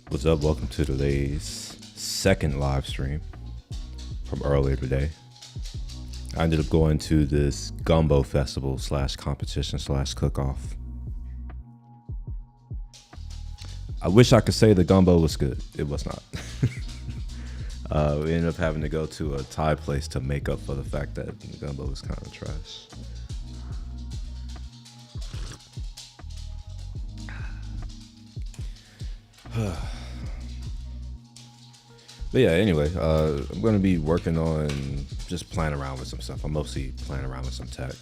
What's up? Welcome to today's second live stream from earlier today. I ended up going to this gumbo festival slash competition slash cook-off. I wish I could say the gumbo was good. It was not. We ended up having to go to a Thai place to make up for the fact that the gumbo was kind of trash. But yeah, anyway, I'm going to be working on just playing around with some stuff. I'm mostly playing around with some tech.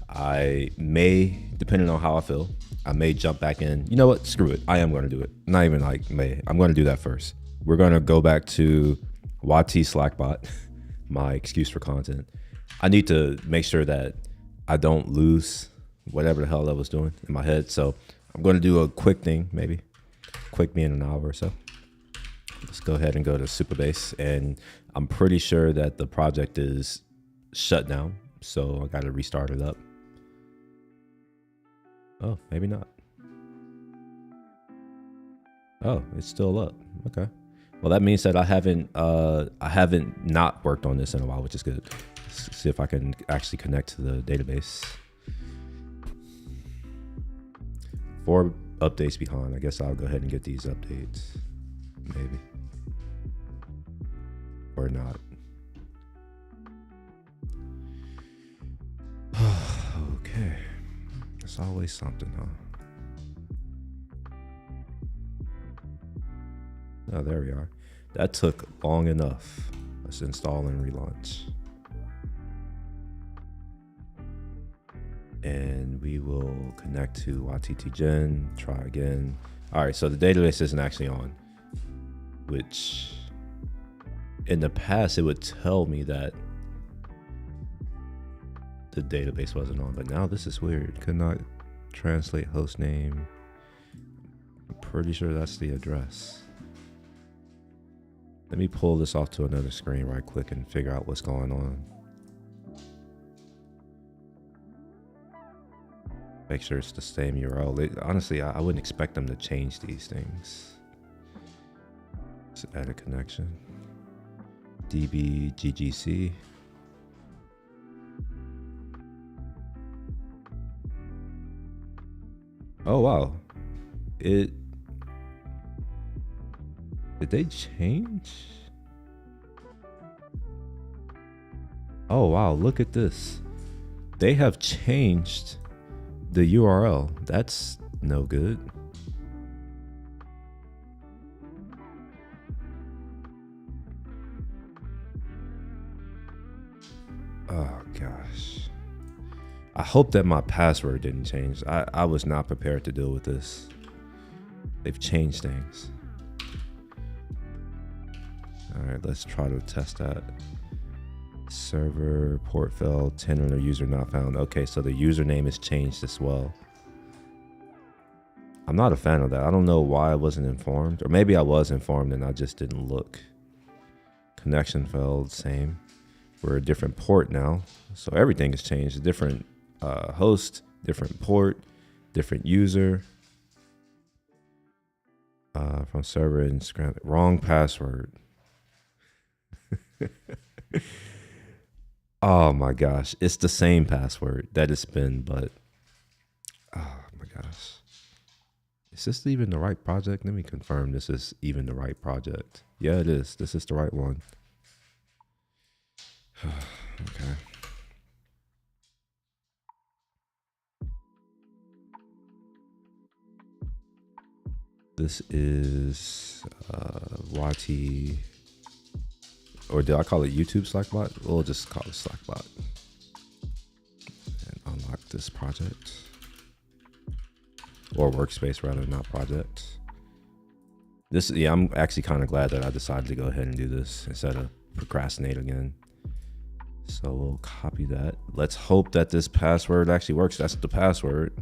I may, depending on how I feel, I may jump back in. You know what? Screw it. I am going to do it. Not even like may. I'm going to do that first. We're going to go back to YT Slackbot, my excuse for content. I need to make sure that I don't lose whatever the hell I was doing in my head. So I'm going to do a quick thing, maybe. Quick me in an hour or so. Let's go ahead and go to Supabase, and I'm pretty sure that the project is shut down, so I got to restart it up. Oh, maybe not. Oh, it's still up. Okay. Well, that means that I haven't not worked on this in a while, which is good. Let's see if I can actually connect to the database. 4 updates behind. I guess I'll go ahead and get these updates. Maybe. Or not. Okay. There's always something, huh? Oh, there we are. That took long enough. Let's install and relaunch. And we will connect to YTTGen, try again. All right, so the database isn't actually on, which in the past it would tell me that the database wasn't on, but now this is weird. Could not translate host name. I'm pretty sure that's the address. Let me pull this off to another screen right quick and figure out what's going on. Make sure it's the same URL. Honestly, I wouldn't expect them to change these things. Let's add a connection. DB Oh wow. Did they change? Oh wow, look at this. They have changed the URL. That's no good. Oh gosh. I hope that my password didn't change. I was not prepared to deal with this. They've changed things. All right, let's try to test that. Server port failed, tenant or user not found. Okay, so the username is changed as well. I'm not a fan of that. I don't know why I wasn't informed, or maybe I was informed and I just didn't look. Connection failed, same. We're a different port now, so everything has changed. A different host, different port, different user. From server and scram. Wrong password. Oh my gosh, it's the same password that it's been, but oh my gosh. Is this even the right project? Let me confirm this is even the right project. Yeah, it is. This is the right one. Okay. This is YT, or did I call it YouTube Slackbot? We'll just call it Slackbot. And unlock this project. Or workspace rather, not project. This, yeah, I'm actually kind of glad that I decided to go ahead and do this instead of procrastinate again. So we'll copy that. Let's hope that this password actually works. That's the password.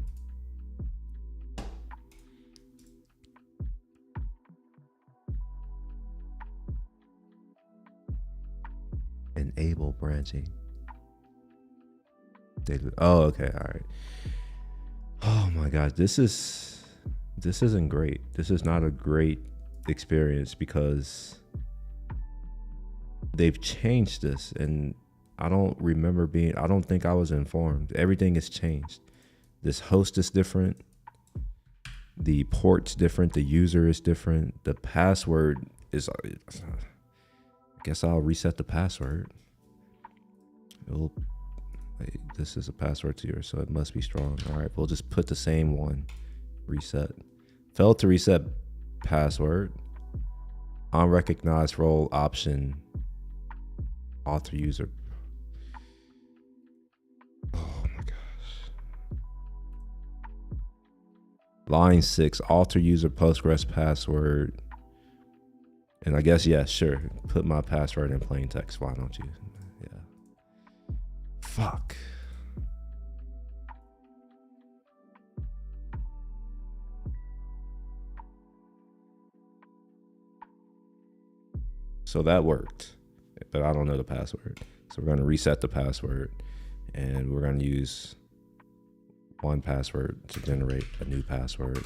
Enable branching. Oh, okay, all right. Oh my God, this isn't great. This is not a great experience because they've changed this, and I don't think I was informed. Everything has changed. This host is different. The port's different. The user is different. The password is, I guess I'll reset the password. This is a password to yours, so it must be strong. All right, we'll just put the same one. Reset. Failed to reset password. Unrecognized role option. Author user. Oh my gosh. Line 6, author user Postgres password. And I guess, yeah, sure. Put my password in plain text. Why don't you? Yeah. Fuck. So that worked, but I don't know the password. So we're going to reset the password, and we're going to use one password to generate a new password.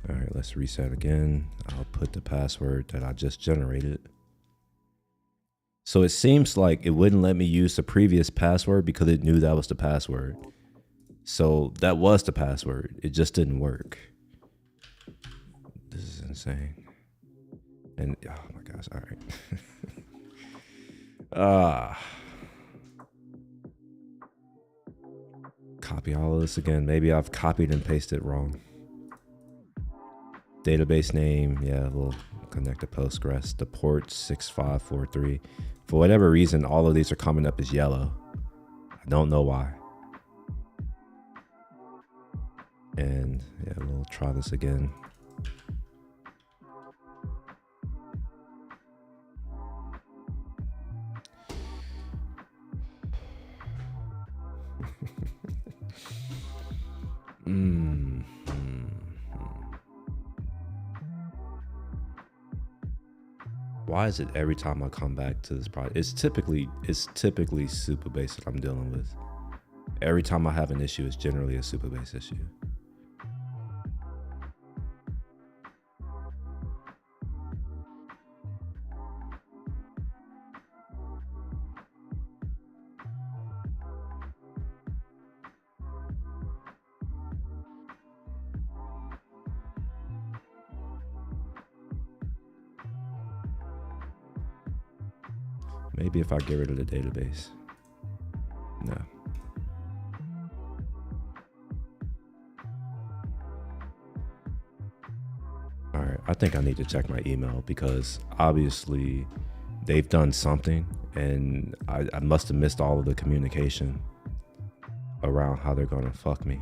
All right, let's reset again. I'll put the password that I just generated. So it seems like it wouldn't let me use the previous password because it knew that was the password. So that was the password. It just didn't work. This is insane. And oh my gosh, all right. Copy all of this again. Maybe I've copied and pasted wrong. Database name, yeah, we'll connect to Postgres. The port 6543. For whatever reason, all of these are coming up as yellow. I don't know why. And yeah, we'll try this again. Why is it every time I come back to this project? It's typically Supabase that I'm dealing with. Every time I have an issue, it's generally a Supabase issue. Maybe if I get rid of the database. No. All right, I think I need to check my email because obviously they've done something, and I must have missed all of the communication around how they're gonna fuck me.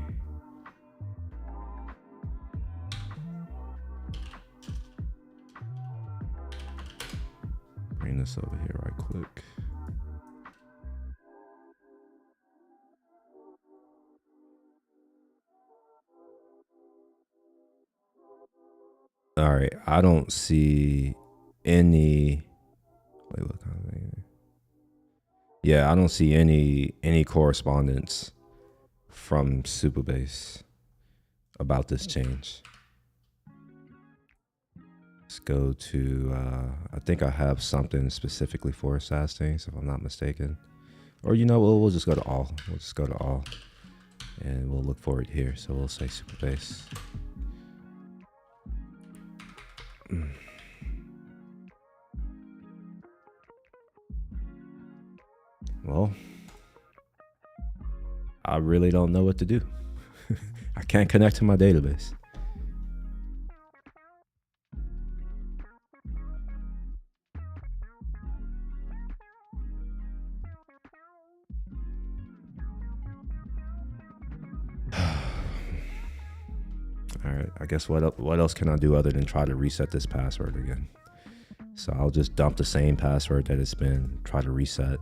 Bring this over here right quick. All right, I don't see any. Wait, what kind of thing? Yeah, I don't see any correspondence from Supabase about this change. Let's go to. I think I have something specifically for SaaS things, if I'm not mistaken. Or you know, we'll just go to all. We'll just go to all, and we'll look for it here. So we'll say Supabase. Well, I really don't know what to do. I can't connect to my database. All right, I guess what else can I do other than try to reset this password again? So I'll just dump the same password that it's been, try to reset.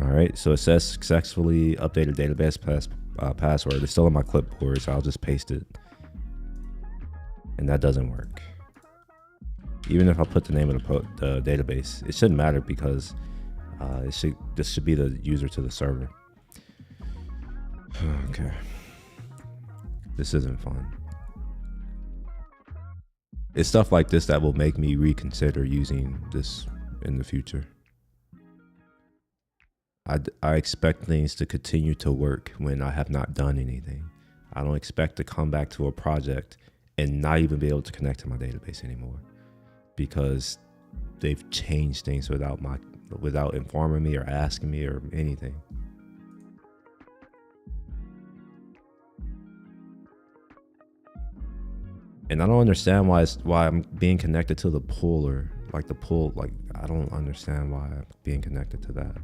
All right. right, so it says successfully updated database password. It's still on my clipboard, so I'll just paste it. And that doesn't work. Even if I put the name of the database, it shouldn't matter because this should be the user to the server. Okay. This isn't fun. It's stuff like this that will make me reconsider using this in the future. I expect things to continue to work when I have not done anything. I don't expect to come back to a project and not even be able to connect to my database anymore because they've changed things without informing me or asking me or anything. And I don't understand why I'm being connected to the puller, like the pull. Like I don't understand why I'm being connected to that.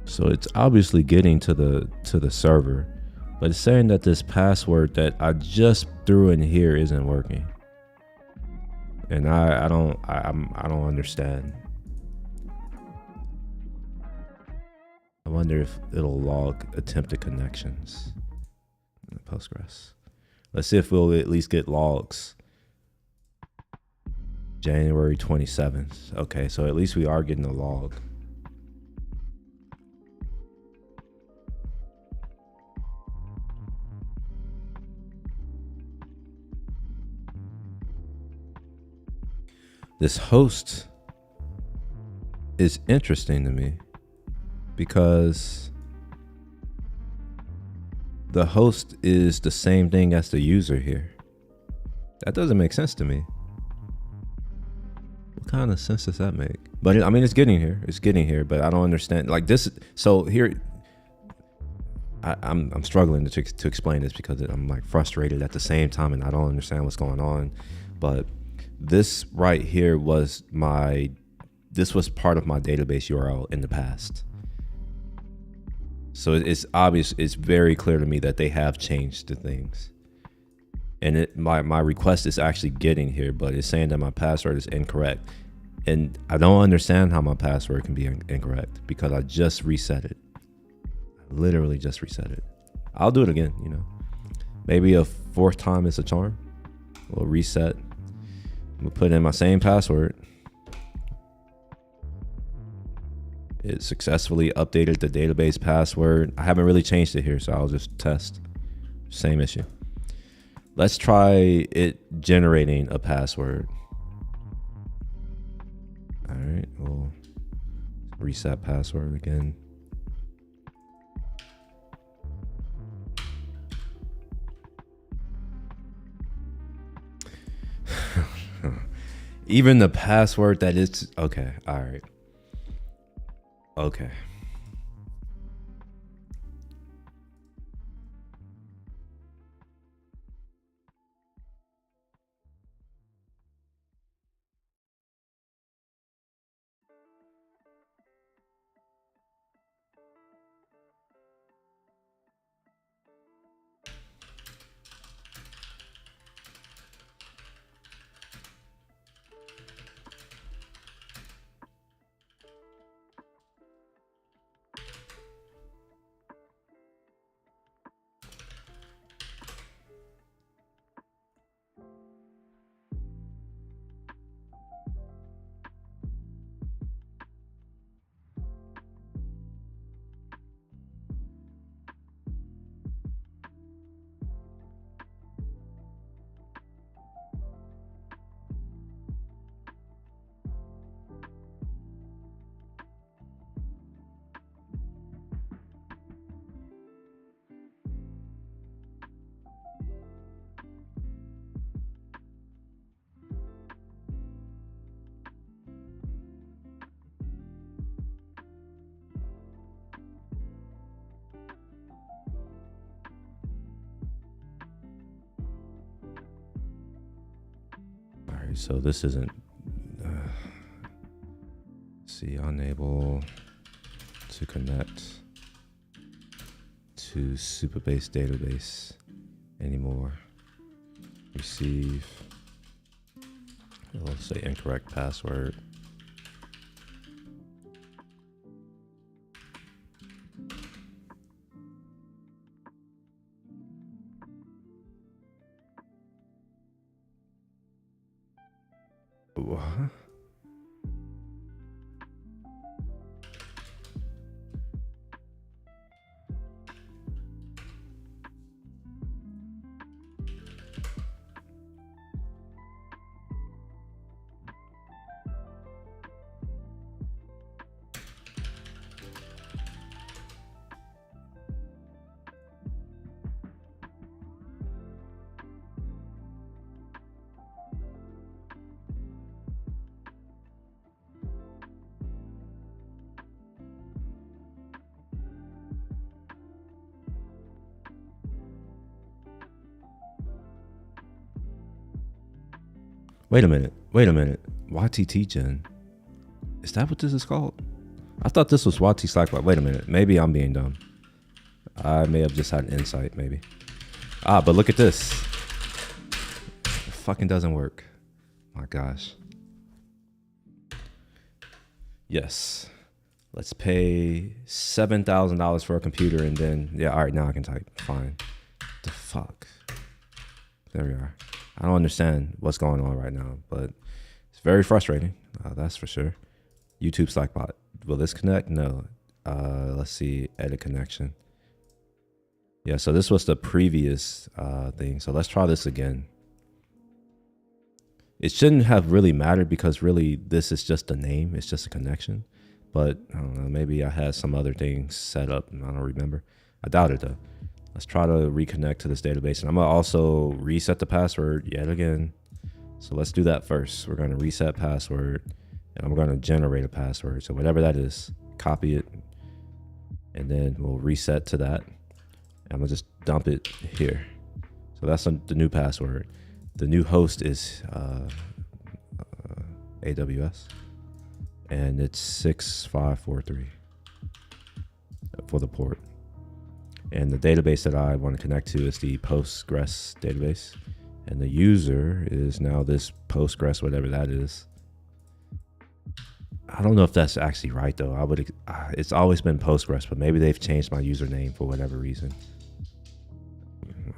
So it's obviously getting to the server, but it's saying that this password that I just threw in here isn't working. And I don't understand. I wonder if it'll log attempted connections in Postgres. Let's see if we'll at least get logs. January 27th. Okay, so at least we are getting a log. This host is interesting to me because the host is the same thing as the user here. That doesn't make sense to me. What kind of sense does that make? But I mean, it's getting here. It's getting here, but I don't understand. Like this. So here, I'm struggling to explain this because I'm like frustrated at the same time, and I don't understand what's going on. But this right here was part of my database URL in the past. So it's obvious, it's very clear to me that they have changed the things. And my request is actually getting here, but it's saying that my password is incorrect. And I don't understand how my password can be incorrect because I just reset it. I literally just reset it. I'll do it again, you know. Maybe a fourth time is a charm. We'll reset. I'm gonna put in my same password. It successfully updated the database password. I haven't really changed it here, so I'll just test. Same issue. Let's try it generating a password. All right, we'll reset password again. Even the password that it's okay. All right. Okay. right, so this isn't. See, unable to connect to Superbase database anymore. Receive. Let's say incorrect password. What? Wait a minute. YTT Gen. Is that what this is called? I thought this was YT Slackbot. Wait a minute. Maybe I'm being dumb. I may have just had an insight, maybe. But look at this. It fucking doesn't work. My gosh. Yes. Let's pay $7,000 for a computer and then, yeah, all right, now I can type. Fine. The fuck? There we are. I don't understand what's going on right now, but it's very frustrating. That's for sure. YouTube Slackbot. Will this connect? No. Let's see. Edit connection. Yeah, so this was the previous thing. So let's try this again. It shouldn't have really mattered because really this is just a name. It's just a connection. But I don't know. Maybe I had some other things set up and I don't remember. I doubt it though. Let's try to reconnect to this database. And I'm going to also reset the password yet again. So let's do that first. We're going to reset password and I'm going to generate a password. So whatever that is, copy it. And then we'll reset to that. And I'm going to just dump it here. So that's the new password. The new host is AWS. And it's 6543 for the port. And the database that I want to connect to is the Postgres database. And the user is now this Postgres, whatever that is. I don't know if that's actually right though. It's always been Postgres, but maybe they've changed my username for whatever reason.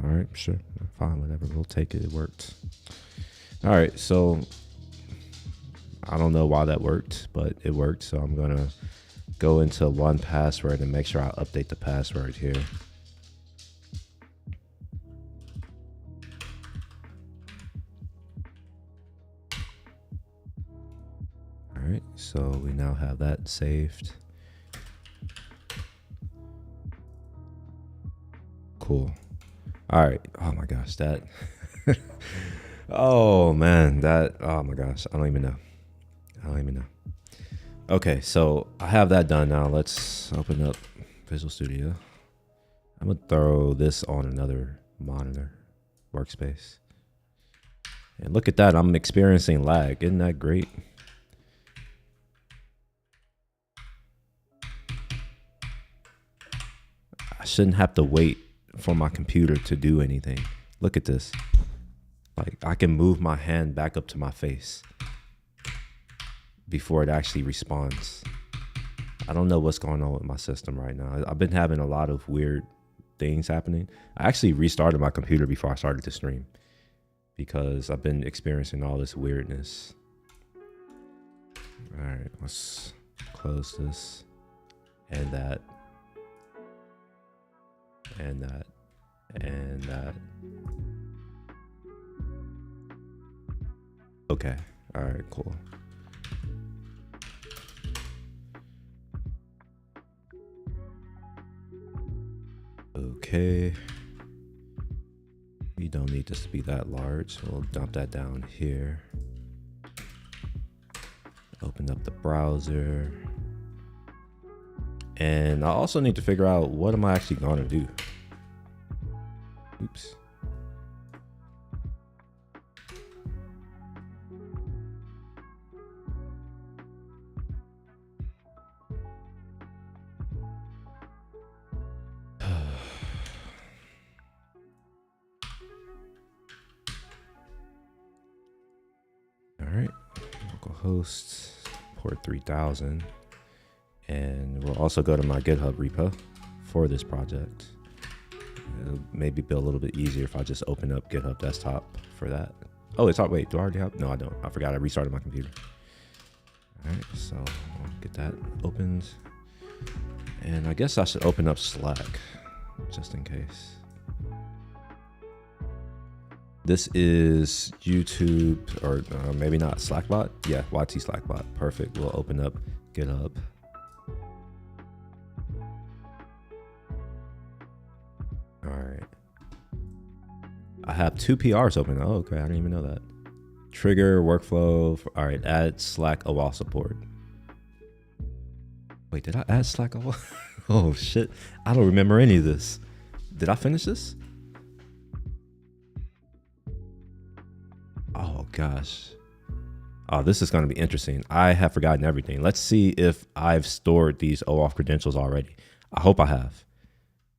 All right, sure, fine, whatever, we'll take it, it worked. All right, so I don't know why that worked, but it worked. So I'm gonna go into 1Password and make sure I update the password here. All right, so we now have that saved. Cool. All right. Oh my gosh, that. Oh man, oh my gosh, I don't even know. Okay, so I have that done now. Let's open up Visual Studio. I'm gonna throw this on another monitor workspace. And look at that, I'm experiencing lag. Isn't that great? I shouldn't have to wait for my computer to do anything. Look at this. Like I can move my hand back up to my face before it actually responds. I don't know what's going on with my system right now. I've been having a lot of weird things happening. I actually restarted my computer before I started to stream because I've been experiencing all this weirdness. All right, let's close this and that and that and that. Okay, all right, cool. Okay, we don't need this to be that large. We'll dump that down here. Open up the browser. And I also need to figure out what am I actually going to do. Oops. right, localhost port 3000, and we'll also go to my GitHub repo for this project. It'll maybe be a little bit easier if I just open up GitHub desktop for that. Oh, it's wait, do I already have? No, I don't. I forgot I restarted my computer. All right, so I'll get that opened. And I guess I should open up Slack just in case. This is YouTube, or maybe not, Slackbot. Yeah, YT Slackbot. Perfect. We'll open up GitHub. All right. I have 2 PRs open. Oh, okay. I didn't even know that. Trigger, workflow. All right. Add Slack OAuth support. Wait, did I add Slack OAuth? Oh, shit. I don't remember any of this. Did I finish this? Oh, gosh. Oh, this is going to be interesting. I have forgotten everything. Let's see if I've stored these OAuth credentials already. I hope I have.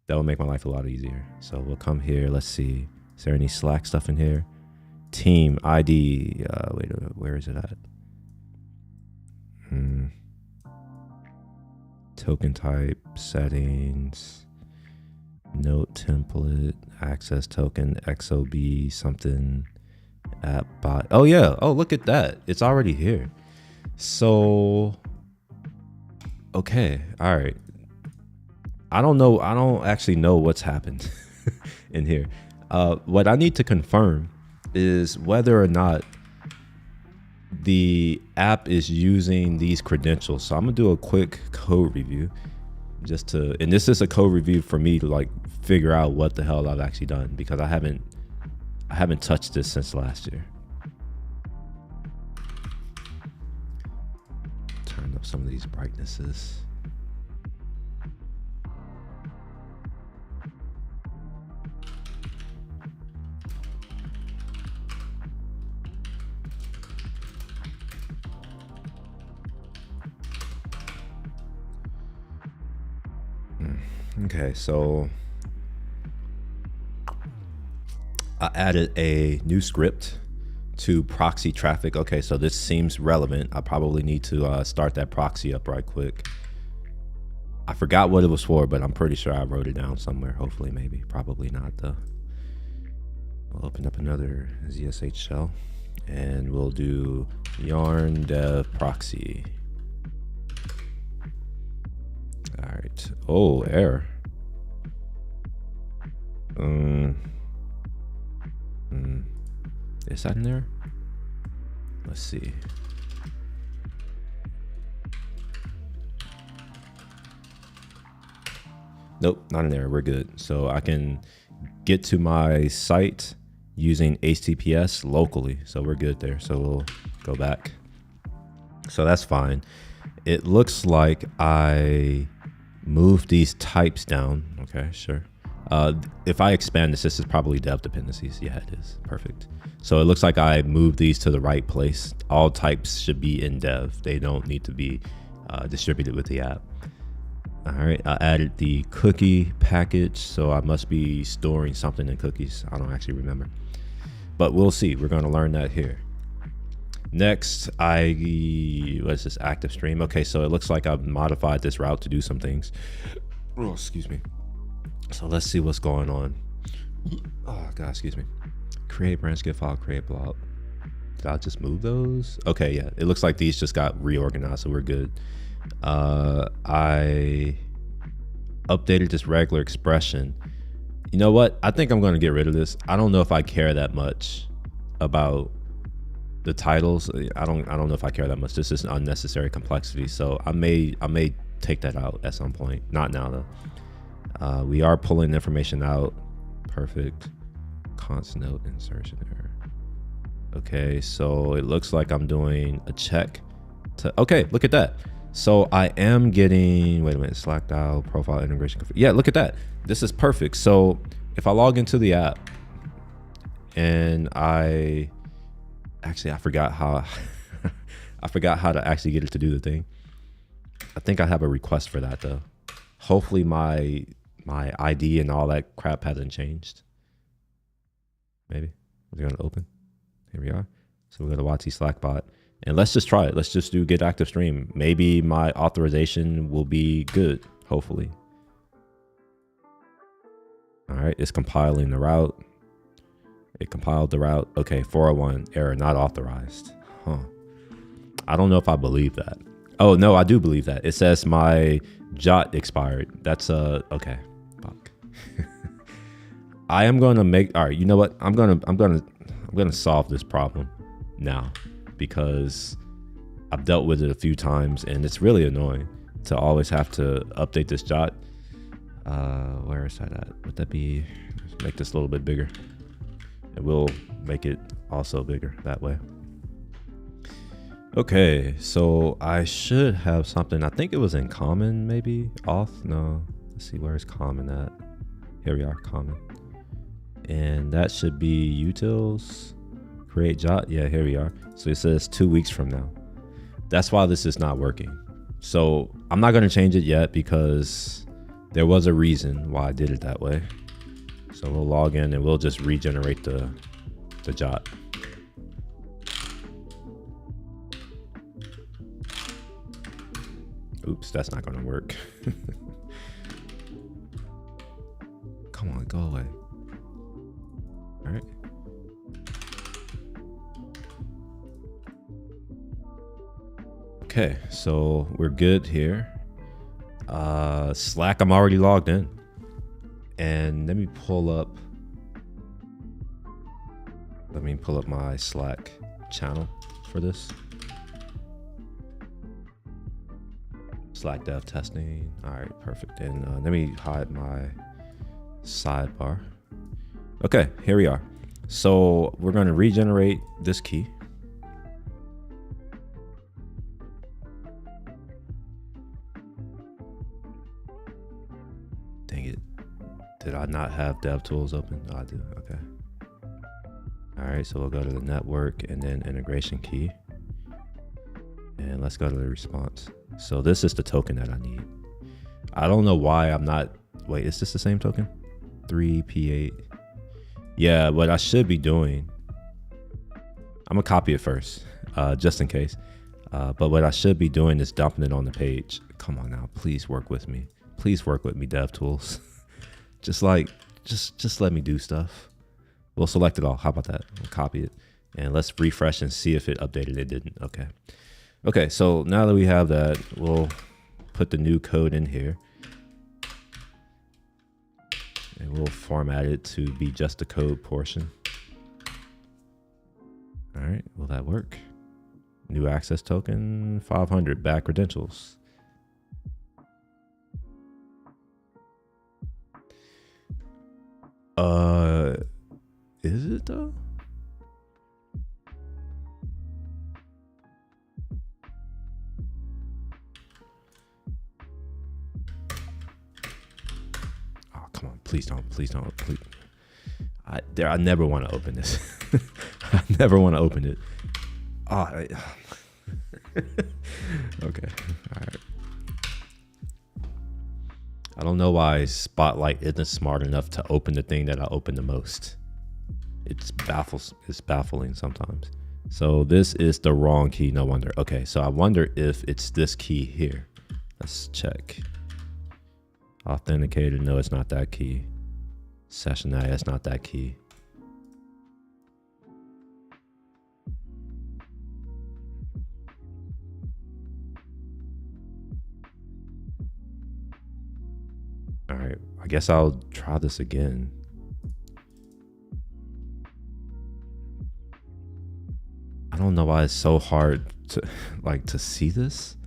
That will make my life a lot easier. So we'll come here. Let's see. Is there any Slack stuff in here? Team ID. Wait, where is it at? Token type, settings, note template, access token, XOB, something, app bot. Oh yeah. Oh, look at that. It's already here. So, okay. All right. I don't know. I don't actually know what's happened in here. What I need to confirm is whether or not the app is using these credentials. So I'm gonna do a quick code review just to, and this is a code review for me to like figure out what the hell I've actually done, because I haven't touched this since last year. Turn up some of these brightnesses. Okay, so I added a new script to proxy traffic. Okay, so this seems relevant. I probably need to start that proxy up right quick. I forgot what it was for, but I'm pretty sure I wrote it down somewhere. Hopefully, maybe, probably not though. We'll open up another ZSH shell and we'll do yarn dev proxy. All right. Oh, error. Is that in there? Let's see. Nope, not in there. We're good. So I can get to my site using HTTPS locally. So we're good there. So we'll go back. So that's fine. It looks like I moved these types down. Okay, sure. If I expand this, this is probably dev dependencies. Yeah, it is. Perfect. So it looks like I moved these to the right place. All types should be in dev. They don't need to be distributed with the app. All right, I added the cookie package, so I must be storing something in cookies. I don't actually remember, but we'll see. We're going to learn that here. Next, what is this, active stream? Okay, so it looks like I've modified this route to do some things. Oh, excuse me. So let's see what's going on. Oh God, excuse me. Create branch, get file, create blob. Did I just move those? Okay, yeah. It looks like these just got reorganized, so we're good. I updated this regular expression. You know what? I think I'm going to get rid of this. I don't know if I care that much about the titles. I don't know if I care that much. This is unnecessary complexity, so I may take that out at some point. Not now though. We are pulling information out. Perfect. Const note insertion error. Okay, so it looks like I'm doing a check to, okay, look at that. So I am getting, wait a minute, Slack dial, profile integration. Yeah, look at that. This is perfect. So if I log into the app and I forgot how, I forgot how to actually get it to do the thing. I think I have a request for that though. Hopefully my ID and all that crap hasn't changed. Maybe. Is it gonna open? Here we are. So we go to YT Slack bot, and let's just try it. Let's just do get active stream. Maybe my authorization will be good, hopefully. All right, it's compiling the route. It compiled the route. Okay, 401 error, not authorized. Huh. I don't know if I believe that. Oh no, I do believe that. It says my jot expired. That's okay. Fuck. I am gonna make. All right, you know what? I'm gonna solve this problem now, because I've dealt with it a few times and it's really annoying to always have to update this jot. Where is that at? Would that be? Let's make this a little bit bigger. It will make it also bigger that way. Okay, so I should have something. I think it was in common, maybe auth. No, let's see, where's common at? Here we are, common, and that should be utils create jot. Yeah, here we are. So it says 2 weeks from now. That's why this is not working. So I'm not going to change it yet because there was a reason why I did it that way. So we'll log in and we'll just regenerate the jot. Oops, that's not going to work. Come on, go away. All right. Okay, so we're good here. Slack, I'm already logged in. And let me pull up my Slack channel for this. Slack dev testing. All right, perfect. And let me hide my sidebar. Okay, here we are. So we're going to regenerate this key. Dang it. Did I not have DevTools open? Oh, I do. Okay. All right, so we'll go to the network and then integration key. And let's go to the response. So this is the token that I need. I don't know why I'm not, wait, is this the same token? 3P8. Yeah, what I should be doing, I'm gonna copy it first, just in case. But what I should be doing is dumping it on the page. Come on now, please work with me. Please work with me, DevTools. just let me do stuff. We'll select it all. How about that? We'll copy it and let's refresh and see if it updated. It didn't. Okay. Okay. So now that we have that, we'll put the new code in here and we'll format it to be just the code portion. All right. Will that work? New access token, 500 back credentials. Is it though? Oh, come on, please don't, please. I never want to open this. I never want to open it. Okay, all right. I don't know why Spotlight isn't smart enough to open the thing that I open the most. It's baffling sometimes. So this is the wrong key, no wonder. Okay, so I wonder if it's this key here. Let's check. Authenticator, no, it's not that key. Session ID, it's not that key. All right, I guess I'll try this again. I don't know why it's so hard to see this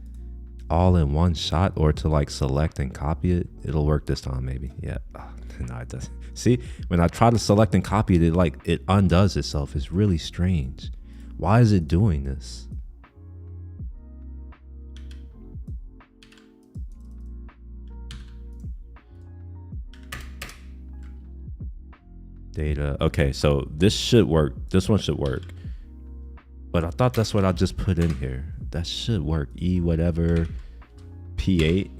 all in one shot, or to like select and copy it. It'll work this time, maybe. Yeah. Oh, no, it doesn't. See, when I try to select and copy it, it undoes itself. It's really strange. Why is it doing this? Data. Okay, so this should work. This one should work. But I thought that's what I just put in here. That should work. E whatever P8.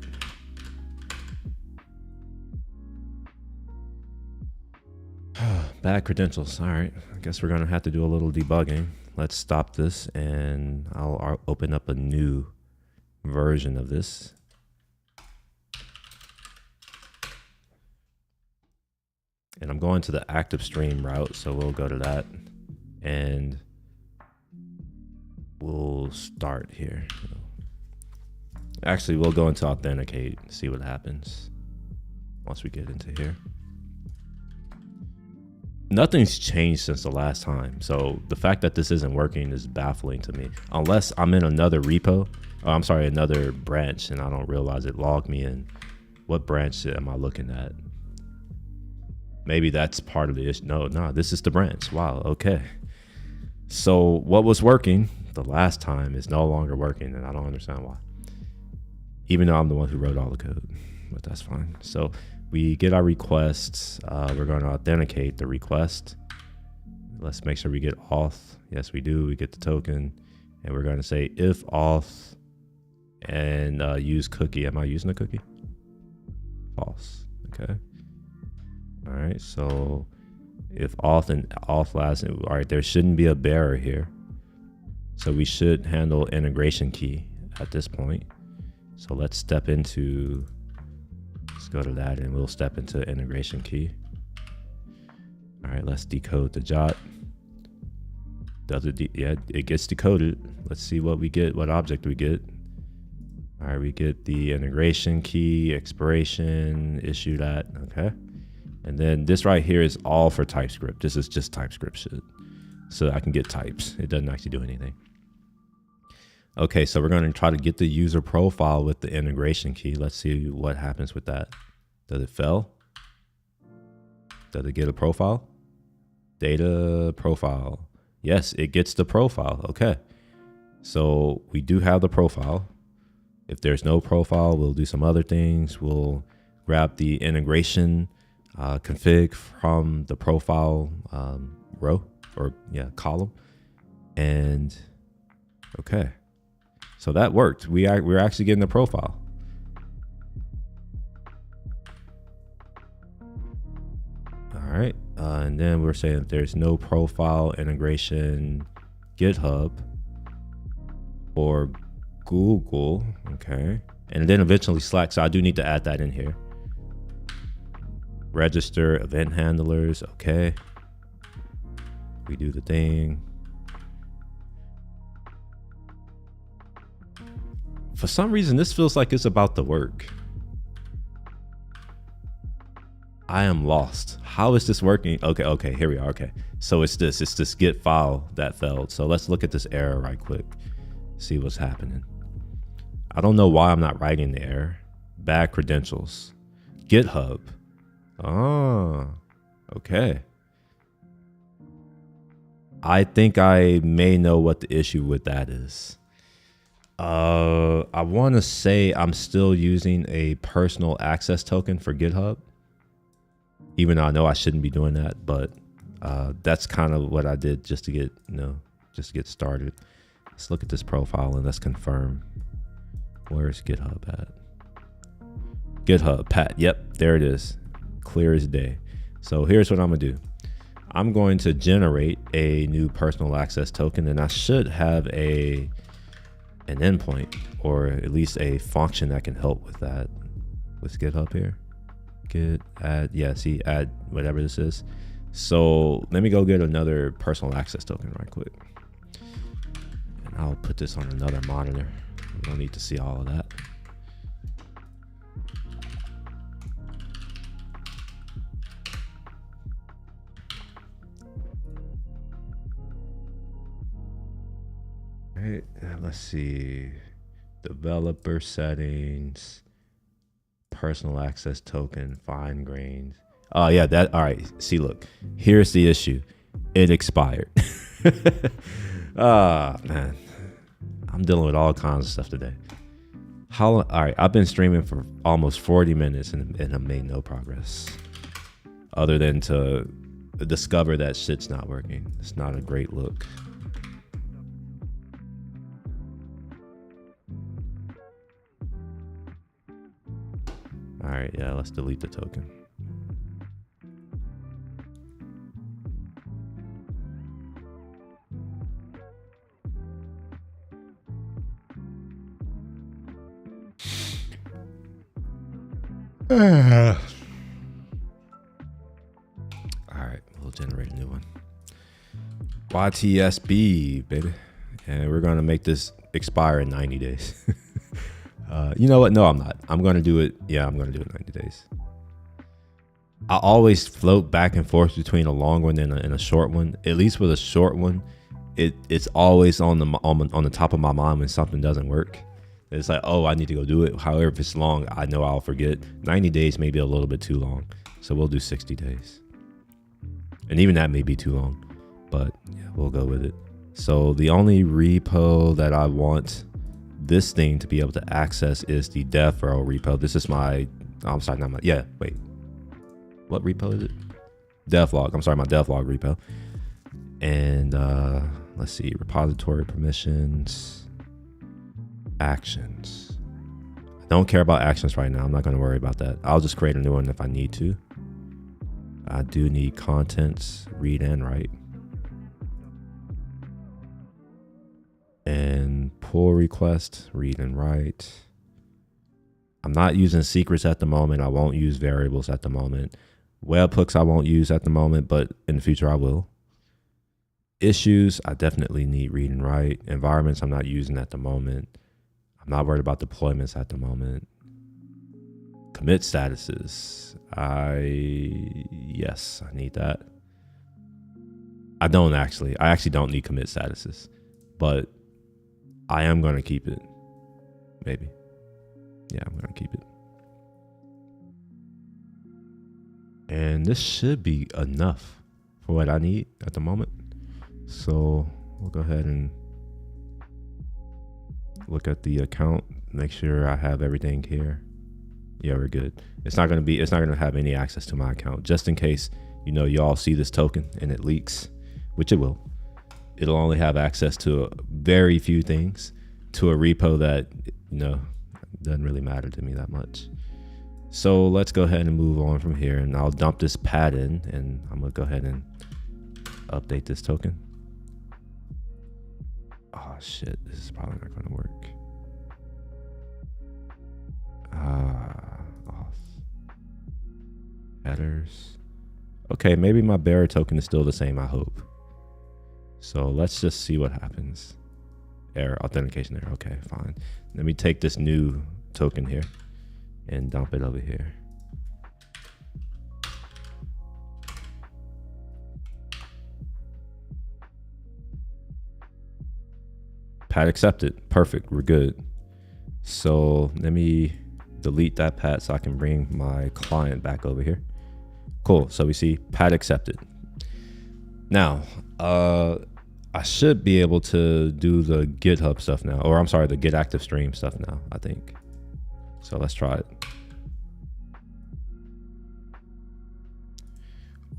Bad credentials. All right. I guess we're going to have to do a little debugging. let's stop this, and I'll open up a new version of this. And I'm going to the active stream route, so we'll go to that, and we'll start here. Actually, we'll go into authenticate, see what happens once we get into here. Nothing's changed since the last time, so the fact that this isn't working is baffling to me. Unless I'm in another repo, oh, I'm sorry, another branch, and I don't realize it logged me in. What branch am I looking at? Maybe that's part of the issue. No, this is the branch. Wow, okay. So what was working the last time is no longer working, and I don't understand why. Even though I'm the one who wrote all the code, but that's fine. So we get our requests. We're going to authenticate the request. Let's make sure we get auth. Yes, we do. We get the token, and we're going to say if auth and use cookie. Am I using a cookie? False. Okay. All right. So if auth and auth last, all right, there shouldn't be a bearer here. So we should handle integration key at this point. So let's step into, let's go to that, and we'll step into integration key. All right, let's decode the jot. Does it? Yeah, it gets decoded. Let's see what we get, what object we get. All right, we get the integration key, expiration, issue that, okay. And then this right here is all for TypeScript. This is just TypeScript shit. So I can get types. It doesn't actually do anything. Okay, so we're going to try to get the user profile with the integration key. Let's see what happens with that. Does it fail? Does it get a profile? Data profile. Yes, it gets the profile. Okay. So we do have the profile. If there's no profile, we'll do some other things. We'll grab the integration config from the profile row, or yeah, column. And okay. So that worked. We're actually getting the profile. All right. And then we're saying if there's no profile integration GitHub or Google. Okay. And then eventually Slack. So I do need to add that in here. Register event handlers. Okay. We do the thing. For some reason, this feels like it's about to work. I am lost. How is this working? Okay, here we are. Okay, so it's this get file that failed. So let's look at this error right quick. See what's happening. I don't know why I'm not writing the error. Bad credentials. GitHub. Oh, okay. I think I may know what the issue with that is. I want to say I'm still using a personal access token for GitHub, even though I know I shouldn't be doing that, but that's kind of what I did just to get, just to get started. Let's look at this profile and let's confirm. Where's GitHub at? GitHub, Pat. Yep, there it is. Clear as day. So here's what I'm gonna do. I'm going to generate a new personal access token, and I should have an endpoint, or at least a function that can help with that. With GitHub here, git add, yeah, see, add whatever this is. So let me go get another personal access token right quick, and I'll put this on another monitor. We don't need to see all of that. Right, let's see, developer settings, personal access token, fine grained. Oh yeah, that, all right, see, look, here's the issue. It expired. Ah, man, I'm dealing with all kinds of stuff today. All right, I've been streaming for almost 40 minutes and I've made no progress other than to discover that shit's not working. It's not a great look. All right, yeah, let's delete the token. All right, we'll generate a new one. YTSB, baby. And we're going to make this expire in 90 days. You know what? No, I'm not. I'm going to do it. Yeah, I'm going to do it 90 days. I always float back and forth between a long one and a short one. At least with a short one, it's always on the top of my mind when something doesn't work. It's like, oh, I need to go do it. However, if it's long, I know I'll forget. 90 days may be a little bit too long. So we'll do 60 days. And even that may be too long. But yeah, we'll go with it. So the only repo that I want this thing to be able to access is the Devlog repo. This is my, I'm sorry, not my, yeah, wait. What repo is it? Devlog. I'm sorry, my Devlog repo. And let's see, repository permissions, actions. I don't care about actions right now. I'm not going to worry about that. I'll just create a new one if I need to. I do need contents, read and write. And pull request, read and write. I'm not using secrets at the moment. I won't use variables at the moment. Webhooks I won't use at the moment, but in the future I will. Issues, I definitely need read and write. Environments I'm not using at the moment. I'm not worried about deployments at the moment. Commit statuses. Yes, I need that. I actually don't need commit statuses, but I am going to keep it. Maybe. Yeah, I'm going to keep it. And this should be enough for what I need at the moment. So we'll go ahead and look at the account, make sure I have everything here. Yeah, we're good. It's not going to have any access to my account, just in case, you know, y'all see this token and it leaks, which it will. It'll only have access to very few things, to a repo that, you know, doesn't really matter to me that much. So let's go ahead and move on from here, and I'll dump this pad in, and I'm gonna go ahead and update this token. Oh shit, this is probably not gonna work. Off. Headers. Okay, maybe my bearer token is still the same, I hope. So let's just see what happens. Error, authentication error. Okay, fine. Let me take this new token here and dump it over here. Pad accepted. Perfect. We're good. So let me delete that pad so I can bring my client back over here. Cool. So we see pad accepted. Now, I should be able to do the GitHub stuff now, or I'm sorry, the Get Active Stream stuff now, I think. So let's try it.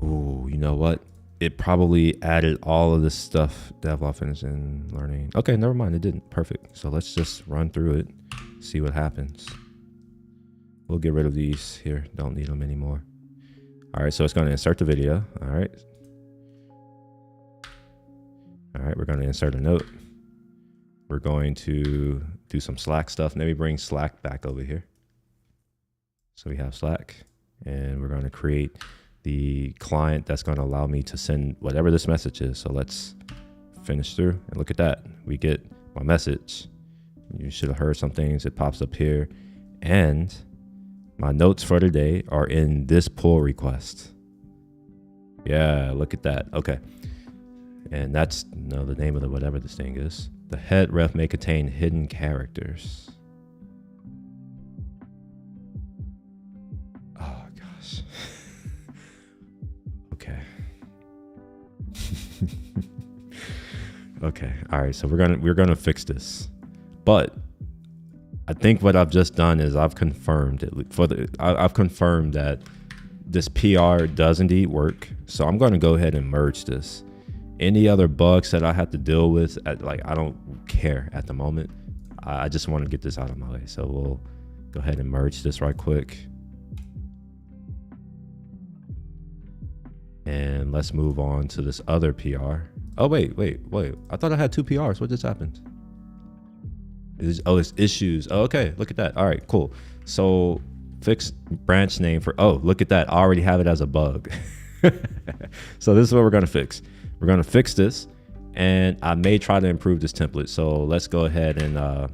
Ooh, you know what? It probably added all of this stuff. Devlog finishing learning. Okay, never mind. It didn't. Perfect. So let's just run through it, see what happens. We'll get rid of these here. Don't need them anymore. All right, so it's going to insert the video. All right. All right, we're going to insert a note. We're going to do some Slack stuff. Maybe bring Slack back over here. So we have Slack, and we're going to create the client that's going to allow me to send whatever this message is. So let's finish through, and look at that. We get my message. You should have heard some things. It pops up here, and my notes for today are in this pull request. Yeah, look at that. Okay. And that's the name of the whatever this thing is. The head ref may contain hidden characters. Oh gosh. Okay. Okay. All right. So we're gonna fix this. But I think what I've just done is I've confirmed it I've confirmed that this PR does indeed work. So I'm going to go ahead and merge this. Any other bugs that I have to deal with, I don't care at the moment. I just want to get this out of my way. So we'll go ahead and merge this right quick. And let's move on to this other PR. Oh, wait. I thought I had two PRs. What just happened? It's issues. Oh, okay, look at that. All right, cool. So fix branch name for, oh, look at that. I already have it as a bug. So this is what we're going to fix. We're going to fix this, and I may try to improve this template. So let's go ahead and,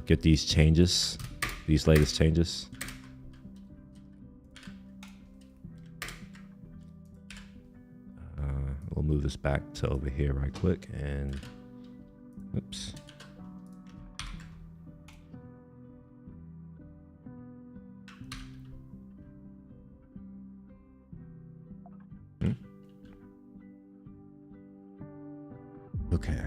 get these changes, these latest changes. We'll move this back to over here right quick, and oops. Okay.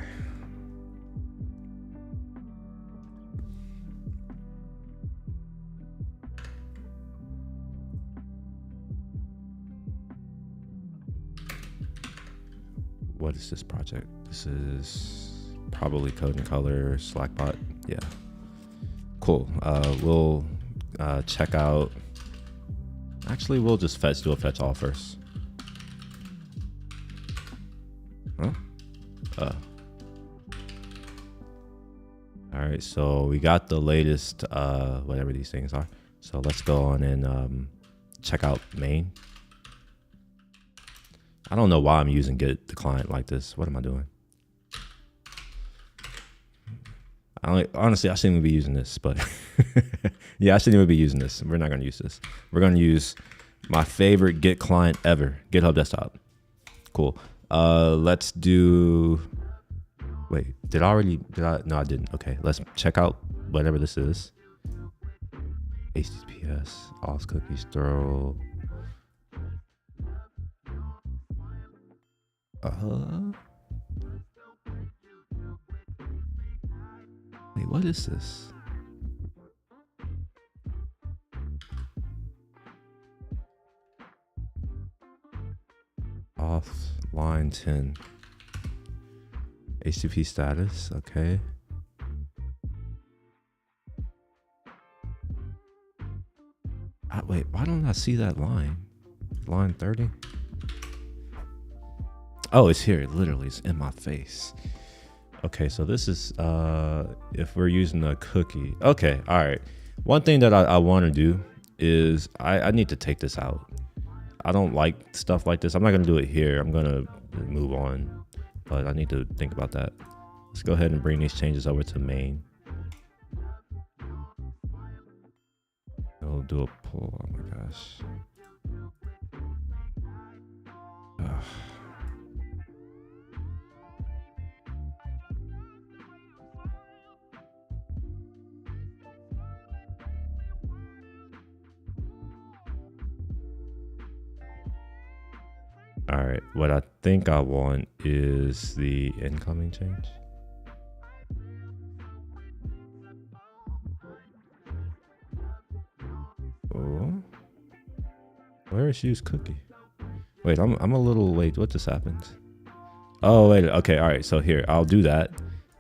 What is this project? This is probably Code and Color Slackbot. Yeah. Cool. We'll check out. Actually, we'll just do a fetch all first. Huh? All right. So we got the latest, whatever these things are. So let's go on and check out main. I don't know why I'm using get the client like this. What am I doing? Honestly, I shouldn't even be using this, but yeah, I shouldn't even be using this. We're not going to use this. We're going to use my favorite Git client ever, GitHub Desktop. Cool. Let's do, wait, no, I didn't. Okay, let's check out whatever this is. HTTPS, auth cookies, throw. Wait, what is this? Off line 10. HTTP status, okay. Wait, why don't I see that line? Line 30? Oh, it's here. Literally, it's in my face. Okay, so this is if we're using a cookie. Okay, all right. One thing that I want to do is I need to take this out. I don't like stuff like this. I'm not going to do it here. I'm going to move on, but I need to think about that. Let's go ahead and bring these changes over to main. We'll do a pull. Oh my gosh. Ugh. All right, what I think I want is the incoming change. Oh, where is use cookie? Wait, I'm a little late. What just happened? Oh, wait, okay, all right, so here, I'll do that.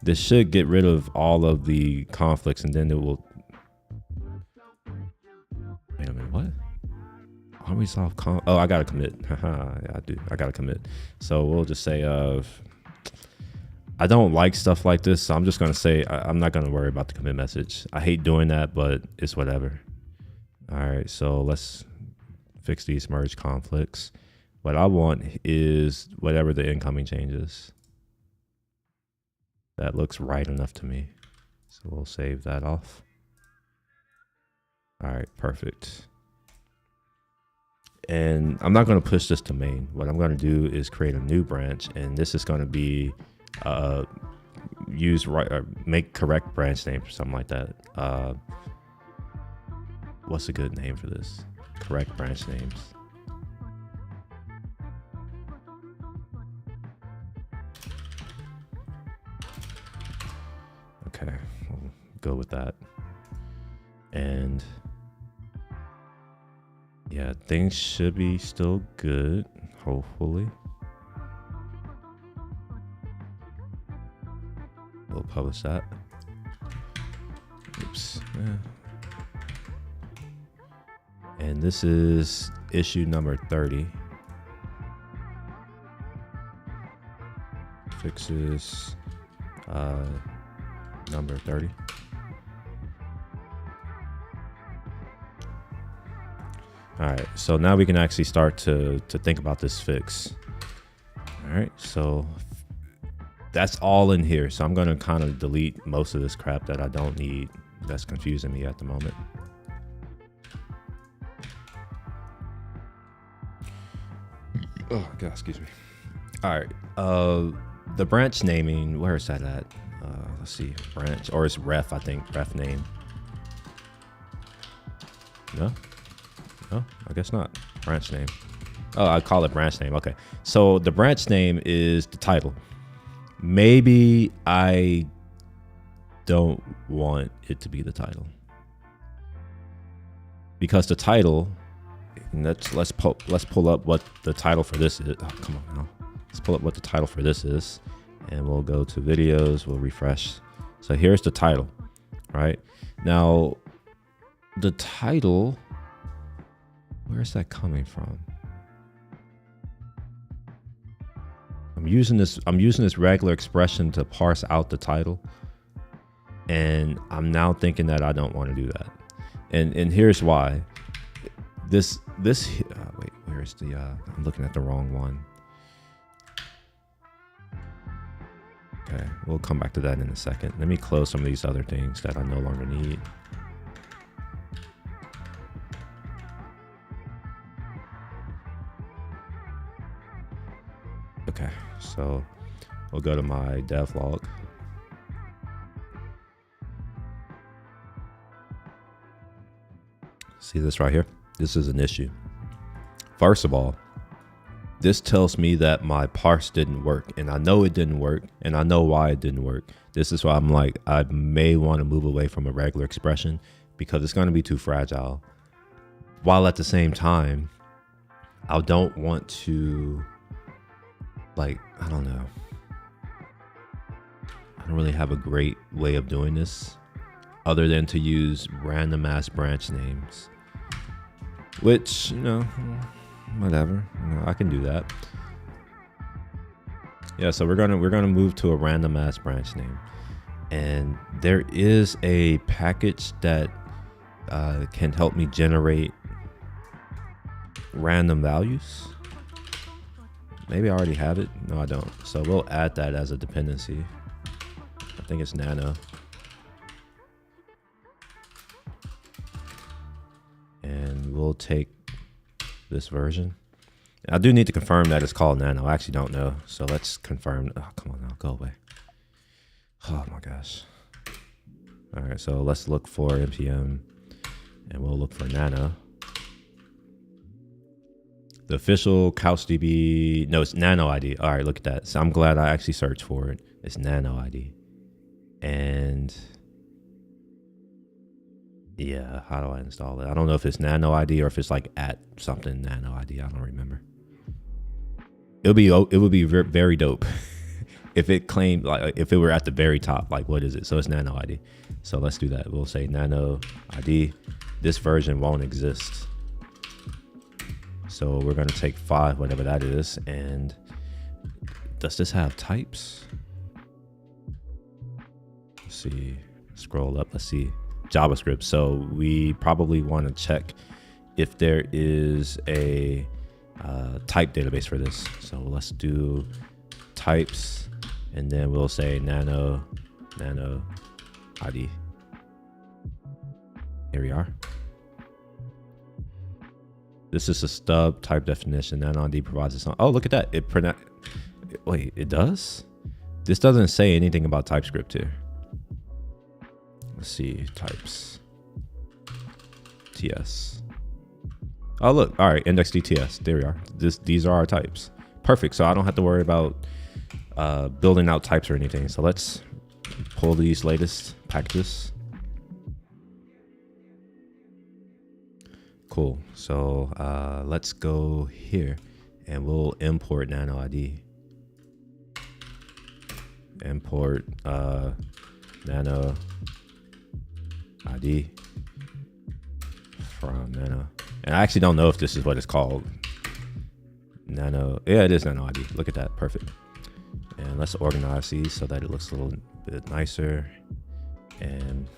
This should get rid of all of the conflicts, and then it will. Wait a minute, what? Unresolved oh, I gotta commit. Yeah, I do. I gotta commit. So we'll just say I don't like stuff like this, so I'm just gonna say I'm not gonna worry about the commit message. I hate doing that, but it's whatever. All right, so let's fix these merge conflicts. What I want is whatever the incoming change is. That looks right enough to me. So we'll save that off. All right, perfect. And I'm not going to push this to main. What I'm going to do is create a new branch, and this is going to be make correct branch name or something like that. What's a good name for this? Correct branch names. Okay, we'll go with that. And yeah, things should be still good, hopefully. We'll publish that. Oops. Yeah. And this is issue number 30. Fixes number 30. All right, so now we can actually start to think about this fix. All right, so that's all in here. So I'm gonna kind of delete most of this crap that I don't need, that's confusing me at the moment. Oh God, excuse me. All right, the branch naming, where is that at? Let's see, branch, or it's ref, I think, ref name. No, I guess not. Branch name. Oh, I call it branch name. Okay, so the branch name is the title. Maybe I don't want it to be the title, because the title. Let's pull up what the title for this is. Oh, come on now. Let's pull up what the title for this is, and we'll go to videos. We'll refresh. So here's the title, right? Now, the title. Where's that coming from? I'm using this regular expression to parse out the title, and I'm now thinking that I don't want to do that, and here's why. This wait, where's the I'm looking at the wrong one. Okay, we'll come back to that in a second. Let me close some of these other things that I no longer need. Okay, so we'll go to my devlog. See this right here? This is an issue. First of all, this tells me that my parse didn't work, and I know it didn't work, and I know why it didn't work. This is why I'm like, I may want to move away from a regular expression because it's going to be too fragile. While at the same time, I don't want to, like, I don't know. I don't really have a great way of doing this other than to use random ass branch names. Which, you know, whatever. You know, I can do that. Yeah, so we're gonna move to a random ass branch name, and there is a package that can help me generate random values. Maybe I already have it. No, I don't. So we'll add that as a dependency. I think it's nano. And we'll take this version. I do need to confirm that it's called nano. I actually don't know. So let's confirm. Oh, come on now, go away. Oh my gosh. All right, so let's look for npm, and we'll look for nano. The official CouchDB, no, it's nano ID. All right, look at that. So I'm glad I actually searched for it. It's nano ID. And yeah, how do I install it? I don't know if it's nano ID or if it's like at something nano ID. I don't remember. It would be very dope if it claimed, like, if it were at the very top, like, what is it? So it's nano ID. So let's do that. We'll say nano ID. This version won't exist. So we're going to take 5, whatever that is. And does this have types? Let's see. Scroll up. Let's see. JavaScript. So we probably want to check if there is a type database for this. So let's do types, and then we'll say nano ID. Here we are. This is a stub type definition. Nano ID provides its own. Oh, look at that. Wait, it does? This doesn't say anything about TypeScript here. Let's see, types. TS. Oh, look. All right, index DTS. There we are. These are our types. Perfect. So I don't have to worry about building out types or anything. So let's pull these latest packages. Cool. So let's go here, and we'll import nano ID. Import nano ID from nano. And I actually don't know if this is what it's called. Nano. Yeah, it is nano ID. Look at that. Perfect. And let's organize these so that it looks a little bit nicer. And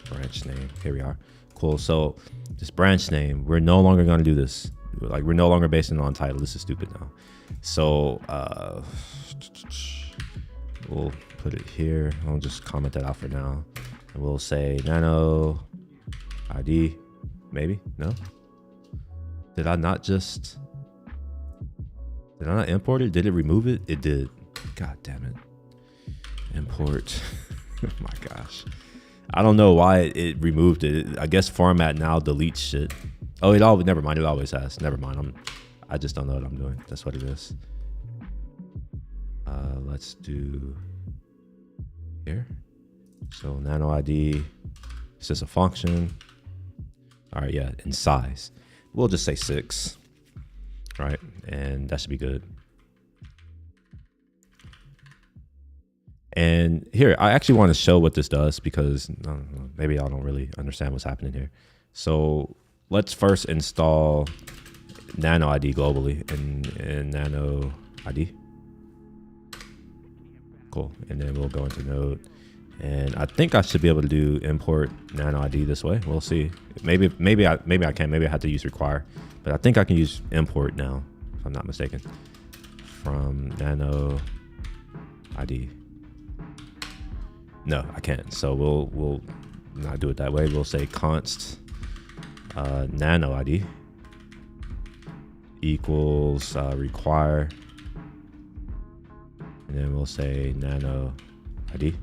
branch name. Here we are. cool. So this branch name, we're no longer going to do this. Like, we're no longer basing it on title. This is stupid now. So we'll put it here. I'll just comment that out for now. And we'll say nano ID, maybe? No? Did I not import it? Did it remove it? It did. God damn it. Import. Oh my gosh. I don't know why it removed it. I guess format now deletes shit. Oh, never mind. It always has. Never mind. I just don't know what I'm doing. That's what it is. Let's do here. So nano ID. It's just a function. All right, yeah, in size. We'll just say 6. Right, and that should be good. And here, I actually want to show what this does because maybe I don't really understand what's happening here. So let's first install nano ID globally in nano ID. Cool, and then we'll go into node. And I think I should be able to do import nano ID this way. We'll see. Maybe I can. Maybe I have to use require, but I think I can use import now, if I'm not mistaken, from nano ID. No, I can't. So we'll not do it that way. We'll say const nano ID equals require, and then we'll say nano ID.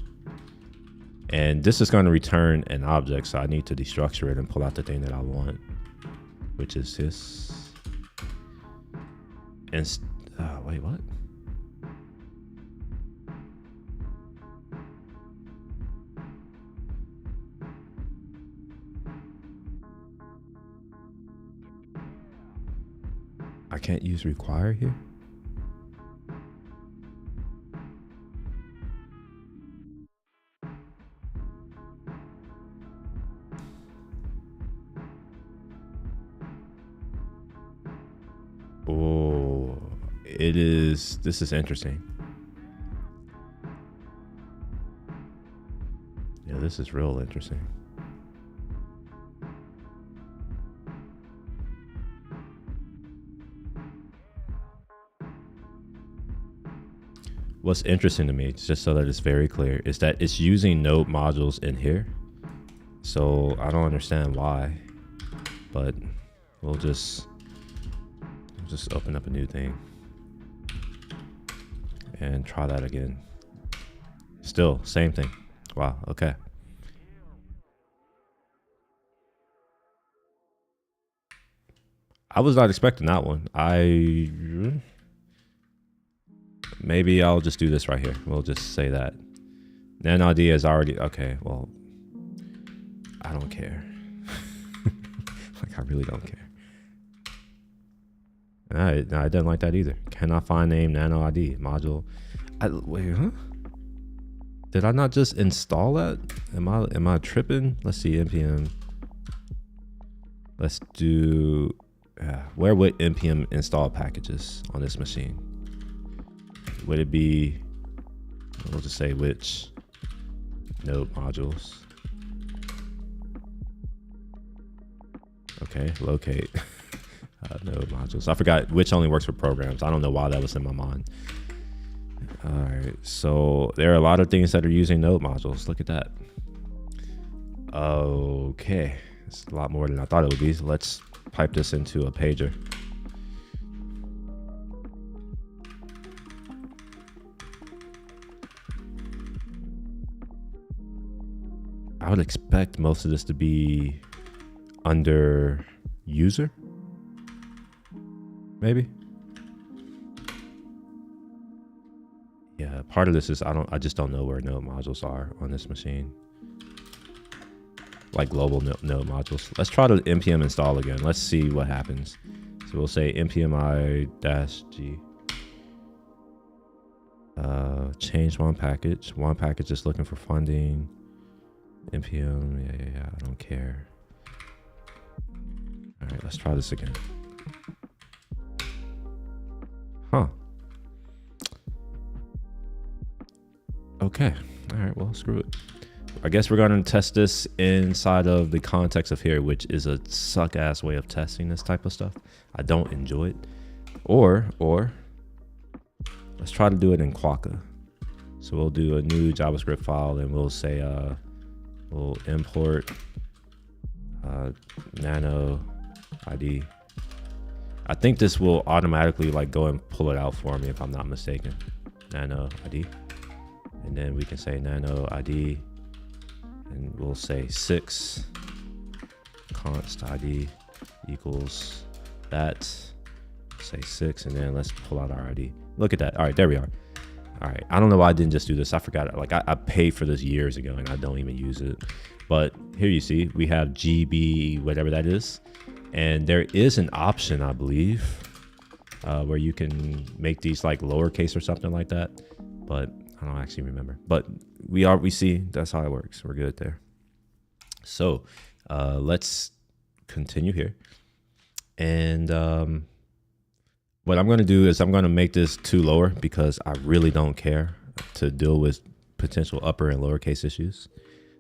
And this is going to return an object, so I need to destructure it and pull out the thing that I want, which is this. And wait, what? I can't use require here? Oh, it is. This is interesting. Yeah, this is real interesting. What's interesting to me, just so that it's very clear, is that it's using node modules in here. So I don't understand why, but we'll just open up a new thing and try that again. Still same thing. Wow. Okay. I was not expecting that one. Maybe I'll just do this right here. We'll just say that nano ID is already okay. Well, I don't care. Like, I really don't care. I didn't like that either. Cannot find name nano ID module. Wait, huh? Did I not just install that? Am I tripping? Let's see, npm. Let's do. Where would npm install packages on this machine? Would it be? We'll just say which node modules. Okay, locate. Node modules. I forgot which only works for programs. I don't know why that was in my mind. All right, so there are a lot of things that are using node modules. Look at that. Okay, it's a lot more than I thought it would be. So let's pipe this into a pager. I would expect most of this to be under user. Maybe. Yeah, part of this is I just don't know where node modules are on this machine. Like global node modules. Let's try to npm install again. Let's see what happens. So we'll say npm i-g. Change one package. One package is looking for funding. npm, yeah, I don't care. All right, let's try this again. Huh. Okay. All right, well, screw it. I guess we're going to test this inside of the context of here, which is a suck ass way of testing this type of stuff. I don't enjoy it. Or let's try to do it in Quokka. So we'll do a new JavaScript file and we'll say, we'll import nano ID. I think this will automatically like go and pull it out for me if I'm not mistaken. Nano ID. And then we can say nano ID and we'll say 6 const ID equals that. Say 6 and then let's pull out our ID. Look at that. All right, there we are. All right, I don't know why I didn't just do this. I forgot it. Like I paid for this years ago and I don't even use it. But here you see we have GB, whatever that is. And there is an option, I believe, where you can make these like lowercase or something like that. But I don't actually remember. But we see that's how it works. We're good there. So let's continue here. And what I'm going to do is I'm going to make this 2 lower because I really don't care to deal with potential upper and lowercase issues.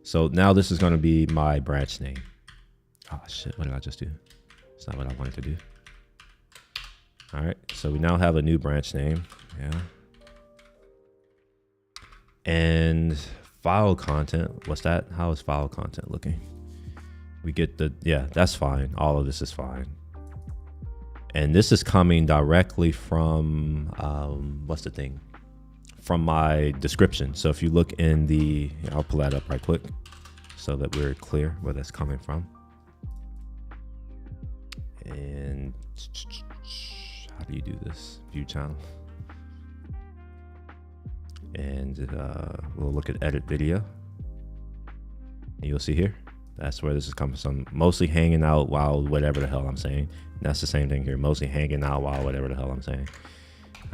So now this is going to be my branch name. Oh shit, what did I just do? It's not what I wanted to do. All right, so we now have a new branch name. Yeah. And file content, what's that? How is file content looking? We get the, yeah, that's fine. All of this is fine. And this is coming directly from, what's the thing? From my description. So if you look in the, I'll pull that up right quick so that we're clear where that's coming from. And how do you do this? View channel. And we'll look at edit video. And you'll see here, that's where this is coming from. Mostly hanging out while whatever the hell I'm saying. And that's the same thing here. Mostly hanging out while whatever the hell I'm saying.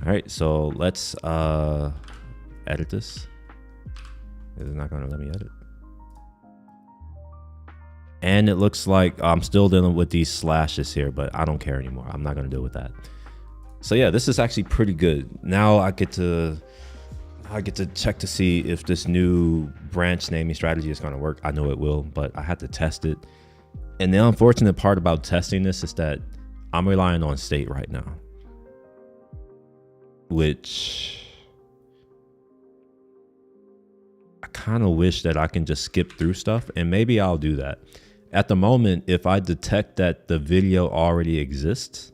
All right, so let's edit this. It's not gonna let me edit. And it looks like I'm still dealing with these slashes here, but I don't care anymore. I'm not gonna deal with that. So yeah, this is actually pretty good. Now I get to check to see if this new branch naming strategy is gonna work. I know it will, but I have to test it. And the unfortunate part about testing this is that I'm relying on state right now, which I kind of wish that I can just skip through stuff, and maybe I'll do that. At the moment, if I detect that the video already exists,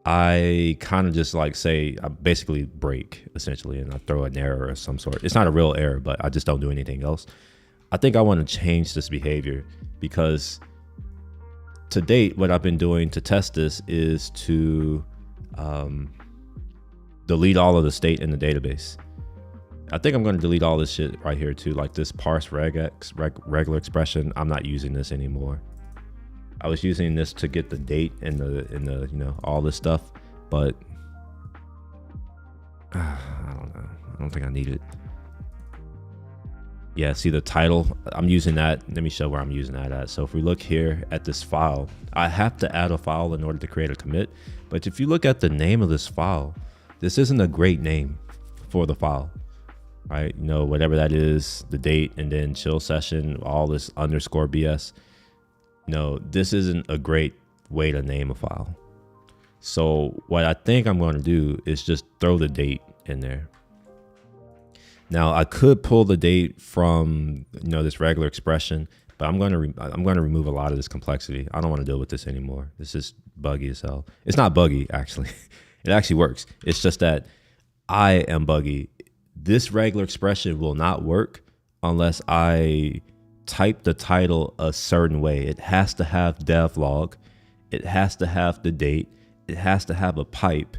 I kind of just like say, I basically break essentially, and I throw an error of some sort. It's not a real error, but I just don't do anything else. I think I want to change this behavior because to date, what I've been doing to test this is to delete all of the state in the database. I think I'm going to delete all this shit right here too, like this parse regex, regular expression. I'm not using this anymore. I was using this to get the date and the you know, all this stuff, but I don't know. I don't think I need it. Yeah, see the title, I'm using that. Let me show where I'm using that at. So if we look here at this file, I have to add a file in order to create a commit. But if you look at the name of this file, this isn't a great name for the file, right? You know, whatever that is, the date and then chill session, all this underscore BS. No, this isn't a great way to name a file. So what I think I'm going to do is just throw the date in there. Now I could pull the date from, you know, this regular expression, but I'm going to remove a lot of this complexity. I don't want to deal with this anymore. This is buggy as hell. It's not buggy actually. It actually works. It's just that I am buggy. This regular expression will not work unless I type the title a certain way. It has to have devlog. It has to have the date. It has to have a pipe.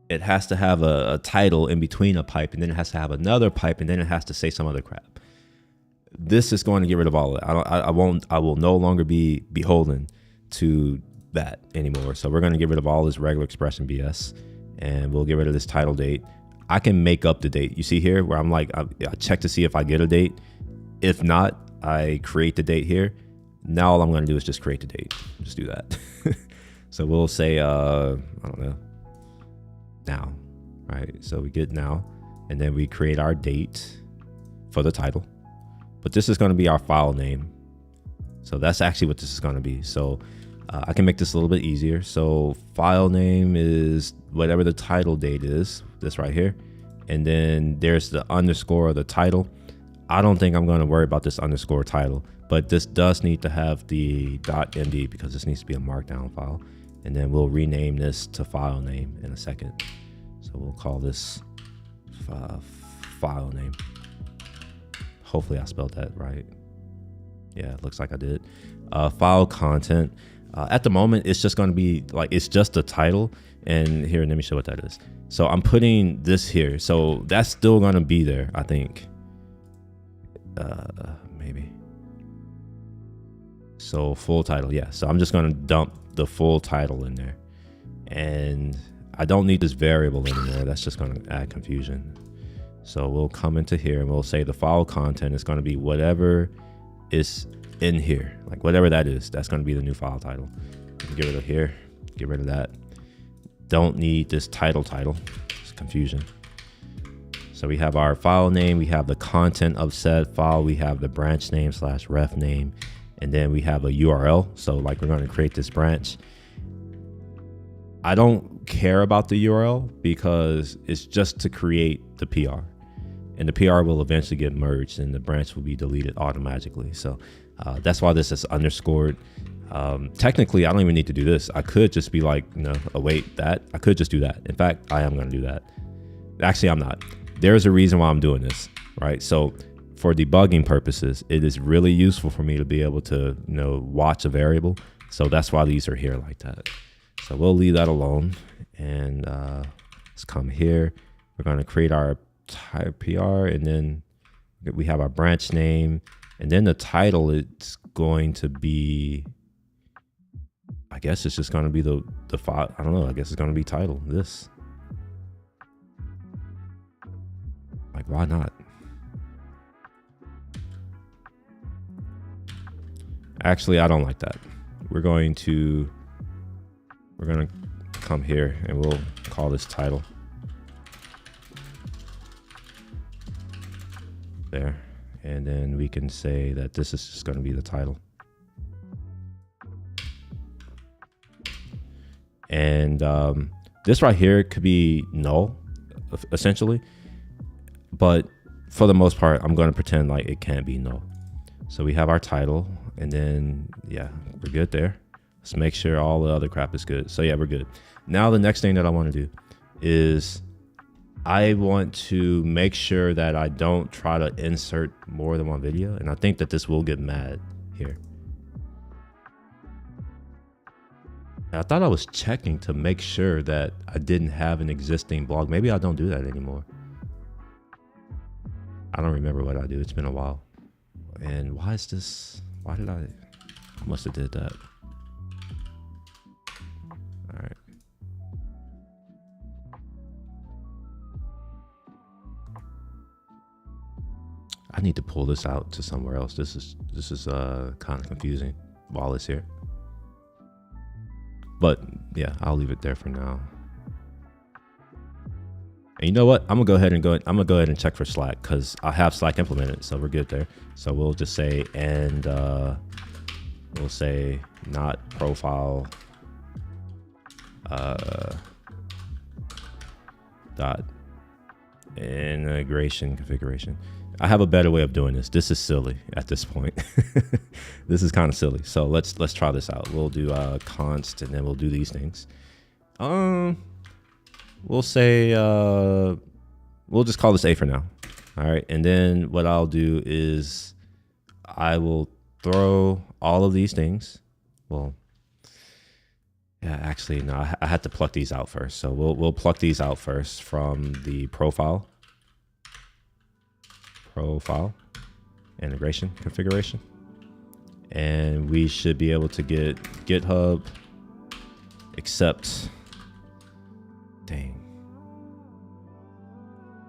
It has to have a title in between a pipe, and then it has to have another pipe, and then it has to say some other crap. This is going to get rid of all of it. I will no longer be beholden to that anymore. So we're going to get rid of all this regular expression BS, and we'll get rid of this title date. I can make up the date. You see here where I'm like, I check to see if I get a date. If not, I create the date here. Now all I'm going to do is just create the date. Just do that. So we'll say, I don't know, now, right? So we get now, and then we create our date. for the title, but this is going to be our file name. So that's actually what this is going to be. So I can make this a little bit easier. So file name is whatever the title date is, this right here. And then there's the underscore of the title. I don't think I'm going to worry about this underscore title, but this does need to have the .md because this needs to be a markdown file. And then we'll rename this to file name in a second. So we'll call this file name. Hopefully I spelled that right. Yeah, it looks like I did. File content. At the moment, it's just going to be like, it's just the title. And here, let me show what that is. So I'm putting this here. So that's still going to be there, I think. Maybe. So full title, yeah. So I'm just going to dump the full title in there. And I don't need this variable anymore. That's just going to add confusion. So we'll come into here and we'll say the file content is going to be whatever is in here, like whatever that is, that's going to be the new file title. Get rid of here, get rid of that. Don't need this title, it's confusion. So we have our file name, we have the content of said file, we have the branch name / ref name, and then we have a URL. So like we're going to create this branch. I don't care about the URL because it's just to create the PR, and the PR will eventually get merged and the branch will be deleted automatically. So that's why this is underscored. Technically, I don't even need to do this. I could just be like, no, await that. I could just do that. In fact, I am going to do that. Actually, I'm not. There's a reason why I'm doing this, right? So for debugging purposes, it is really useful for me to be able to, watch a variable. So that's why these are here like that. So we'll leave that alone. And let's come here. We're going to create our type PR, and then we have our branch name, and then the title, it's going to be, I guess it's just going to be the file. I don't know. I guess it's going to be title this. Like, why not? Actually, I don't like that. We're going to come here and we'll call this title. There. And then we can say that this is just going to be the title. And this right here could be null, essentially. But for the most part, I'm going to pretend like it can't be null. So we have our title, and then, yeah, we're good there. Let's make sure all the other crap is good. So yeah, we're good. Now the next thing that I want to do is I want to make sure that I don't try to insert more than one video. And I think that this will get mad here. I thought I was checking to make sure that I didn't have an existing blog. Maybe I don't do that anymore. I don't remember what I do. It's been a while. And why is this? Why did I must have did that. All right. I need to pull this out to somewhere else. This is kind of confusing while it's here. But yeah, I'll leave it there for now. And you know what? I'm gonna go ahead and check for Slack because I have Slack implemented, so we're good there. So we'll just say we'll say not profile dot integration configuration. I have a better way of doing this. This is silly at this point. This is kind of silly. So let's try this out. We'll do const, and then we'll do these things. We'll say we'll just call this A for now. All right, and then what I'll do is I will throw all of these things. Well, yeah, actually no, I had to pluck these out first. So we'll pluck these out first from the profile integration configuration, and we should be able to get GitHub accept. Dang.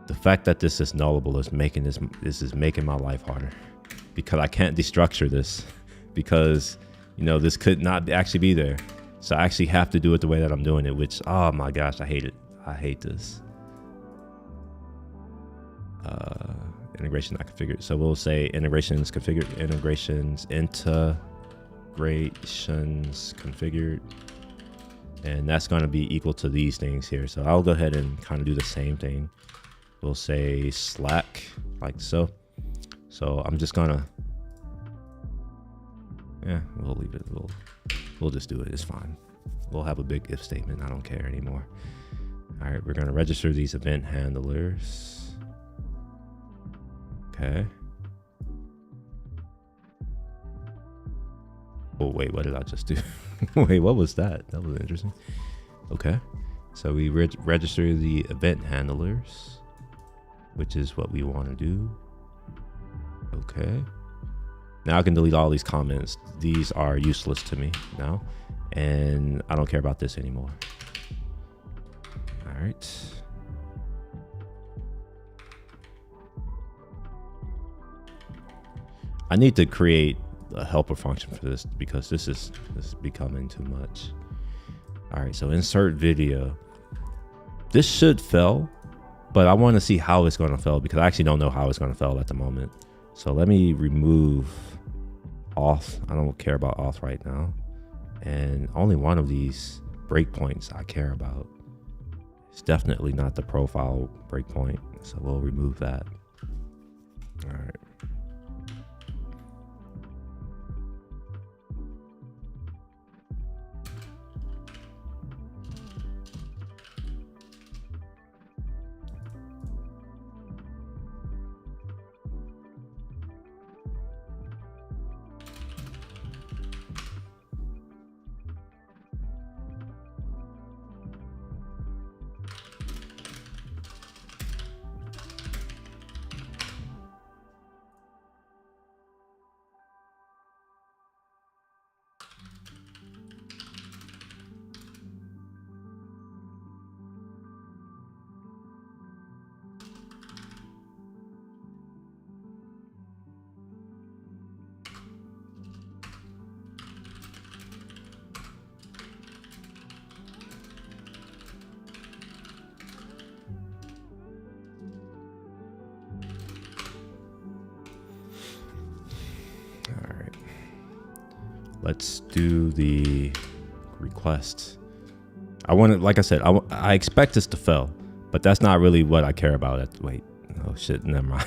The fact that this is nullable is making making my life harder, because I can't destructure this because this could not actually be there. So I actually have to do it the way that I'm doing it, which, oh my gosh, I hate it. I hate this. integration not configured. So we'll say integrations configured, integrations configured, and that's going to be equal to these things here. So I'll go ahead and kind of do the same thing. We'll say Slack like so. So I'm just gonna, yeah, we'll leave it. We'll just do it. It's fine. We'll have a big if statement. I don't care anymore. All right, we're gonna register these event handlers. Okay. Oh wait, what did I just do? Wait, what was that? That was interesting. Okay, so we register the event handlers, which is what we want to do. Okay. Now I can delete all these comments. These are useless to me now, and I don't care about this anymore. All right. I need to create a helper function for this because this is becoming too much. All right, so insert video. This should fail, but I want to see how it's going to fail because I actually don't know how it's going to fail at the moment. So let me remove auth. I don't care about auth right now. And only one of these breakpoints I care about. It's definitely not the profile breakpoint. So we'll remove that. All right. Let's do the request. I want to, like I said, I expect this to fail, but that's not really what I care about. Wait, oh shit, never mind.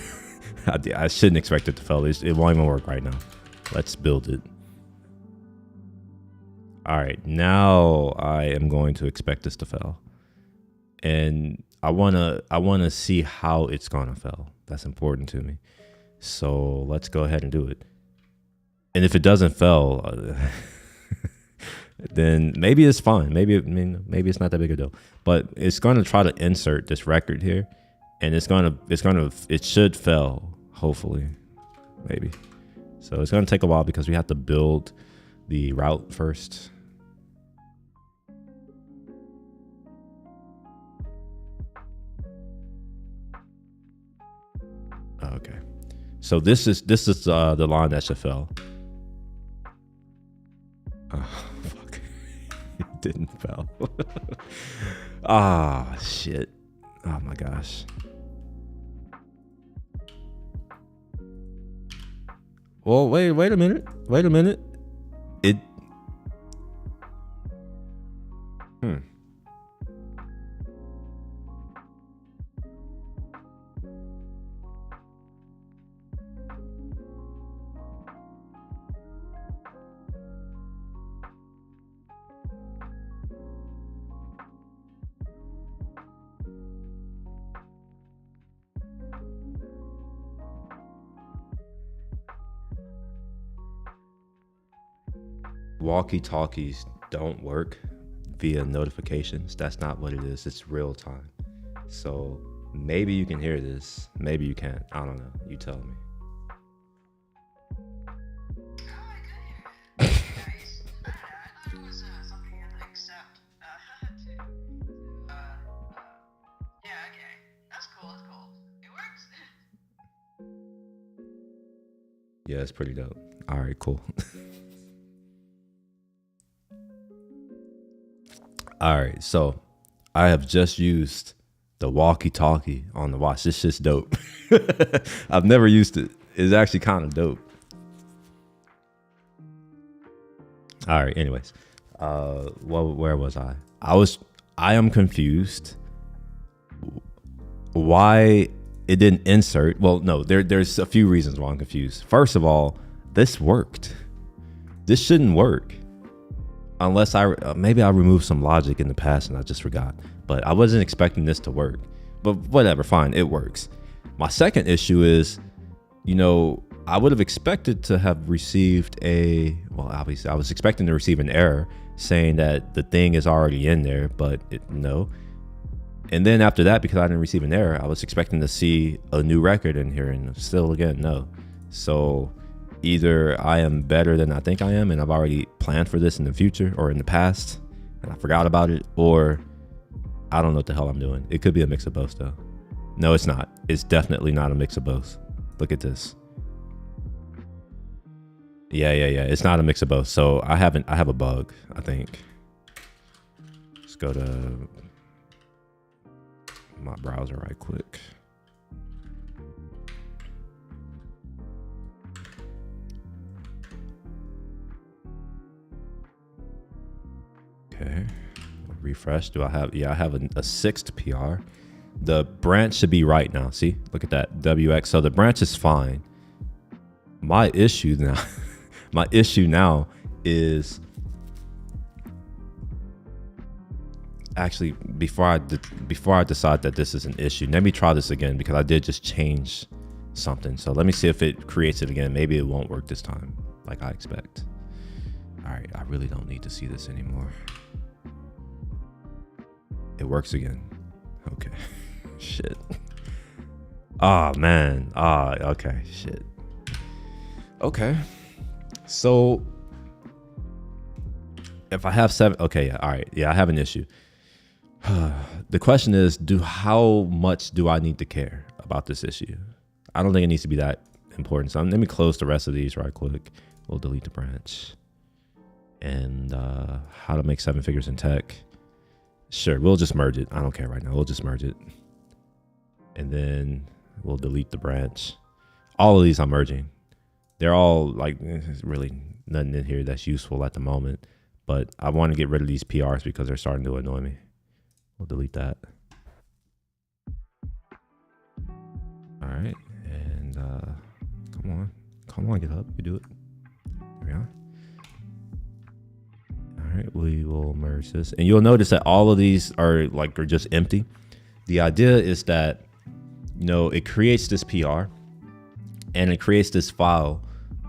I shouldn't expect it to fail. It won't even work right now. Let's build it. All right, now I am going to expect this to fail, and I wanna see how it's gonna fail. That's important to me. So let's go ahead and do it. And if it doesn't fail, then maybe it's fine. Maybe it's not that big a deal. But it's going to try to insert this record here, and it should fail. Hopefully, maybe. So it's going to take a while because we have to build the route first. Okay. So this is the line that should fail. Oh, fuck. It didn't fail. Ah, shit. Oh my gosh. Well, wait a minute. It. Walkie-talkies don't work via notifications. That's not what it is. It's real time. So maybe you can hear this. Maybe you can't. I don't know. You tell me. Yeah, it's pretty dope. All right, cool. All right, so I have just used The walkie-talkie on the watch. This shit's dope. I've never used it. It's actually kind of dope. All right. Anyways, where was I? I am confused. Why it didn't insert? Well, no. There's a few reasons why I'm confused. First of all, this worked. This shouldn't work unless maybe I removed some logic in the past and I just forgot. But I wasn't expecting this to work. But whatever, fine, it works. My second issue is, I would have expected to have received obviously I was expecting to receive an error saying that the thing is already in there, but no. And then after that, because I didn't receive an error, I was expecting to see a new record in here, and still again, no. So either I am better than I think I am, and I've already planned for this in the future or in the past, and I forgot about it, or I don't know what the hell I'm doing. It could be a mix of both though. No, it's not. It's definitely not a mix of both. Look at this. Yeah. It's not a mix of both. So I have a bug, I think. Let's go to my browser right quick. Okay. Refresh. Do I have? Yeah, I have a sixth PR. The branch should be right now. See, look at that WX. So the branch is fine. My issue now is actually before I decide that this is an issue, let me try this again because I did just change something. So let me see if it creates it again. Maybe it won't work this time like I expect. All right, I really don't need to see this anymore. It works again. Okay. Shit. Oh man. Okay. Shit. Okay. So if I have 7, okay, yeah, all right. Yeah, I have an issue. The question is, how much do I need to care about this issue? I don't think it needs to be that important. So let me close the rest of these right quick. We'll delete the branch. And how to make 7 figures in tech. Sure, we'll just merge it. I don't care right now. We'll just merge it. And then we'll delete the branch. All of these I'm merging. They're all like, there's really nothing in here that's useful at the moment. But I want to get rid of these PRs because they're starting to annoy me. We'll delete that. All right. And come on, GitHub. You do it. There we are. All right, we will merge this, and you'll notice that all of these are just empty. The idea is that, it creates this PR and it creates this file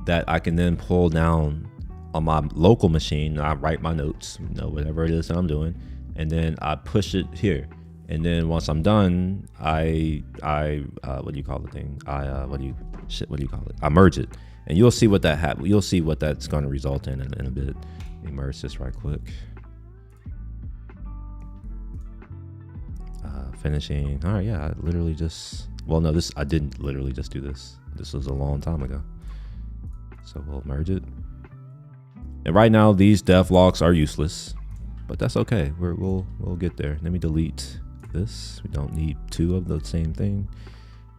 that I can then pull down on my local machine. I write my notes, whatever it is that I'm doing, and then I push it here. And then once I'm done, I what do you call the thing? What do you call it? I merge it, and you'll see what you'll see what that's going to result in a bit. Let me merge this right quick. Finishing. All right, yeah, I literally just, I didn't literally just do this. This was a long time ago. So we'll merge it. And right now these devlogs are useless, but that's okay. We'll get there. Let me delete this. We don't need 2 of the same thing.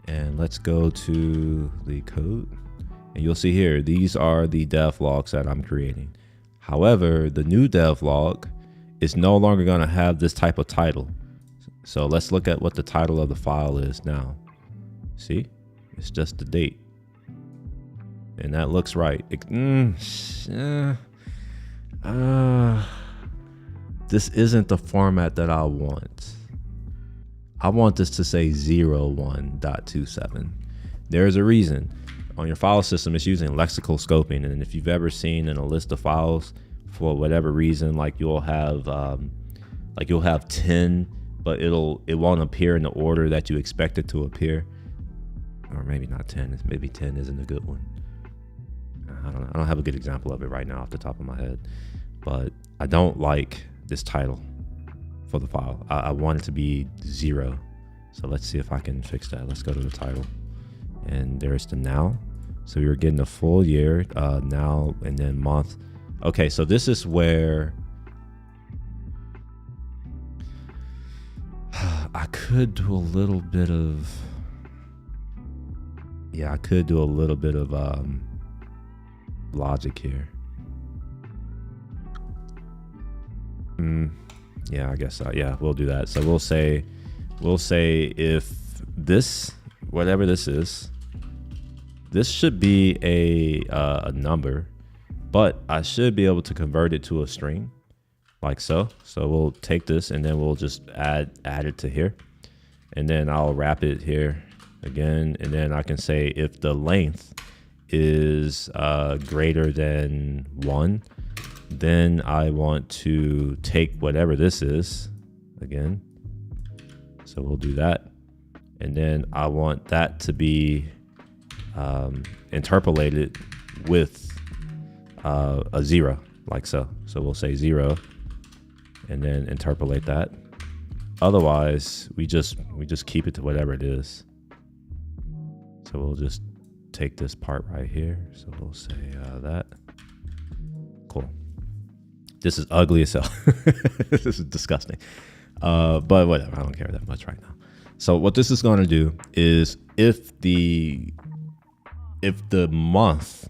And let's go to the code. And you'll see here, these are the devlogs that I'm creating. However, the new devlog is no longer going to have this type of title. So let's look at what the title of the file is now. See, it's just the date. And that looks right. This isn't the format that I want. I want this to say 01.27. There's a reason. On your file system, it's using lexical scoping. And if you've ever seen in a list of files, for whatever reason, you'll have 10, but it won't appear in the order that you expect it to appear. Or maybe not 10. Maybe 10 isn't a good one. I don't know. I don't have a good example of it right now off the top of my head. But I don't like this title for the file. I want it to be 0. So let's see if I can fix that. Let's go to the title. And there's the now. So you're getting the full year, now, and then month. Okay, so this is where could do a little bit of, yeah, I could do a little bit of logic here. Yeah, I guess so. Yeah, we'll do that. So we'll say if this, whatever this is, this should be a number, but I should be able to convert it to a string like so. So we'll take this and then we'll just add it to here, and then I'll wrap it here again, and then I can say if the length is greater than 1, then I want to take whatever this is again. So we'll do that, and then I want that to be interpolated with a 0 like so. So we'll say 0 and then interpolate that. Otherwise, we just keep it to whatever it is. So we'll just take this part right here. So we'll say that. Cool. This is ugly as hell. This is disgusting. But whatever, I don't care that much right now. So what this is going to do is if the month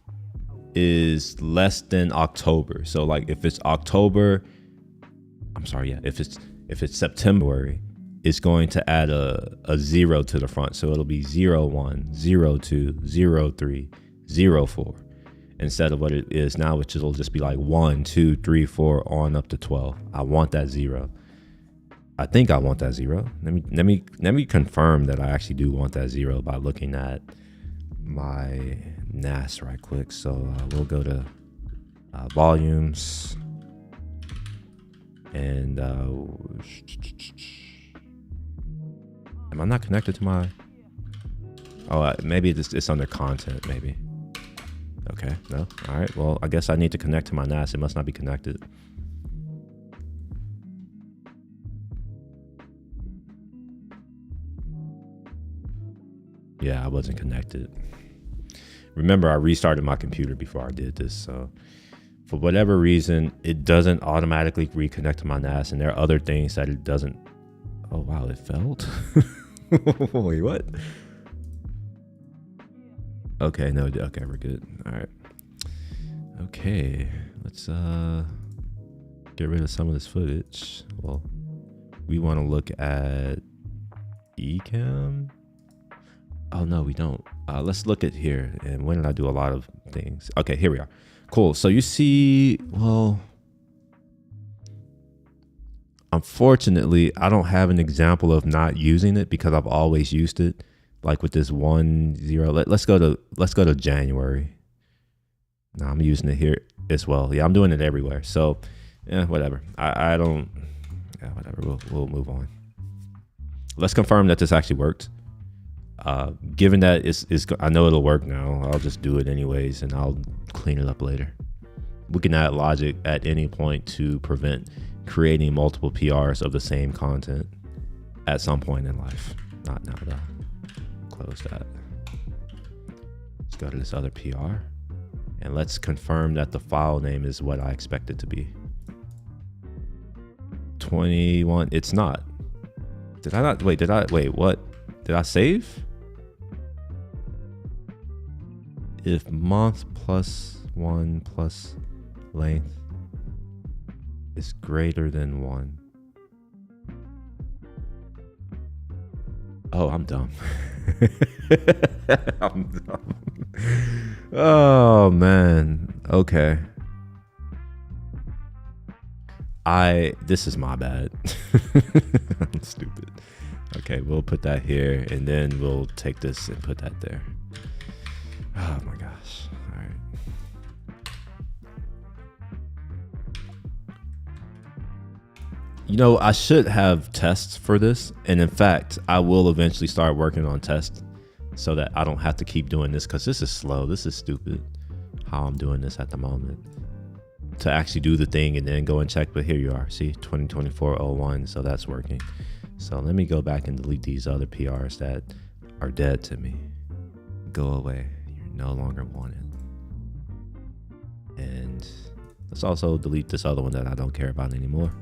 is less than October, so like if it's October, I'm sorry, yeah, if it's September, it's going to add a 0 to the front. So it'll be 01, 02, 03, 04. Instead of what it is now, which it'll just be like 1, 2, 3, 4 on up to 12. I want that 0. I think I want that 0. Let me confirm that I actually do want that 0 by looking at my NAS right quick. So we'll go to volumes, and am I not connected to my? Oh, maybe it's under content, maybe. Okay, no. All right, well, I guess I need to connect to my NAS. It must not be connected. Yeah, I wasn't connected. Remember, I restarted my computer before I did this, so for whatever reason, it doesn't automatically reconnect to my NAS, and there are other things that it doesn't. Oh, wow, it failed? Wait, what? Okay, no, okay, we're good. All right. Okay, let's get rid of some of this footage. Well, we want to look at Ecamm. Oh, no, we don't. Let's look at here. And when did I do a lot of things? Okay, here we are. Cool. So you see, well, unfortunately, I don't have an example of not using it because I've always used it. Like with this 1, 0. Let's go to January. Now I'm using it here as well. Yeah, I'm doing it everywhere. So, yeah, whatever. I don't. Yeah, whatever. We'll move on. Let's confirm that this actually worked. Given that I know it'll work now, I'll just do it anyways, and I'll clean it up later. We can add logic at any point to prevent creating multiple PRs of the same content at some point in life. Not now though. Close that. Let's go to this other PR, and let's confirm that the file name is what I expect it to be. 21. It's not. Did I not? Wait, what? Did I save? If month plus 1 plus length is greater than 1. Oh, I'm dumb. I'm dumb. Oh, man. Okay. This is my bad. I'm stupid. Okay, we'll put that here, and then we'll take this and put that there. Oh my gosh. All right. You know, I should have tests for this, and in fact, I will eventually start working on tests so that I don't have to keep doing this, because this is slow. This is stupid how I'm doing this at the moment. To actually do the thing and then go and check, but here you are. See, 2024-01, so that's working. So let me go back and delete these other PRs that are dead to me. Go away. You're no longer wanted. And let's also delete this other one that I don't care about anymore.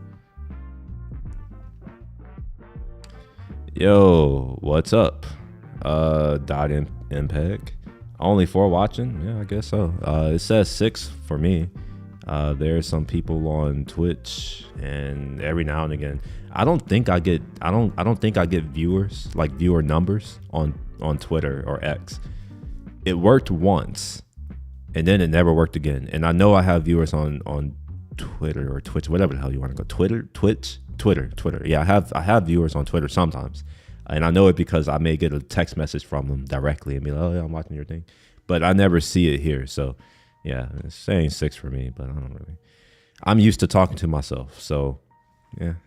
Yo, what's up? Dot MPEG. Only 4 watching? Yeah, I guess so. It says 6 for me. There's some people on Twitch, and every now and again, I don't think I get viewers, like viewer numbers on Twitter or X. It worked once, and then it never worked again. And I know I have viewers on Twitter or Twitch, whatever the hell you want to go. Twitter. Yeah, I have viewers on Twitter sometimes, and I know it because I may get a text message from them directly and be like, "Oh yeah, I'm watching your thing," but I never see it here. So yeah, it's saying 6 for me, but I don't really. I'm used to talking to myself, so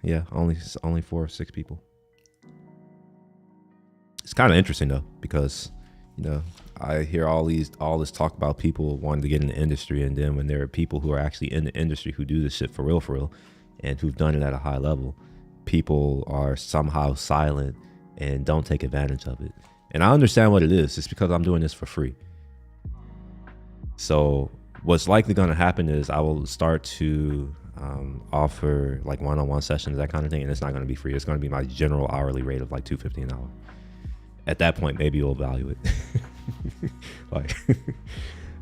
yeah, only 4 or 6 people. It's kind of interesting though, because I hear all this talk about people wanting to get in the industry, and then when there are people who are actually in the industry who do this shit for real, and who've done it at a high level, people are somehow silent and don't take advantage of it. And I understand what it is. It's because I'm doing this for free. So what's likely going to happen is I will start to offer like one-on-one sessions, that kind of thing, and it's not going to be free. It's going to be my general hourly rate of like $2.50 an hour. At that point, maybe you'll value it. Like,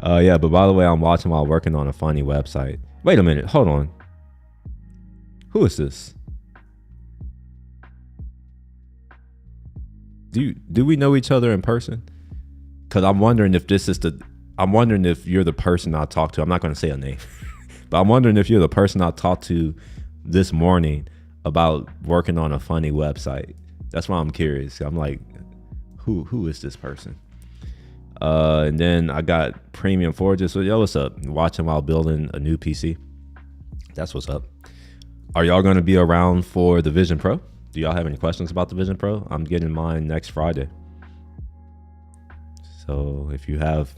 yeah. But by the way, I'm watching while working on a funny website. Wait a minute, hold on. Who is this? Do we know each other in person? Because I'm wondering if you're the person I talked to. I'm not going to say a name, but I'm wondering if you're the person I talked to this morning about working on a funny website. That's why I'm curious. I'm like, who is this person? And then I got Premium Forges. So yo, what's up? Watching while building a new PC. That's what's up. Are y'all going to be around for the Vision Pro? Do y'all have any questions about the Vision Pro? I'm getting mine next Friday. So if you have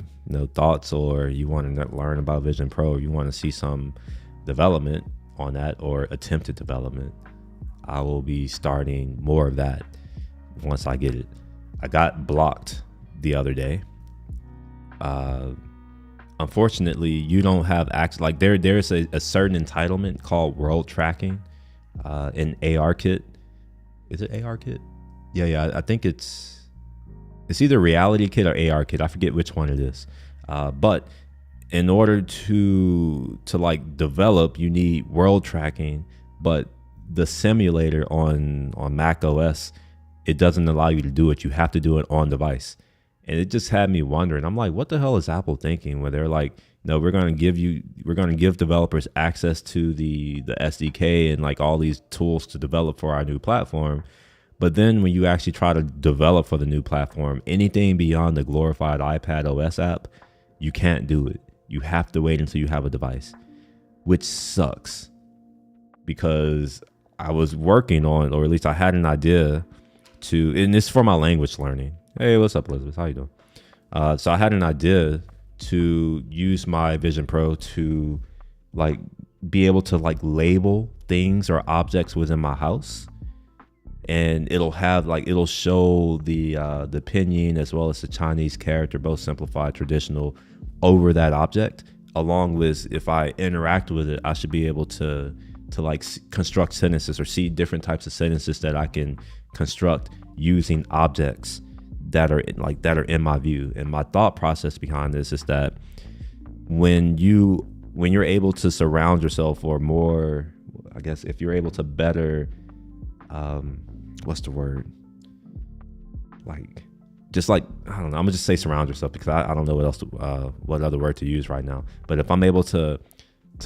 thoughts, or you want to learn about Vision Pro, or you want to see some development on that, or attempted development, I will be starting more of that once I get it. I got blocked the other day. Unfortunately, you don't have access. Like there's a certain entitlement called world tracking in ARKit. Is it ARKit? Yeah. I think it's either Reality Kit or ARKit. I forget which one it is. But in order to like develop, you need world tracking. But the simulator on Mac OS, it doesn't allow you to do it. You have to do it on device. And it just had me wondering. I'm like, what the hell is Apple thinking? Where they're like, no, we're going to give developers access to the SDK and like all these tools to develop for our new platform. But then when you actually try to develop for the new platform, anything beyond the glorified iPad OS app, you can't do it. You have to wait until you have a device, which sucks, because I was working on, or at least I had an idea to, and it's for my language learning. Hey, what's up, Elizabeth? How you doing? So I had an idea to use my Vision Pro to like be able to like label things or objects within my house, and it'll show the pinyin as well as the Chinese character, both simplified, traditional, over that object. Along with, if I interact with it, I should be able to like construct sentences, or see different types of sentences that I can construct using objects that are in my view. And my thought process behind this is that when you're able to surround yourself, or more, I guess, if you're able to better, what's the word? Like, just like, I don't know, I'm gonna just say surround yourself, because I don't know what other word to use right now. But if I'm able to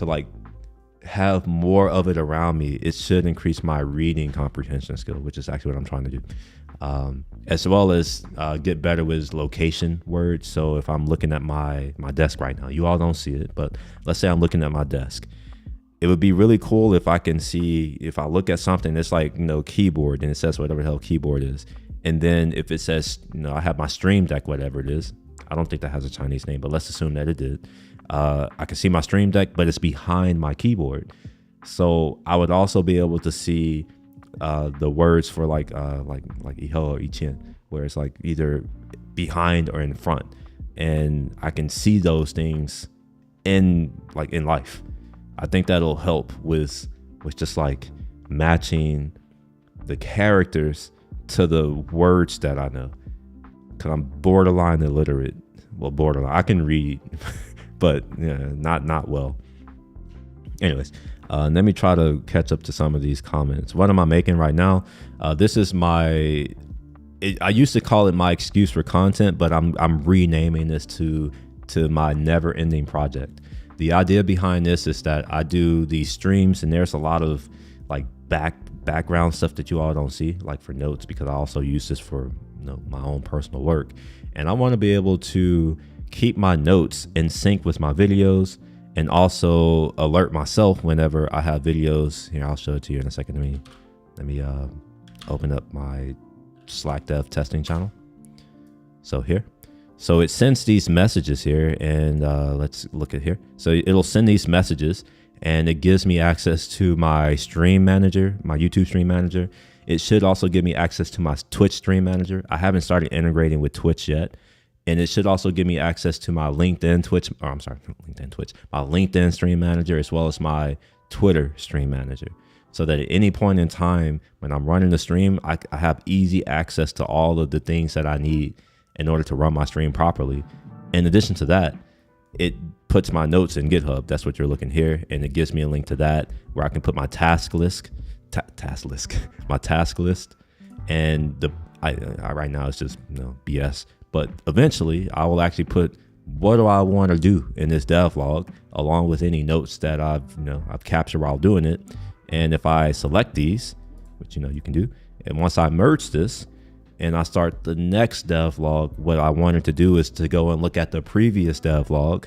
like have more of it around me, it should increase my reading comprehension skill, which is actually what I'm trying to do. As well as get better with location words. So if I'm looking at my desk right now, you all don't see it, but let's say I'm looking at my desk. It would be really cool if I can see, if I look at something that's like, keyboard, and it says whatever the hell keyboard is. And then if it says, I have my Stream Deck, whatever it is. I don't think that has a Chinese name, but let's assume that it did. I can see my Stream Deck, but it's behind my keyboard. So I would also be able to see the words for like Iho or Ichen, where it's like either behind or in front, and I can see those things in life. I think that'll help with just like matching the characters to the words that I know, because I'm borderline illiterate. Well, borderline. I can read, but yeah, not well. Anyways, let me try to catch up to some of these comments. What am I making right now? This is I used to call it my excuse for content, but I'm renaming this to my never-ending project. The idea behind this is that I do these streams, and there's a lot of like background stuff that you all don't see, like for notes, because I also use this for my own personal work, and I want to be able to keep my notes in sync with my videos, and also alert myself whenever I have videos. Here, I'll show it to you in a second. Let me open up my Slack dev testing channel. So it sends these messages here, and let's look at here. So it'll send these messages, and it gives me access to my stream manager, my YouTube stream manager. It should also give me access to my Twitch stream manager. I haven't started integrating with Twitch yet. And it should also give me access to my my LinkedIn stream manager, as well as my Twitter stream manager. So that at any point in time when I'm running the stream, I have easy access to all of the things that I need in order to run my stream properly. In addition to that, it puts my notes in GitHub. That's what you're looking here. And it gives me a link to that where I can put my task list, my task list. And I right now it's just BS. But eventually I will actually put what do I want to do in this devlog, along with any notes that I've captured while doing it. And if I select these, which you can do, and once I merge this and I start the next devlog, what I wanted to do is to go and look at the previous devlog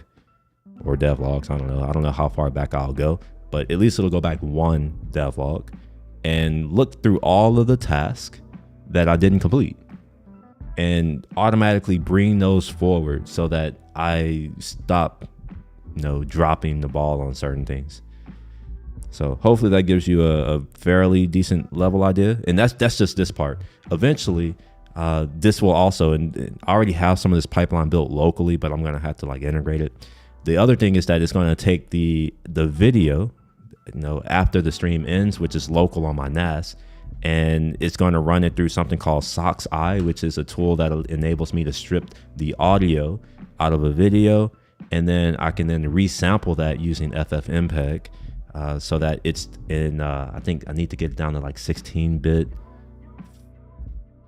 or devlogs. I don't know how far back I'll go, but at least it'll go back one devlog and look through all of the tasks that I didn't complete and automatically bring those forward so that I stop, dropping the ball on certain things. So hopefully that gives you a fairly decent level idea. And that's just this part. Eventually, this will also, and I already have some of this pipeline built locally, but I'm going to have to integrate it. The other thing is that it's going to take the video, after the stream ends, which is local on my NAS, and it's going to run it through something called Sox Eye, which is a tool that enables me to strip the audio out of a video, and then I can then resample that using FFmpeg, so that it's in, I think I need to get it down to 16-bit,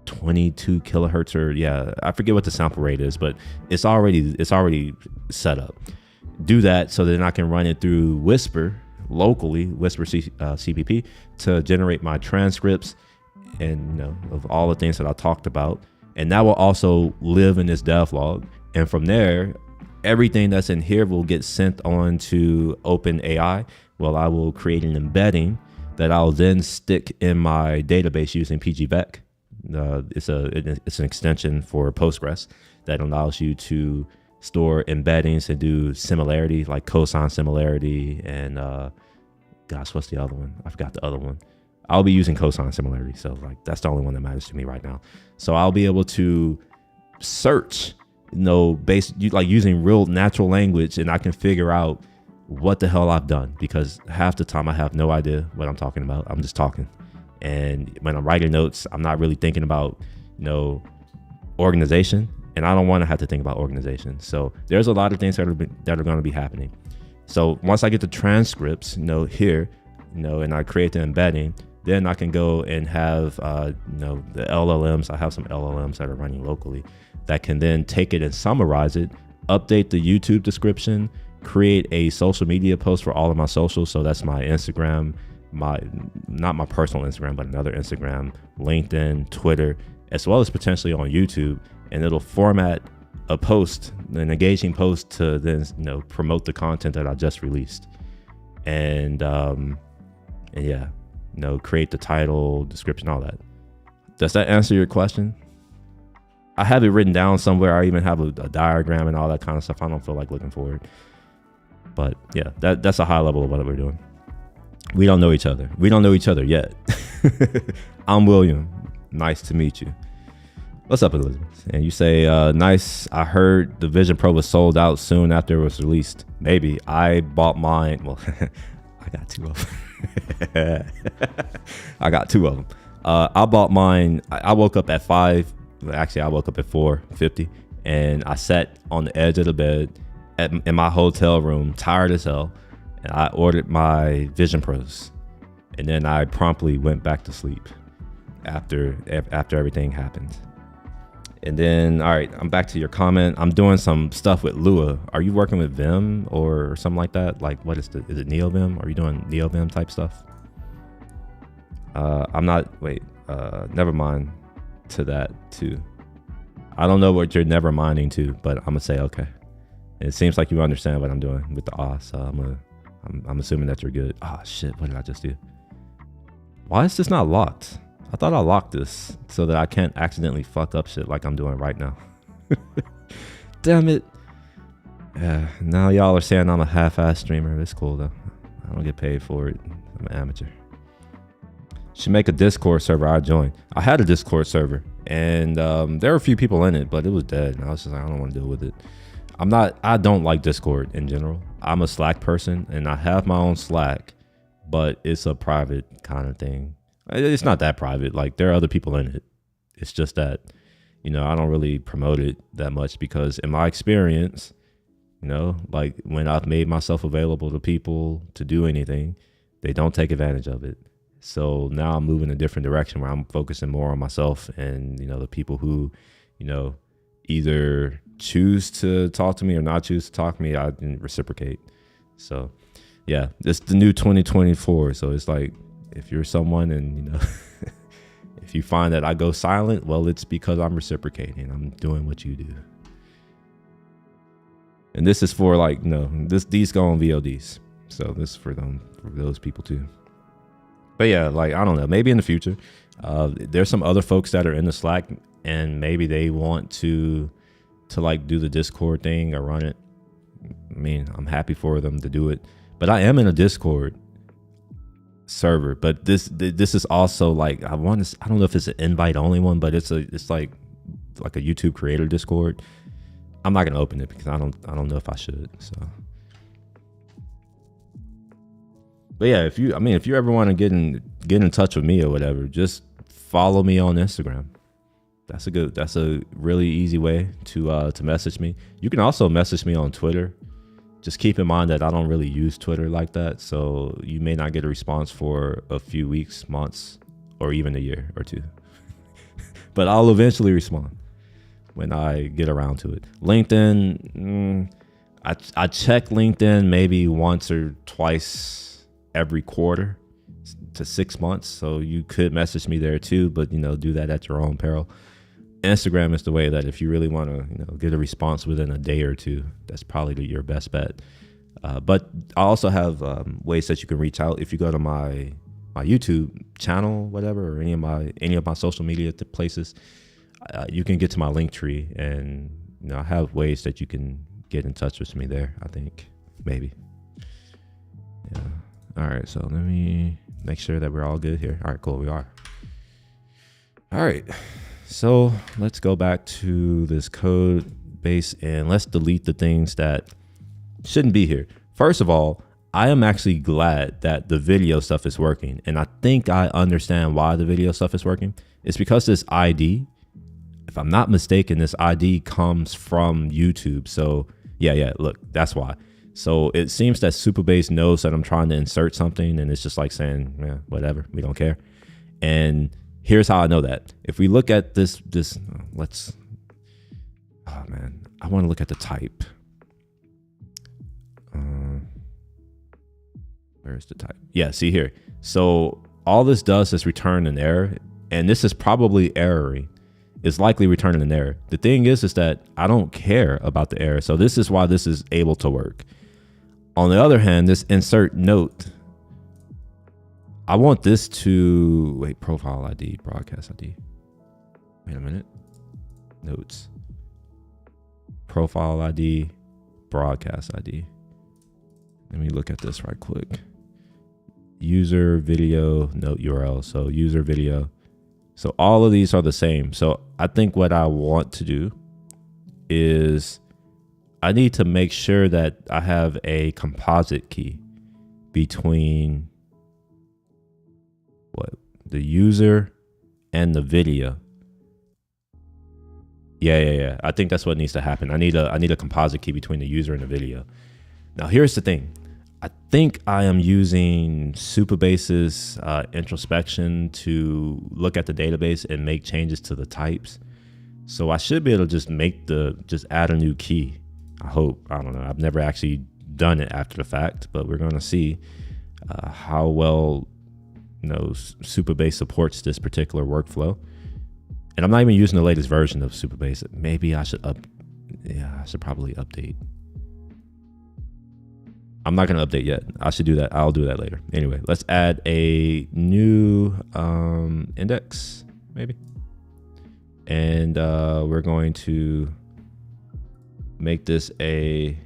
22 kilohertz, or I forget what the sample rate is, but it's already set up. Do that so then I can run it through Whisper locally, Whisper CPP, to generate my transcripts and of all the things that I talked about, and that will also live in this devlog. And from there, everything that's in here will get sent on to OpenAI. Well, I will create an embedding that I'll then stick in my database using pgvec. It's an extension for Postgres that allows you to store embeddings and do similarity, like cosine similarity, and gosh, what's the other one? I forgot the other one. I'll be using cosine similarity, so that's the only one that matters to me right now. So I'll be able to search, using real natural language, and I can figure out what the hell I've done, because half the time I have no idea what I'm talking about. I'm just talking. And when I'm writing notes, I'm not really thinking about, organization, and I don't want to have to think about organization. So there's a lot of things that are going to be happening. So once I get the transcripts, here, and I create the embedding, then I can go and have, the LLMs. I have some LLMs that are running locally that can then take it and summarize it, update the YouTube description, create a social media post for all of my socials. So that's my Instagram, not my personal Instagram, but another Instagram, LinkedIn, Twitter, as well as potentially on YouTube. And it'll format a post, an engaging post, to then promote the content that I just released. And create the title, description, all that. Does that answer your question? I have it written down somewhere. I even have a diagram and all that kind of stuff. I don't feel like looking for it. But yeah, that's a high level of what we're doing. We don't know each other. We don't know each other yet. I'm William. Nice to meet you. What's up, Elizabeth? And you say, nice. I heard the Vision Pro was sold out soon after it was released. Maybe. I bought mine. Well, I got two of them. I bought mine. I woke up at 5. Actually, I woke up at 4:50, and I sat on the edge of the bed in my hotel room, tired as hell, and I ordered my Vision Pros, and then I promptly went back to sleep after everything happened. And then, all right, I'm back to your comment. I'm doing some stuff with Lua. Are you working with Vim or something like that? Like, what is it NeoVim? Are you doing NeoVim type stuff? I'm not, wait, never mind to that too. I don't know what you're never minding to, but I'm gonna say okay. It seems like you understand what I'm doing with the so I'm assuming that you're good. Oh shit, what did I just do? Why is this not locked? I thought I locked this so that I can't accidentally fuck up shit like I'm doing right now. Damn it. Yeah, now y'all are saying I'm a half-ass streamer. It's cool though. I don't get paid for it. I'm an amateur. Should make a Discord server. I joined. I had a Discord server, and there were a few people in it, but it was dead. And I was just like, I don't want to deal with it. I don't like Discord in general. I'm a Slack person, and I have my own Slack, but it's a private kind of thing. It's not that private. Like, there are other people in it. It's just that, I don't really promote it that much because in my experience, like when I've made myself available to people to do anything, they don't take advantage of it. So now I'm moving a different direction where I'm focusing more on myself and, the people who, either choose to talk to me or not choose to talk to me, I didn't reciprocate. So yeah, it's the new 2024. So it's like, if you're someone and, if you find that I go silent, well, it's because I'm reciprocating. I'm doing what you do. And this is for like, these go on VODs. So this is for those people too. But yeah, like, I don't know, maybe in the future, there's some other folks that are in the Slack and maybe they want to like do the Discord thing or run it. I mean, I'm happy for them to do it, but I am in a Discord server, but this is also like, I don't know if it's an invite only one, but it's like a YouTube creator Discord. I'm not going to open it because I don't know if I should. So, but yeah, if you ever want to get in touch with me or whatever, just follow me on Instagram. That's a really easy way to message me. You can also message me on Twitter. Just keep in mind that I don't really use Twitter like that, so you may not get a response for a few weeks, months, or even a year or two. But I'll eventually respond when I get around to it. LinkedIn, I check LinkedIn maybe once or twice every quarter to 6 months, so you could message me there too, but do that at your own peril. Instagram is the way that if you really want to get a response within a day or two, that's probably your best bet. But I also have ways that you can reach out. If you go to my YouTube channel, whatever, or any of my social media places, you can get to my link tree, and I have ways that you can get in touch with me there. I think maybe. Yeah. All right. So let me make sure that we're all good here. All right. Cool. We are. All right. So let's go back to this code base and let's delete the things that shouldn't be here. First of all, I am actually glad that the video stuff is working. And I think I understand why the video stuff is working. It's because this ID, if I'm not mistaken, this ID comes from YouTube. So yeah, look, that's why. So it seems that Supabase knows that I'm trying to insert something and it's just like saying, yeah, whatever, we don't care. And here's how I know that. If we look at this, oh man, I want to look at the type. Where's the type? Yeah, see here. So all this does is return an error, and this is probably erroring. It's likely returning an error. The thing is that I don't care about the error. So this is why this is able to work. On the other hand, this insert note, I want this to, wait, profile ID, broadcast ID. Wait a minute. Notes. Profile ID, broadcast ID. Let me look at this right quick. User video note URL. So user video. So all of these are the same. So I think what I want to do is I need to make sure that I have a composite key between the user and the video. Yeah. I think that's what needs to happen. I need a composite key between the user and the video. Now here's the thing. I think I am using Superbase's introspection to look at the database and make changes to the types. So I should be able to just add a new key. I hope. I don't know. I've never actually done it after the fact, but we're going to see how well Superbase supports this particular workflow. And I'm not even using the latest version of Superbase. Maybe I should I should probably update. I'm not going to update yet. I should do that. I'll do that later. Anyway, let's add a new index, maybe. And we're going to make this a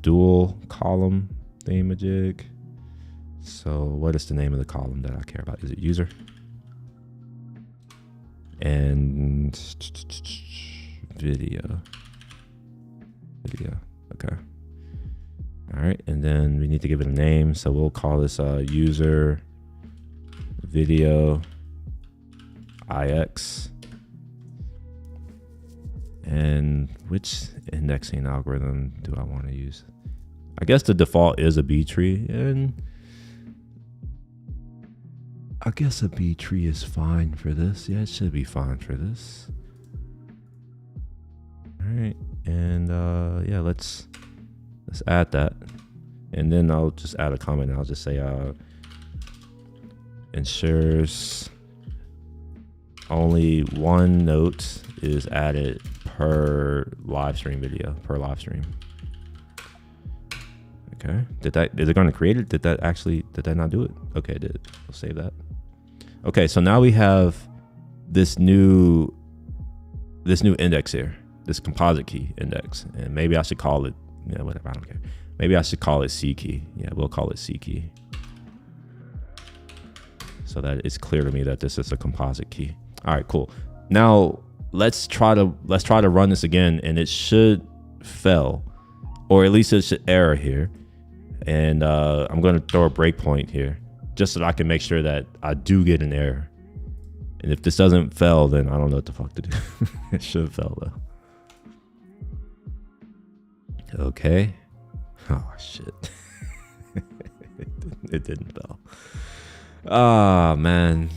dual column thingamajig. So what is the name of the column that I care about? Is it user? And video. Okay. All right, and then we need to give it a name, so we'll call this user video ix. And which indexing algorithm do I want to use? I guess the default is a B tree, and I guess a B tree is fine for this. Yeah, it should be fine for this. All right, and yeah, let's add that, and then I'll just add a comment. I'll just say ensures only one note is added per live stream video, per live stream. Okay, is it going to create it? Did that not do it? Okay, it did. We'll save that. Okay, so now we have this new index here, this composite key index, and maybe I should call it, yeah, whatever, I don't care. Maybe I should call it C key. Yeah, we'll call it C key, so that it's clear to me that this is a composite key. All right, cool. Now let's try to run this again, and it should fail, or at least it should error here. And I'm going to throw a breakpoint here, just so that I can make sure that I do get an error. And if this doesn't fail, then I don't know what the fuck to do. It should fail though. Okay. Oh shit. It didn't fail. Ah, man.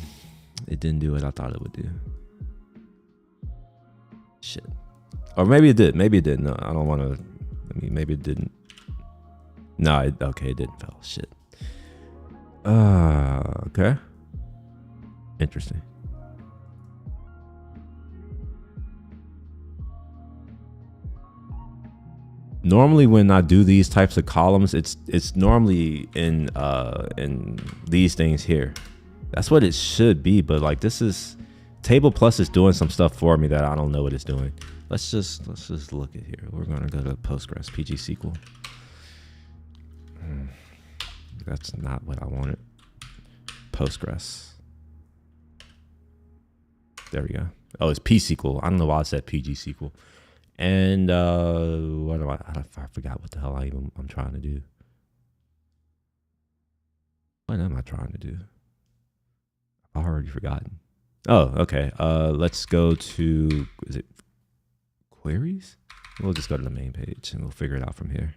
It didn't do what I thought it would do. Shit. Or maybe it did. Maybe it didn't. No, I don't want to. I mean, maybe it didn't. No, okay, it didn't fail. Shit. Okay. Interesting. Normally when I do these types of columns, it's normally in these things here. That's what it should be, but like this is Table Plus is doing some stuff for me that I don't know what it's doing. Let's just look at here. We're gonna go to Postgres PG-SQL. That's not what I wanted. Postgres. There we go. Oh, it's P-SQL. I don't know why I said PG-SQL. And what do I forgot what the hell I'm trying to do. What am I trying to do? I've already forgotten. Oh, okay. Let's go to, is it queries? We'll just go to the main page and we'll figure it out from here.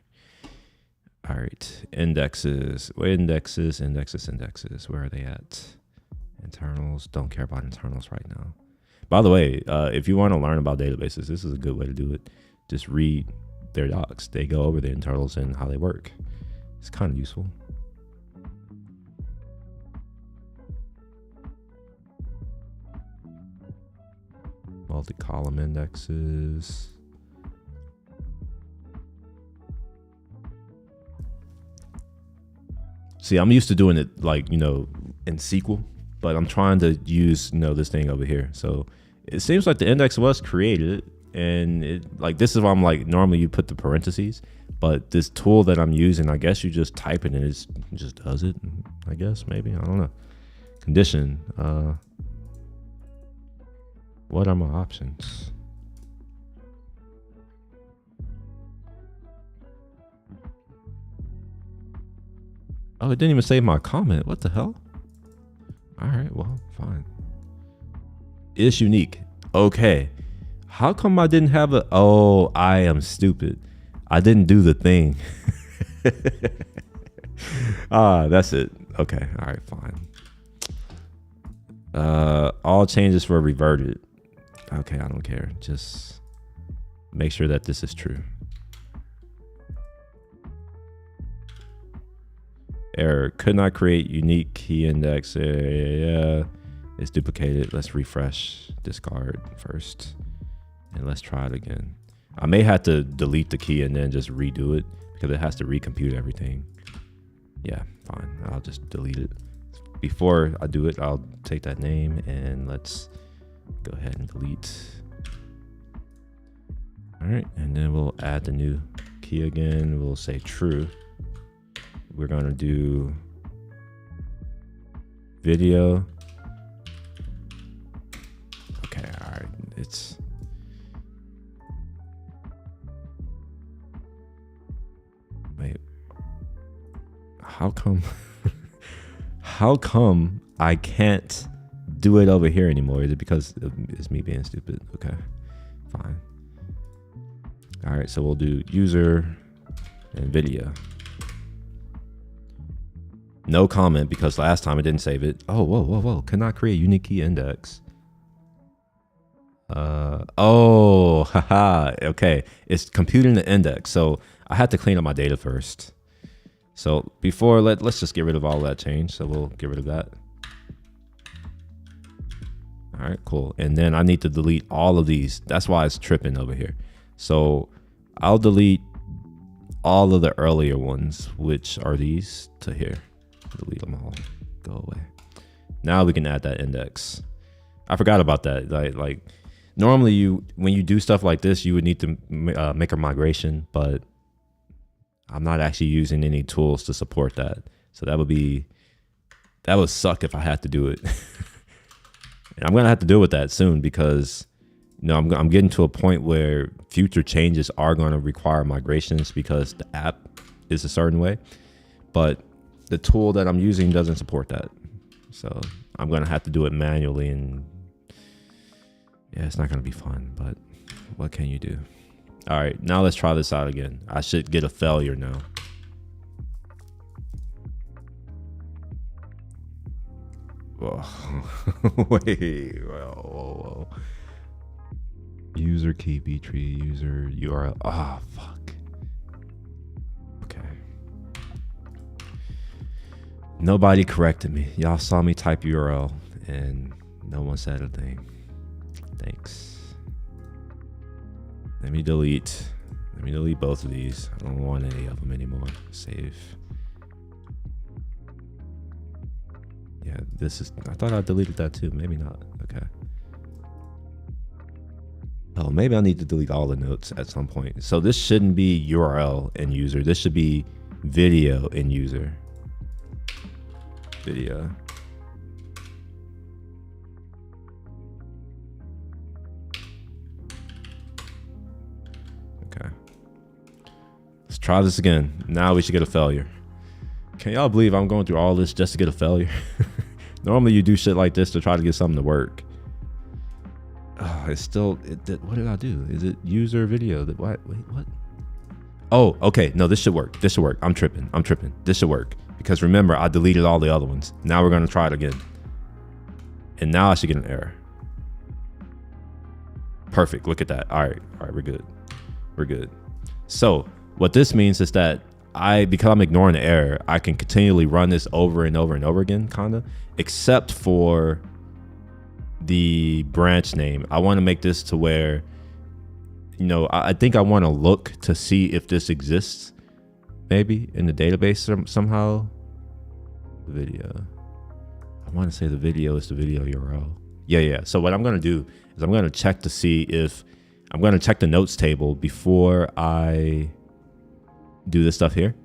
All right, indexes. Where indexes? Where are they at? Internals. Don't care about internals right now. By the way, if you want to learn about databases, this is a good way to do it. Just read their docs. They go over the internals and how they work. It's kind of useful. Multi-column indexes. See, I'm used to doing it like, in SQL, but I'm trying to use, this thing over here. So it seems like the index was created, and this is why I'm like, normally you put the parentheses, but this tool that I'm using, I guess you just type it and it just does it. I guess, maybe, I don't know. Condition, what are my options? Oh, it didn't even save my comment. What the hell? All right, well, fine. It's unique. Okay. How come I didn't have a... Oh, I am stupid. I didn't do the thing. That's it. Okay. All right, fine. All changes were reverted. Okay, I don't care. Just make sure that this is true. Error. Could not create unique key index. Yeah. It's duplicated. Let's refresh. Discard first. And let's try it again. I may have to delete the key and then just redo it because it has to recompute everything. Yeah, fine. I'll just delete it. Before I do it, I'll take that name and let's go ahead and delete. All right, and then we'll add the new key again. We'll say true. We're gonna do video. Okay, all right, it's... Wait, how come how come I can't do it over here anymore? Is it because it's me being stupid? Okay, fine. All right, so we'll do user and video. No comment because last time I didn't save it. Oh, whoa. Cannot create unique key index. Oh, haha. Okay, it's computing the index. So I had to clean up my data first. So before, let's just get rid of all that change. So we'll get rid of that. All right, cool. And then I need to delete all of these. That's why it's tripping over here. So I'll delete all of the earlier ones, which are these to here. Delete them all. Go away. Now we can add that index. I forgot about that. Like normally when you do stuff like this, you would need to make a migration, but I'm not actually using any tools to support that. So that would suck if I had to do it. And I'm gonna have to deal with that soon because I'm getting to a point where future changes are going to require migrations because the app is a certain way, but the tool that I'm using doesn't support that. So I'm going to have to do it manually, and yeah, it's not going to be fun, but what can you do? All right, now let's try this out again. I should get a failure now. Whoa. Wait, whoa. User key B tree, user URL. Ah, fuck. Okay. Nobody corrected me. Y'all saw me type URL and no one said a thing. Thanks. Let me delete both of these. I don't want any of them anymore. Save. Yeah, I thought I deleted that too. Maybe not. Okay. Oh, maybe I need to delete all the notes at some point. So this shouldn't be URL and user. This should be video and user. Video. Okay. Let's try this again. Now we should get a failure. Can y'all believe I'm going through all this just to get a failure? Normally you do shit like this to try to get something to work. Oh, it's still, what did I do? Is it user video? Wait, what? Oh, okay. No, this should work. This should work. I'm tripping. This should work. Because remember, I deleted all the other ones. Now we're going to try it again. And now I should get an error. Perfect. Look at that. All right, we're good. So what this means is that because I'm ignoring the error, I can continually run this over and over and over again, kind of, except for the branch name. I want to make this to where, I think I want to look to see if this exists, maybe in the database somehow. Video. I want to say the video is the video URL. Yeah. So what I'm going to do is I'm going to check to see if I'm going to check the notes table before I do this stuff here.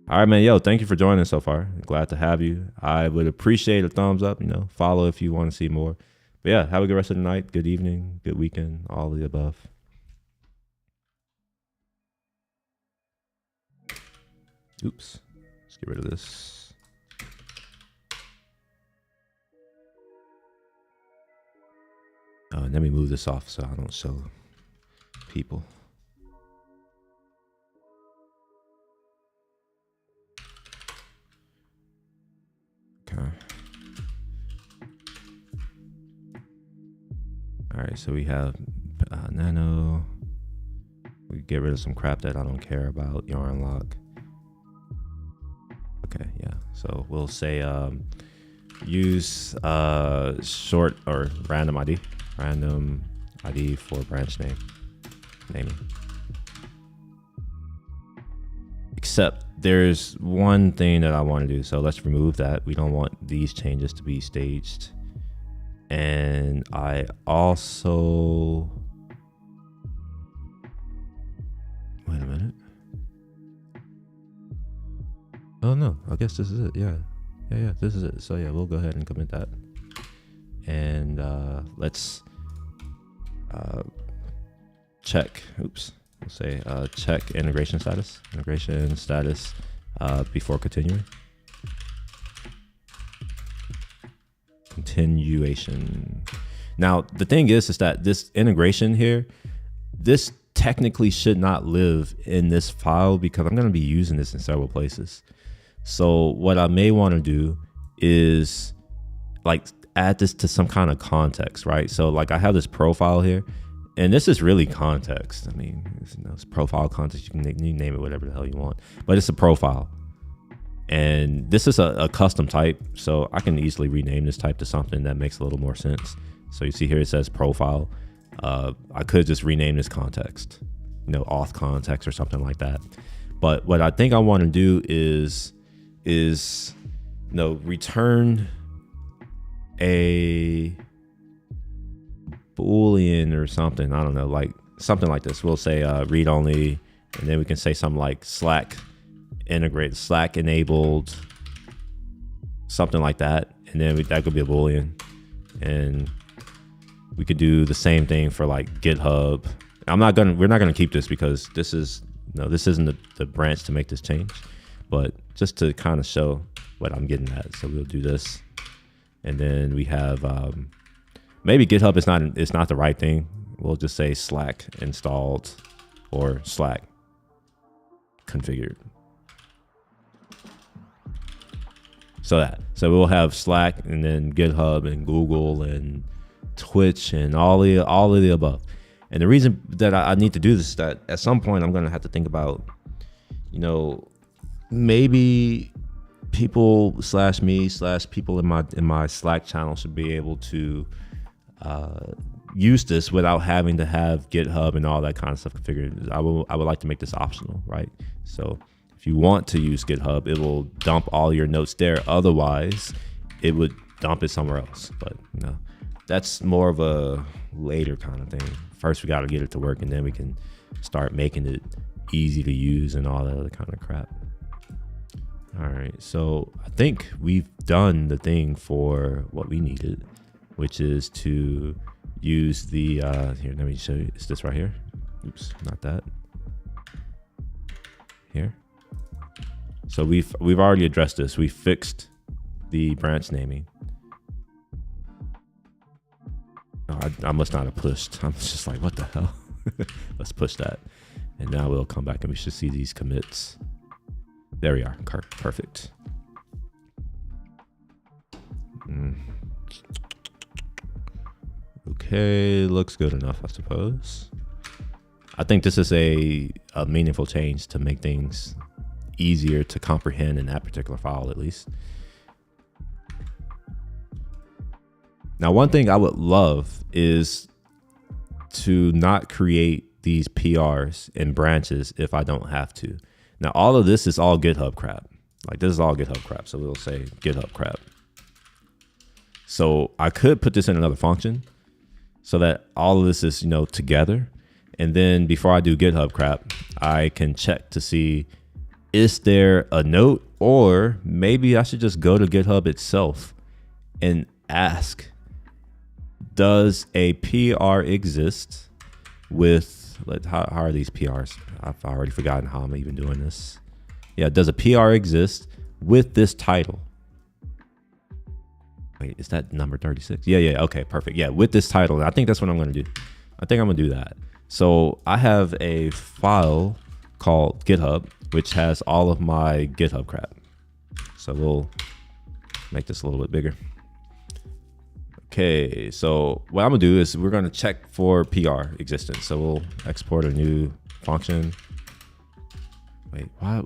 All right, man. Yo, thank you for joining so far. Glad to have you. I would appreciate a thumbs up, follow if you want to see more. But yeah, have a good rest of the night, good evening, good weekend, all of the above. Oops. Let's get rid of this. Let me move this off so I don't show people. Okay. All right, so we have nano. We get rid of some crap that I don't care about. Yarn lock. Okay, yeah. So we'll say use short or random ID for branch naming. Except there's one thing that I want to do. So let's remove that. We don't want these changes to be staged. And I also, wait a minute. Oh no, I guess this is it. Yeah, this is it. So yeah, we'll go ahead and commit that. And let's check, oops, we'll say check integration status before continuing. Continuation. Now the thing is that this integration here, this technically should not live in this file because I'm going to be using this in several places. So what I may want to do is like add this to some kind of context, right? So like I have this profile here, and this is really context. I mean, it's profile context. You can name it whatever the hell you want, but it's a profile. And this is a custom type, so I can easily rename this type to something that makes a little more sense. So you see here it says profile. I could just rename this context, auth context or something like that. But what I think I want to do is return a Boolean or something. I don't know, like something like this. We'll say read only, and then we can say something like Slack enabled, something like that, and then that could be a Boolean. And we could do the same thing for like GitHub. We're not gonna keep this because this isn't the branch to make this change, but just to kind of show what I'm getting at. So we'll do this, and then we have maybe GitHub is not the right thing. We'll just say Slack installed or Slack configured. So we'll have Slack and then GitHub and Google and Twitch and all of the above. And the reason that I need to do this is that at some point I'm going to have to think about, maybe people /me/people in my Slack channel should be able to use this without having to have GitHub and all that kind of stuff configured. I would like to make this optional, right? So if you want to use GitHub, it will dump all your notes there. Otherwise, it would dump it somewhere else. But that's more of a later kind of thing. First, we got to get it to work, and then we can start making it easy to use and all that other kind of crap. All right, so I think we've done the thing for what we needed, which is to use the here. Let me show you. It's this right here. Oops, not that. Here. So we've already addressed this. We fixed the branch naming. I must not have pushed. I'm just like, what the hell? Let's push that. And now we'll come back and we should see these commits. There we are. Perfect. Okay, looks good enough, I suppose. I think this is a meaningful change to make things easier to comprehend in that particular file, at least. Now, one thing I would love is to not create these PRs and branches if I don't have to. Now, all of this is all GitHub crap. Like, this is all GitHub crap. So we'll say GitHub crap. So I could put this in another function so that all of this is, together. And then before I do GitHub crap, I can check to see, is there a note? Or maybe I should just go to GitHub itself and ask, does a PR exist with, how are these PRs? I've already forgotten how I'm even doing this. Yeah, does a PR exist with this title? Wait, is that number 36? Yeah. Okay, perfect. Yeah, with this title, I think that's what I'm gonna do. I think I'm gonna do that. So I have a file called GitHub, which has all of my GitHub crap. So we'll make this a little bit bigger. Okay, so what I'm gonna do is we're gonna check for PR existence. So we'll export a new function. Wait, why?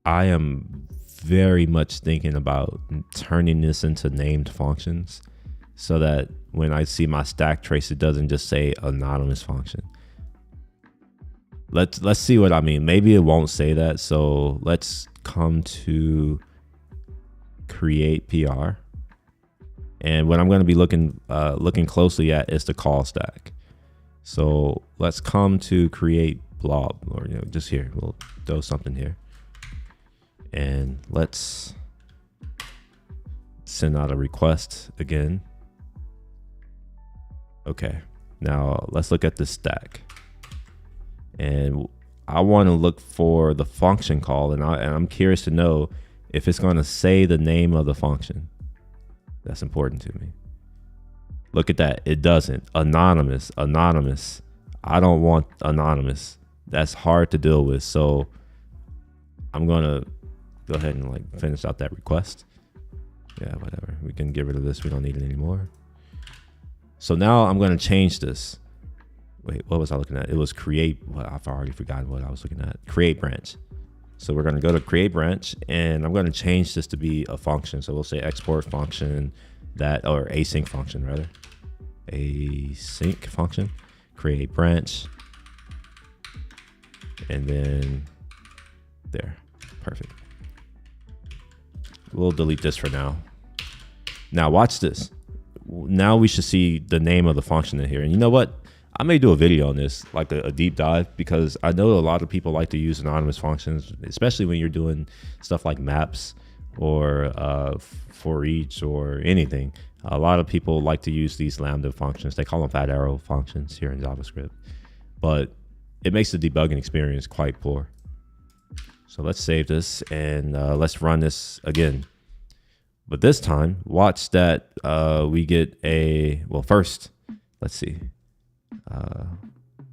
I am very much thinking about turning this into named functions so that when I see my stack trace, it doesn't just say anonymous function. Let's see what I mean. Maybe it won't say that. So let's come to create PR. And what I'm going to be looking closely at is the call stack. So let's come to create blob, or just here. We'll throw something here. And let's send out a request again. Okay, now let's look at the stack. And I want to look for the function call, and I'm curious to know if it's going to say the name of the function. That's important to me. Look at that. It doesn't. Anonymous. I don't want anonymous. That's hard to deal with. So I'm going to go ahead and finish out that request. Yeah, whatever. We can get rid of this. We don't need it anymore. So now I'm going to change this. Wait, what was I looking at? It was create. Well, I've already forgotten what I was looking at. Create branch. So we're going to go to create branch, and I'm going to change this to be a function. So we'll say export function or async function rather. Async function. Create branch. And then there. Perfect. We'll delete this for now. Now watch this. Now we should see the name of the function in here. And you know what? I may do a video on this, like a deep dive, because I know a lot of people like to use anonymous functions, especially when you're doing stuff like maps or for each or anything. A lot of people like to use these Lambda functions. They call them fat arrow functions here in JavaScript, but it makes the debugging experience quite poor. So let's save this and let's run this again. But this time, watch that we get well, first, let's see.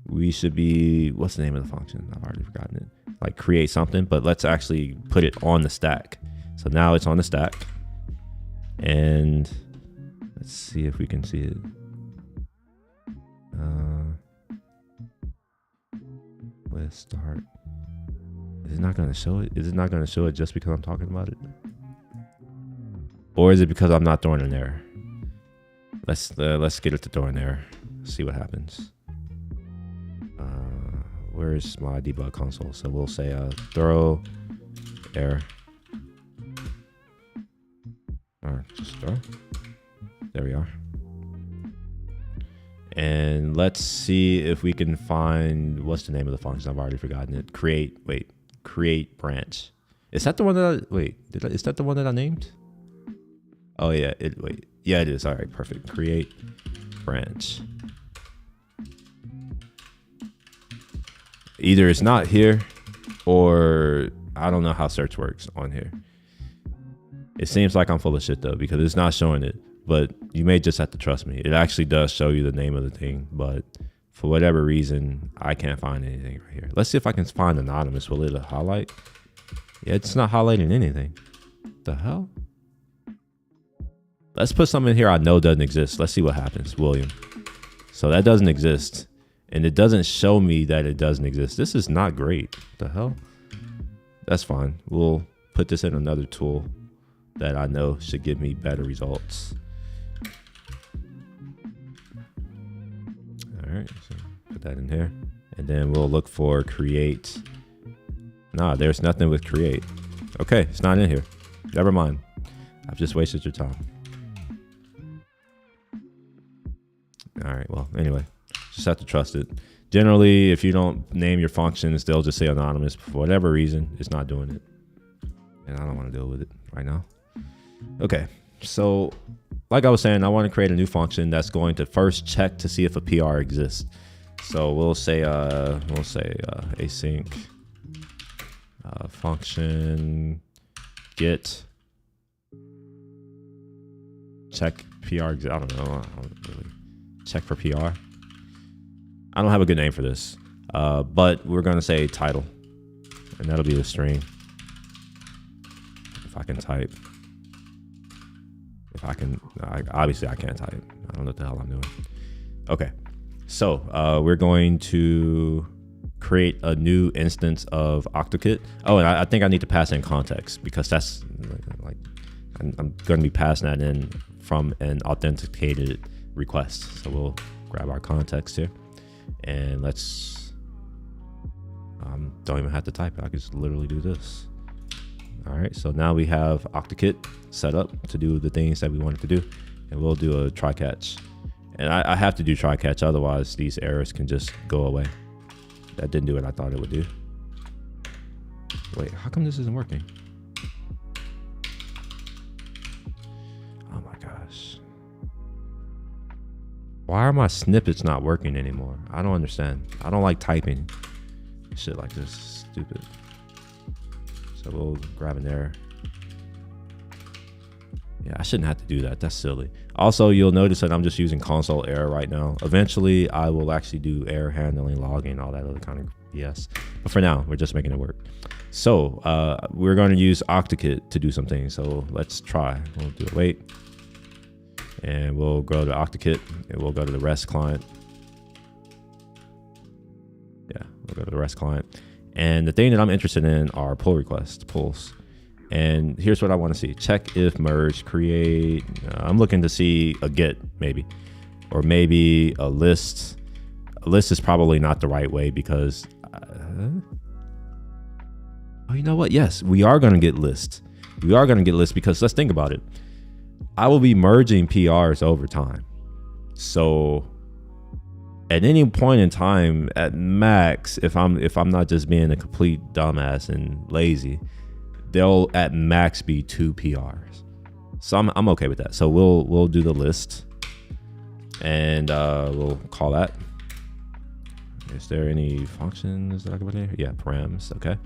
We should be, what's the name of the function? I've already forgotten it. Like create something, but let's actually put it on the stack. So now it's on the stack. And let's see if we can see it. Let's start. Is it not going to show it? Is it not going to show it just because I'm talking about it? Or is it because I'm not throwing an error? Let's get it to throw an error. See what happens. Where's my debug console? So we'll say throw error. Or just throw. There we are. And let's see if we can find, what's the name of the function? I've already forgotten it. Create branch. Is that the one that is that the one that I named? Oh yeah, yeah, it is. All right, perfect. Create branch. Either it's not here, or I don't know how search works on here. It seems like I'm full of shit though, because it's not showing it, but you may just have to trust me. It actually does show you the name of the thing, but for whatever reason, I can't find anything right here. Let's see if I can find anonymous. Will it highlight? Yeah, it's not highlighting anything. The hell? Let's put something in here I know doesn't exist. Let's see what happens. William. So that doesn't exist. And it doesn't show me that it doesn't exist. This is not great. What the hell? That's fine. We'll put this in another tool that I know should give me better results. All right, so put that in here. And then we'll look for create. Nah, there's nothing with create. Okay, it's not in here. Never mind. I've just wasted your time. All right, well, anyway, just have to trust it. Generally, if you don't name your functions, they'll just say anonymous. For whatever reason, it's not doing it. And I don't want to deal with it right now. Okay, so like I was saying, I want to create a new function that's going to first check to see if a PR exists. So we'll say async Function get check PR. I don't know. I don't really check for PR. I don't have a good name for this, but we're going to say title, and that'll be the string. If I can type. If I can, obviously I can't type. I don't know what the hell I'm doing. Okay, so we're going to create a new instance of OctoKit. Oh, and I think I need to pass in context, because that's like I'm going to be passing that in from an authenticated request. So we'll grab our context here, and let's don't even have to type it. I can just literally do this. All right, so now we have OctoKit set up to do the things that we wanted to do, and we'll do a try catch. And I have to do try catch, otherwise these errors can just go away. That didn't do what I thought it would do. Wait, how come this isn't working? Oh my gosh. Why are my snippets not working anymore? I don't understand. I don't like typing shit like this. Stupid. So we'll grab an error. Yeah, I shouldn't have to do that. That's silly. Also, you'll notice that I'm just using console error right now. Eventually, I will actually do error handling, logging, all that other kind of BS. But for now, we're just making it work. So we're going to use OctoKit to do some things. So let's try. We'll do a wait. And we'll go to OctoKit, and we'll go to the REST client. Yeah, we'll go to the REST client. And the thing that I'm interested in are pull requests, pulls. And here's what I want to see. Check if merge, create. I'm looking to see a get, maybe. Or maybe a list. A list is probably not the right way, because... oh, you know what? Yes, we are going to get lists. We are going to get lists, because let's think about it. I will be merging PRs over time. So... at any point in time, at max, if I'm not just being a complete dumbass and lazy, there'll at max be 2 PRs. So I'm okay with that. So we'll do the list, and we'll call that. Is there any functions that I can put in here? Yeah, params. Okay.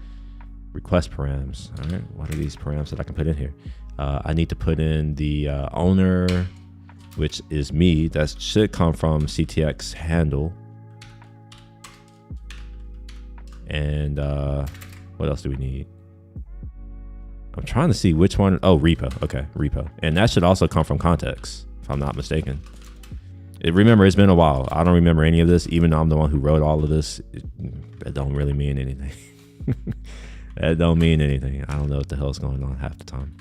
Request params. All right. What are these params that I can put in here? I need to put in the owner, which is me. That should come from CTX handle. And what else do we need? I'm trying to see which one. Oh, repo. Okay, repo. And that should also come from context, if I'm not mistaken. Remember, it's been a while. I don't remember any of this, even though I'm the one who wrote all of this. That don't really mean anything. That don't mean anything. I don't know what the hell's going on half the time.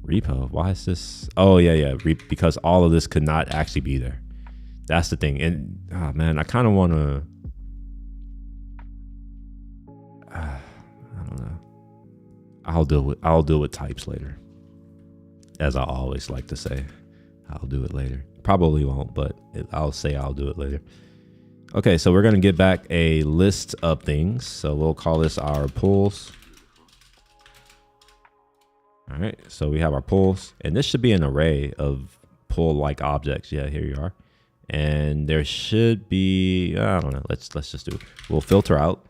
Repo, why is this? Oh yeah, because all of this could not actually be there. That's the thing. And oh man, I kind of want to I don't know. I'll deal with types later, as I always like to say. I'll do it later. Probably won't, but I'll say I'll do it later. Okay, so we're gonna get back a list of things. So we'll call this our pulls. All right, so we have our pulls, and this should be an array of pull-like objects. Yeah, here you are. And there should be, I don't know, let's just do it. We'll filter out.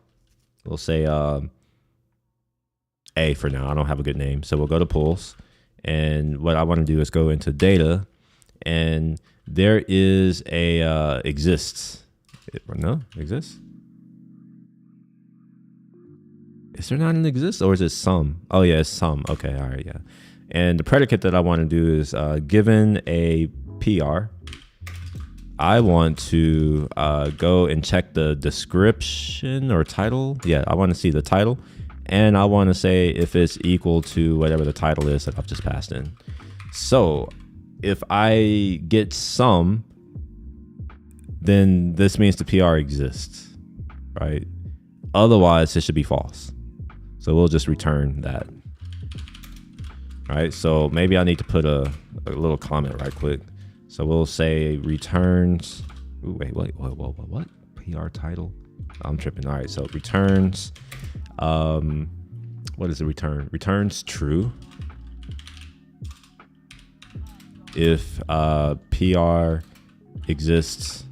We'll say A for now. I don't have a good name. So we'll go to pulls. And what I want to do is go into data, and there is a exists. No, exists? Is there not an exist, or is it some? Oh yeah, it's some. Okay, all right, yeah. And the predicate that I want to do is given a PR, I want to go and check the description or title. Yeah, I want to see the title, and I want to say if it's equal to whatever the title is that I've just passed in. So if I get some, then this means the PR exists, right? Otherwise, it should be false. So we'll just return that. All right, so maybe I need to put a little comment right quick. So we'll say returns. Ooh, wait, what? PR title? I'm tripping. All right, so returns. What is the return? Returns true if PR exists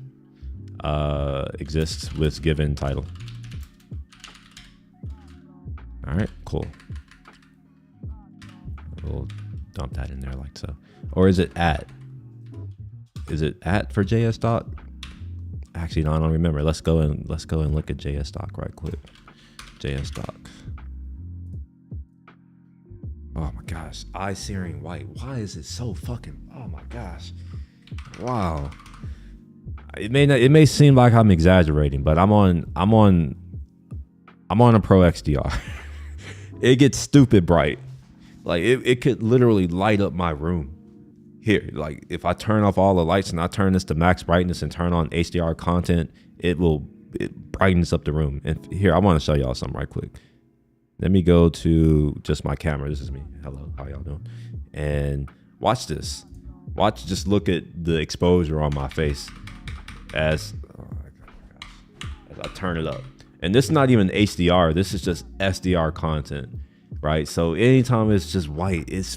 with given title. Cool. We'll dump that in there like so. Or is it at? Is it at for JS doc? Actually, no, I don't remember. Let's go and look at JS doc right quick. JS doc. Oh my gosh, eye searing white. Why is it so fucking? Oh my gosh. Wow. It may seem like I'm exaggerating, but I'm on a Pro XDR. It gets stupid bright. Like it could literally light up my room. Here, like if I turn off all the lights and I turn this to max brightness and turn on HDR content, it brightens up the room. And here, I want to show y'all something right quick. Let me go to just my camera. This is me. Hello, how y'all doing? And watch this. Just look at the exposure on my face as I turn it up. And this is not even HDR. This is just SDR content, right? So anytime it's just white, it's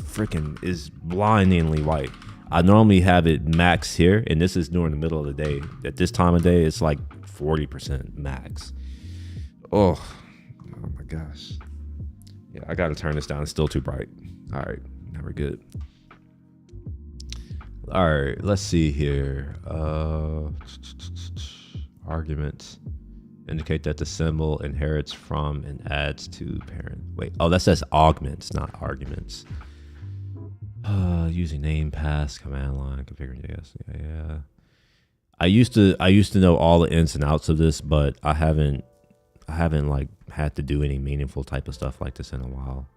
blindingly white. I normally have it max here, and this is during the middle of the day. At this time of day, it's like 40% max. Oh my gosh. Yeah, I gotta turn this down. It's still too bright. All right, now we're good. All right, let's see here. Arguments indicate that the symbol inherits from and adds to parent. Wait, oh, that says augments, not arguments. Using name, pass, command line, configuring JS. Yeah. I used to know all the ins and outs of this, but I haven't like had to do any meaningful type of stuff like this in a while.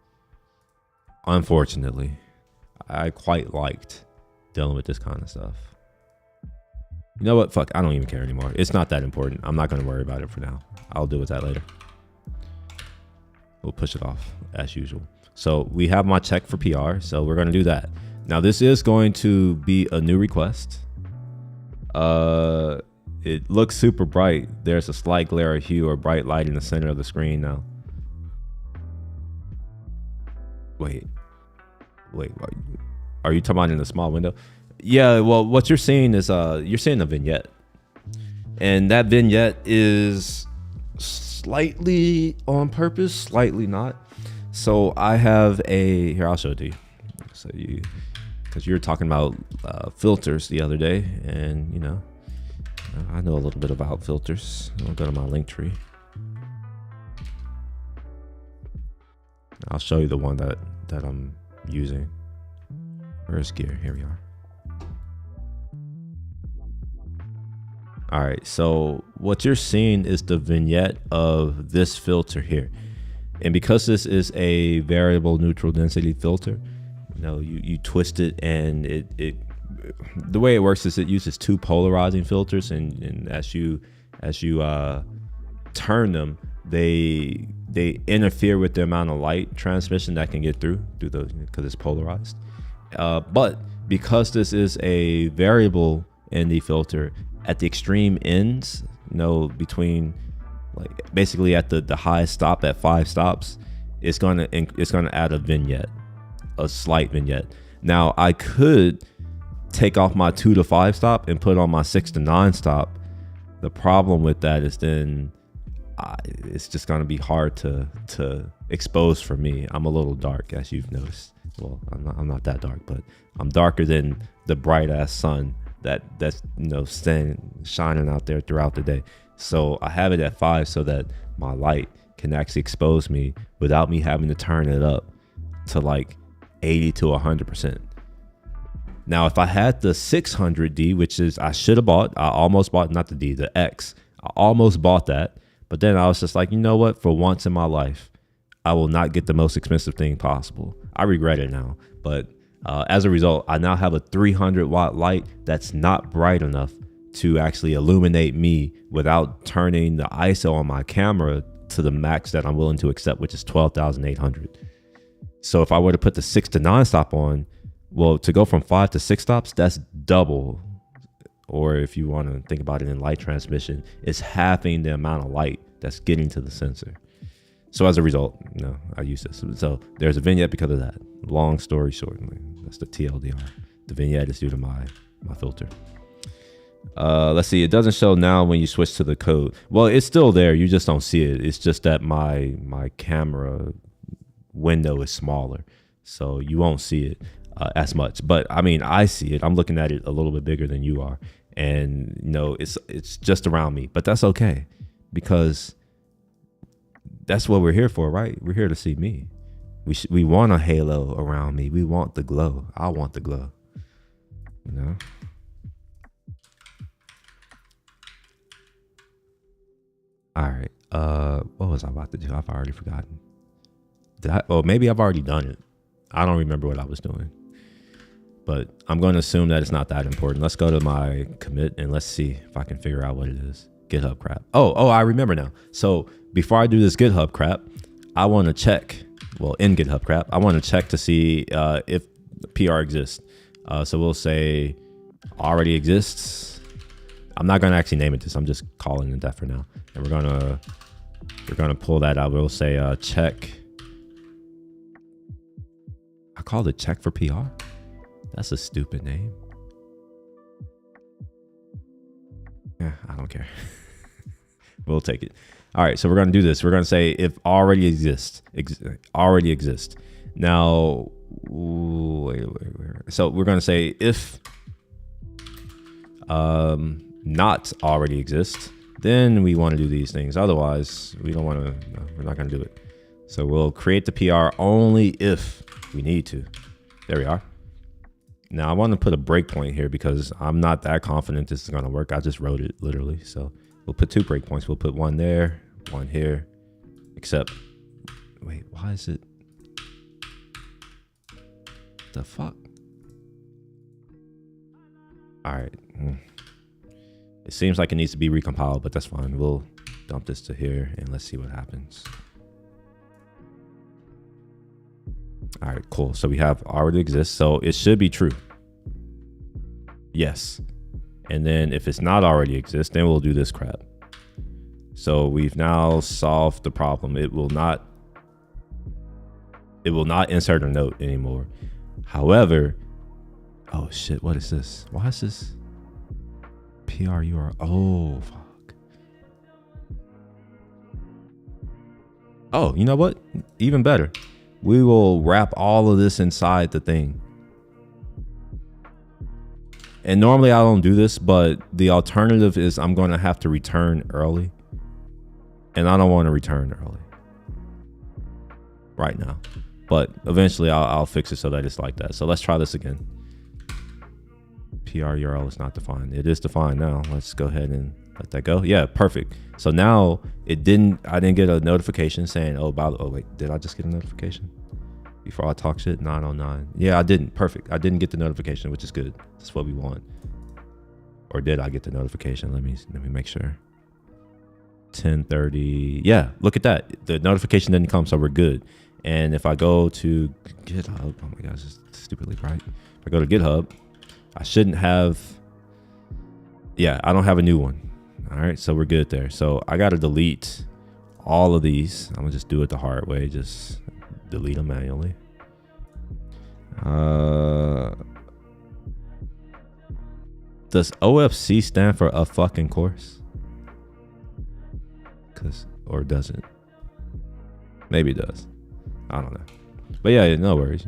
Unfortunately, I quite liked dealing with this kind of stuff. You know what? Fuck, I don't even care anymore. It's not that important. I'm not going to worry about it for now. I'll deal with that later. We'll push it off as usual. So we have my check for PR. So we're going to do that. Now this is going to be a new request. It looks super bright. There's a slight glare of hue or bright light in the center of the screen now. Wait, are you talking about in the small window? Yeah, well, what you're seeing is you're seeing a vignette, and that vignette is slightly on purpose, slightly not. So I have here, I'll show it to you. So because you were talking about filters the other day, and you know, I know a little bit about filters. I'll go to my link tree. I'll show you the one that I'm using. Where's gear? Here we are. All right, so what you're seeing is the vignette of this filter here. And because this is a variable neutral density filter, you know, you twist it, and the way it works is it uses two polarizing filters, and as you turn them, they interfere with the amount of light transmission that can get through those, because it's polarized. But because this is a variable ND filter, at the extreme ends, you know, between like basically at the highest stop at 5 stops, it's gonna add a vignette, a slight vignette. Now I could take off my 2 to 5 stop and put on my 6 to 9 stop. The problem with that is then it's just gonna be hard to expose for me. I'm a little dark, as you've noticed. Well, I'm not that dark, but I'm darker than the bright ass sun that's you know shining out there throughout the day. So I have it at 5 so that my light can actually expose me without me having to turn it up to like 80 to 100%. Now, if I had the 600D, which is I almost bought, not the D, the X. I almost bought that, but then I was just like, you know what? For once in my life, I will not get the most expensive thing possible. I regret it now, but as a result, I now have a 300 watt light that's not bright enough to actually illuminate me without turning the ISO on my camera to the max that I'm willing to accept, which is 12,800. So if I were to put the 6 to 9 stop on, well, to go from 5 to 6 stops, that's double. Or if you want to think about it in light transmission, it's halving the amount of light that's getting to the sensor. So as a result, you know, I use this. So there's a vignette because of that. Long story short, that's the TLDR. The vignette is due to my filter. Let's see. It doesn't show now when you switch to the code. Well, it's still there. You just don't see it. It's just that my camera window is smaller, so you won't see it as much. But I mean, I see it. I'm looking at it a little bit bigger than you are, and it's just around me. But that's okay, because that's what we're here for, right? We're here to see me. We want a halo around me. We want the glow. I want the glow. All right. What was I about to do? I've already forgotten. Maybe I've already done it. I don't remember what I was doing. But I'm going to assume that it's not that important. Let's go to my commit and let's see if I can figure out what it is. GitHub crap. Oh, I remember now. So before I do this GitHub crap, I want to check. Well, in GitHub crap, I want to check to see if PR exists. So we'll say already exists. I'm not going to actually name it this. I'm just calling it that for now. And we're gonna pull that out. We'll say check. I called it check for PR. That's a stupid name. Yeah, I don't care. We'll take it. All right, so we're gonna do this. We're gonna say if already exists. Already exists. Now, wait. So we're gonna say if not already exists. Then we want to do these things. Otherwise, we don't want to. No, we're not going to do it. So we'll create the PR only if we need to. There we are. Now I want to put a breakpoint here because I'm not that confident this is going to work. I just wrote it literally. So we'll put 2 breakpoints. We'll put one there, one here. Except, wait, why is it? The fuck? All right. It seems like it needs to be recompiled, but that's fine. We'll dump this to here and let's see what happens. All right, cool. So we have already exists. So it should be true. Yes. And then if it's not already exist, then we'll do this crap. So we've now solved the problem. It will not insert a note anymore. However, oh shit, what is this? Why is this? PR URL. Oh, fuck. Oh, you know what? Even better. We will wrap all of this inside the thing. And normally I don't do this, but the alternative is I'm going to have to return early. And I don't want to return early right now. But eventually I'll fix it so that it's like that. So let's try this again. PR URL is not defined. It is defined now. Let's go ahead and let that go. Yeah, perfect. So now I didn't get a notification saying, oh wait, did I just get a notification before I talk shit? 909. Yeah, I didn't. Perfect. I didn't get the notification, which is good. That's what we want. Or did I get the notification? Let me make sure. 10:30. Yeah, look at that. The notification didn't come, so we're good. And if I go to GitHub, oh my gosh, it's stupidly bright. If I go to GitHub, I shouldn't have, yeah, I don't have a new one. All right, so we're good there. So I got to delete all of these. I'm gonna just do it the hard way. Just delete them manually. Does OFC stand for a fucking course? Or does it? Maybe it does. I don't know. But yeah, no worries,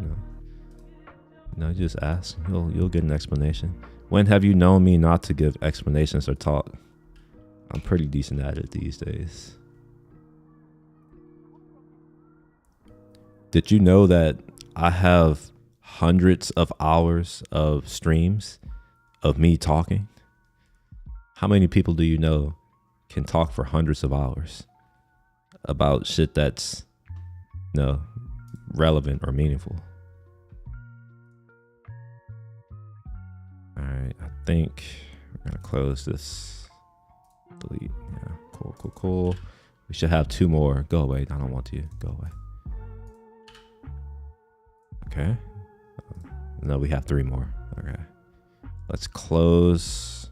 No, just ask. You'll get an explanation. When have you known me not to give explanations or talk? I'm pretty decent at it these days. Did you know that I have hundreds of hours of streams of me talking? How many people do you know can talk for hundreds of hours about shit that's relevant or meaningful? All right, I think we're gonna close this. Delete. Yeah, cool. We should have 2 more. Go away. I don't want to. Go away. Okay. No, we have 3 more. Okay. Let's close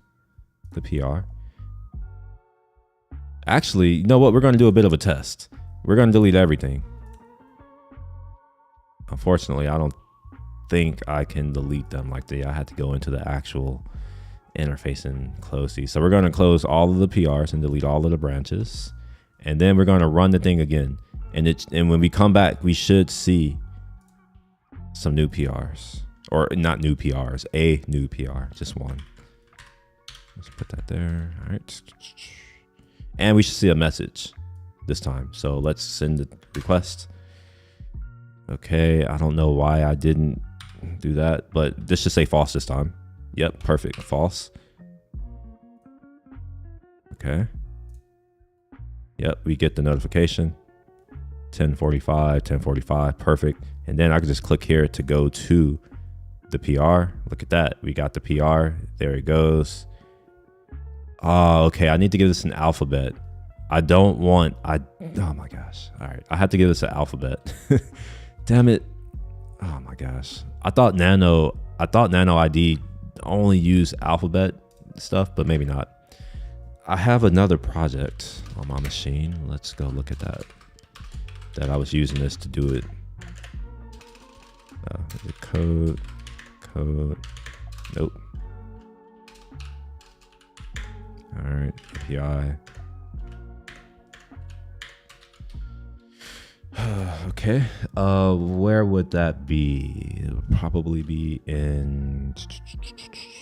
the PR. Actually, you know what? We're gonna do a bit of a test. We're gonna delete everything. Unfortunately, I don't think I can delete them like I had to go into the actual interface and close these. So we're going to close all of the PRs and delete all of the branches. And then we're going to run the thing again. And when we come back, we should see some new PRs, or not new PRs, a new PR, just one. Let's put that there. All right. And we should see a message this time. So let's send the request. Okay, I don't know why I didn't do that, but this should say false this time. Yep, perfect, false. Okay. Yep, we get the notification. 10:45, 10:45, perfect. And then I can just click here to go to the PR. Look at that, we got the PR. There it goes. Oh, okay, I need to give this an alphabet. I don't want, oh my gosh. All right, I have to give this an alphabet. Damn it. Oh my gosh. I thought Nano ID only use alphabet stuff, but maybe not. I have another project on my machine. Let's go look at that I was using this to do it. The code, nope. All right, API. Okay, where would that be? It would probably be in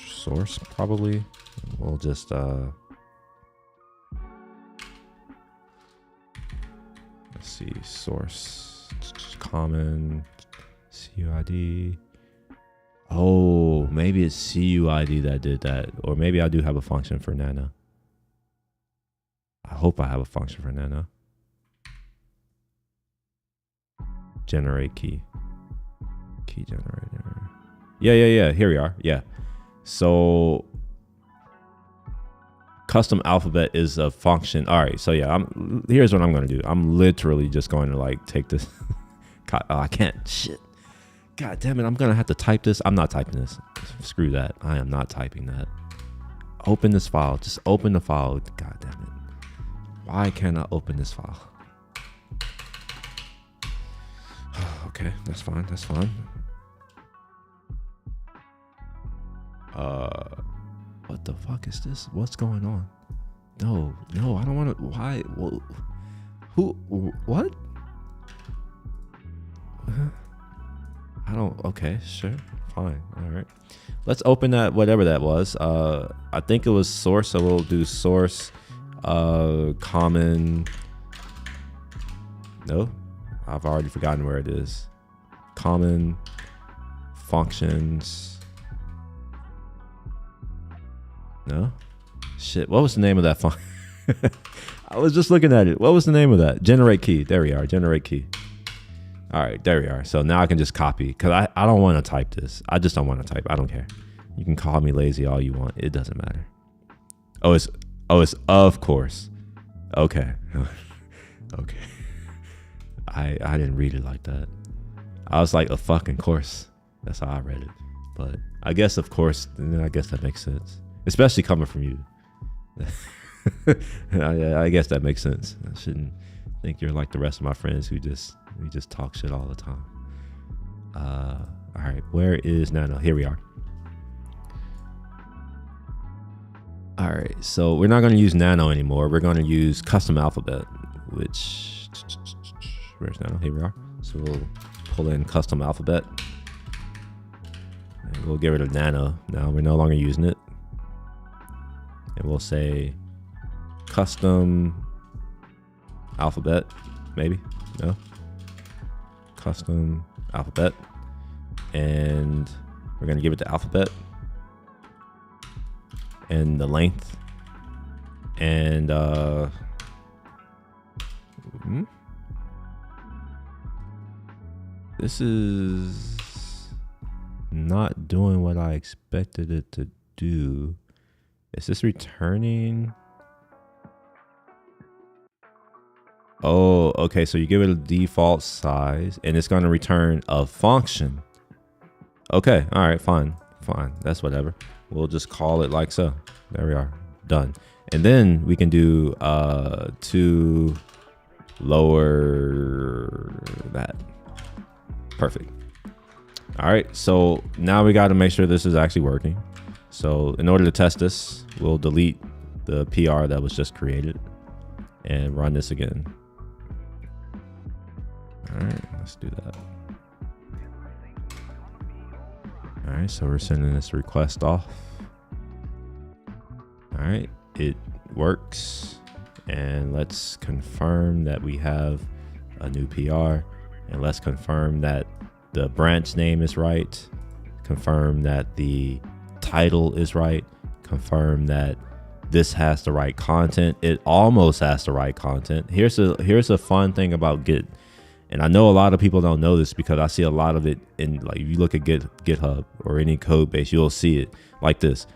source, probably. We'll just let's see, source, common, CUID. Oh, maybe it's CUID that did that, or maybe I do have a function for Nano. I hope I have a function for Nano. Generate key generator. Yeah, here we are. Yeah, so custom alphabet is a function. All right, so yeah, here's what I'm going to do. I'm literally just going to like take this. Oh, I can't, shit, god damn it, I'm gonna have to type this. I'm not typing this, screw that. I am not typing that. Open this file, just open the file. God damn it, why can't I open this file? Okay, that's fine. What the fuck is this? What's going on? No, I don't want to. Why? Well, who? What? I don't. Okay, sure, fine. All right, let's open that. Whatever that was. I think it was source. So we'll do source. Common. No. I've already forgotten where it is. Common functions. No? Shit, what was the name of that function? I was just looking at it. What was the name of that? Generate key. There we are. Generate key. All right, there we are. So now I can just copy, because I don't want to type this. I just don't want to type. I don't care. You can call me lazy all you want. It doesn't matter. Oh, it's of course. Okay. Okay. I didn't read it like that. I was like, a fucking course. That's how I read it. But I guess, of course, I guess that makes sense. Especially coming from you. I guess that makes sense. I shouldn't think you're like the rest of my friends who just talk shit all the time. All right, where is Nano? Here we are. All right, so we're not going to use Nano anymore. We're going to use custom alphabet, which... Where's Nano? Here we are. So we'll pull in custom alphabet. And we'll get rid of Nano. Now we're no longer using it. And we'll say custom alphabet. Maybe? No? Custom alphabet. And we're going to give it the alphabet. And the length. And this is not doing what I expected it to do. Is this returning? Oh, okay. So you give it a default size and it's going to return a function. Okay. All right. Fine. That's whatever. We'll just call it like so. There we are. Done. And then we can do to lower that. Perfect. All right, so now we got to make sure this is actually working. So in order to test this, we'll delete the PR that was just created and run this again. All right, let's do that. All right, so we're sending this request off. All right, it works. And let's confirm that we have a new PR. And let's confirm that the branch name is right. Confirm that the title is right. Confirm that this has the right content. It almost has the right content. Here's a fun thing about Git. And I know a lot of people don't know this because I see a lot of it in, like, if you look at GitHub or any code base, you'll see it like this.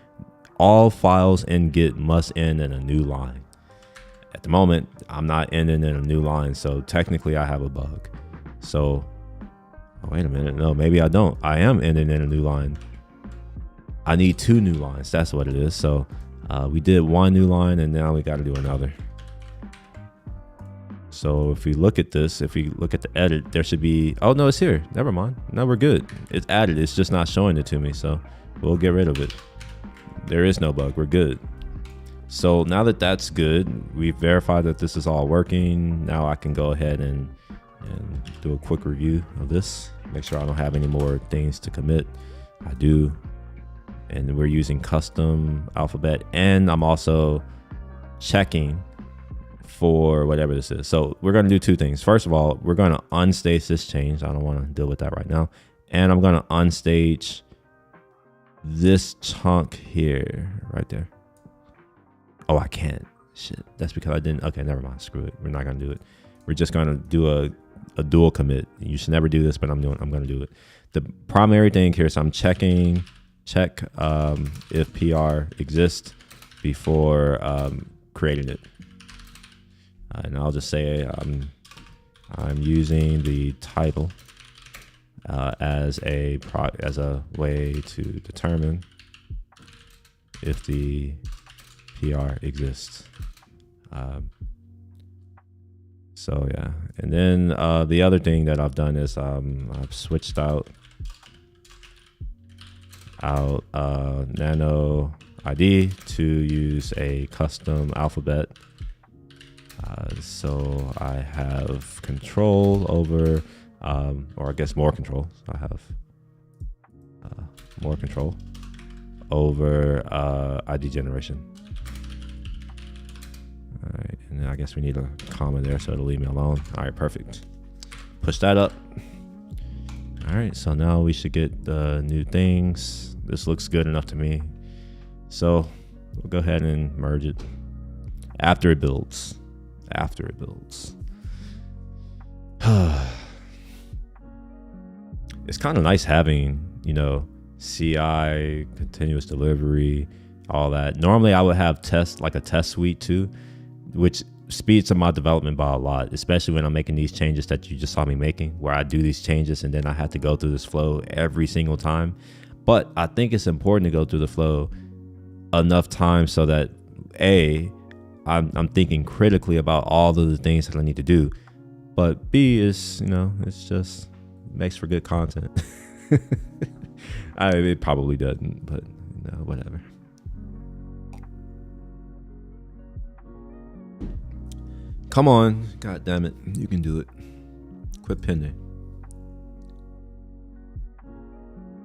All files in Git must end in a new line. At the moment, I'm not ending in a new line, so technically I have a bug. So, oh, wait a minute. No, maybe I don't. I am ending in a new line. I need 2 new lines. That's what it is. So we did 1 new line and now we got to do another. So if we look at this, if we look at the edit, there should be, oh no, it's here. Never mind. No, we're good. It's added. It's just not showing it to me. So we'll get rid of it. There is no bug. We're good. So now that that's good, we've verified that this is all working. Now I can go ahead and do a quick review of this. Make sure I don't have any more things to commit. I do. And we're using custom alphabet. And I'm also checking for whatever this is. So we're going to do 2 things. First of all, we're going to unstage this change. I don't want to deal with that right now. And I'm going to unstage this chunk here, right there. Oh, I can't. Shit. That's because I didn't. Okay, never mind. Screw it. We're not going to do it. We're just going to do a dual commit. You should never do this, but I'm going to do it. The primary thing here is I'm check if PR exists before creating it. And I'll just say I'm using the title as a way to determine if the PR exists. So yeah, and then the other thing that I've done is I've switched out nano ID to use a custom alphabet. So I have control over, or I guess more control. So I have more control over ID generation. All right, and then I guess we need a comma there so it'll leave me alone. All right, perfect. Push that up. All right, so now we should get the new things. This looks good enough to me. So we'll go ahead and merge it after it builds. After it builds. It's kind of nice having, CI, continuous delivery, all that. Normally I would have a test suite too, which speeds up my development by a lot, especially when I'm making these changes that you just saw me making, where I do these changes and then I have to go through this flow every single time. But I think it's important to go through the flow enough times so that I'm thinking critically about all of the things that I need to do. But B is, it's just makes for good content. It probably doesn't, but whatever. Come on, God damn it, you can do it. Quit pending.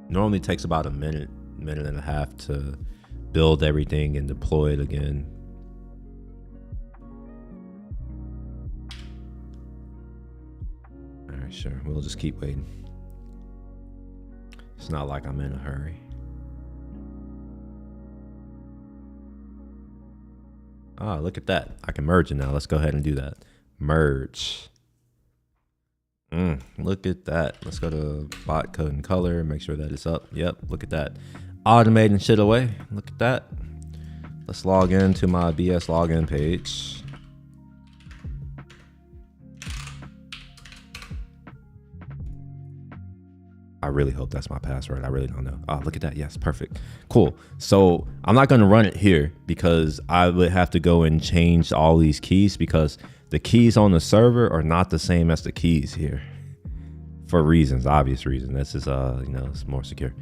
Normally takes about a minute and a half to build everything and deploy it again. All right, sure, we'll just keep waiting. It's not like I'm in a hurry. Ah, look at that. I can merge it now. Let's go ahead and do that. Merge. Look at that. Let's go to bot code and color. Make sure that it's up. Yep, look at that. Automating shit away. Look at that. Let's log into my BS login page. I really hope that's my password. I really don't know. Oh, look at that. Yes, perfect. Cool. So I'm not going to run it here because I would have to go and change all these keys because the keys on the server are not the same as the keys here for reasons, obvious reasons. This is, it's more secure.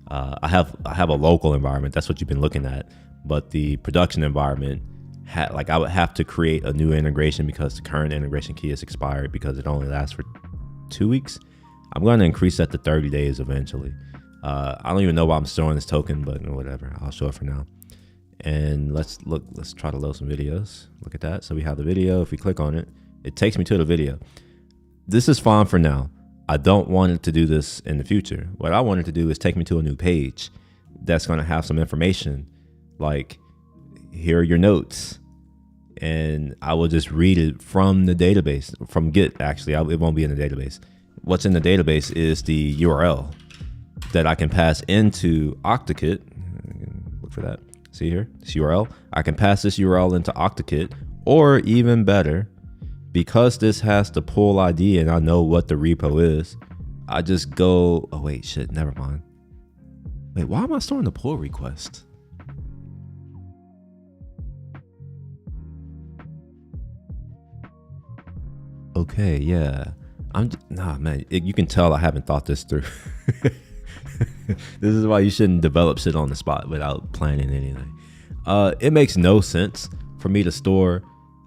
I have a local environment. That's what you've been looking at. But the production environment, I would have to create a new integration because the current integration key is expired because it only lasts for 2 weeks. I'm going to increase that to 30 days eventually. I don't even know why I'm storing this token, but whatever. I'll show it for now. And let's try to load some videos. Look at that. So we have the video. If we click on it, it takes me to the video. This is fine for now. I don't want it to do this in the future. What I want it to do is take me to a new page that's going to have some information, like here are your notes, and I will just read it from the database, from Git. Actually, it won't be in the database. What's in the database is the URL that I can pass into OctaKit. Look for that. See here, this URL. I can pass this URL into OctaKit, or even better, because this has the pull ID and I know what the repo is, I just go, oh wait, shit, never mind. Wait, why am I storing the pull request? Okay, yeah. Nah, man, you can tell I haven't thought this through. This is why you shouldn't develop shit on the spot without planning anything. It makes no sense for me to store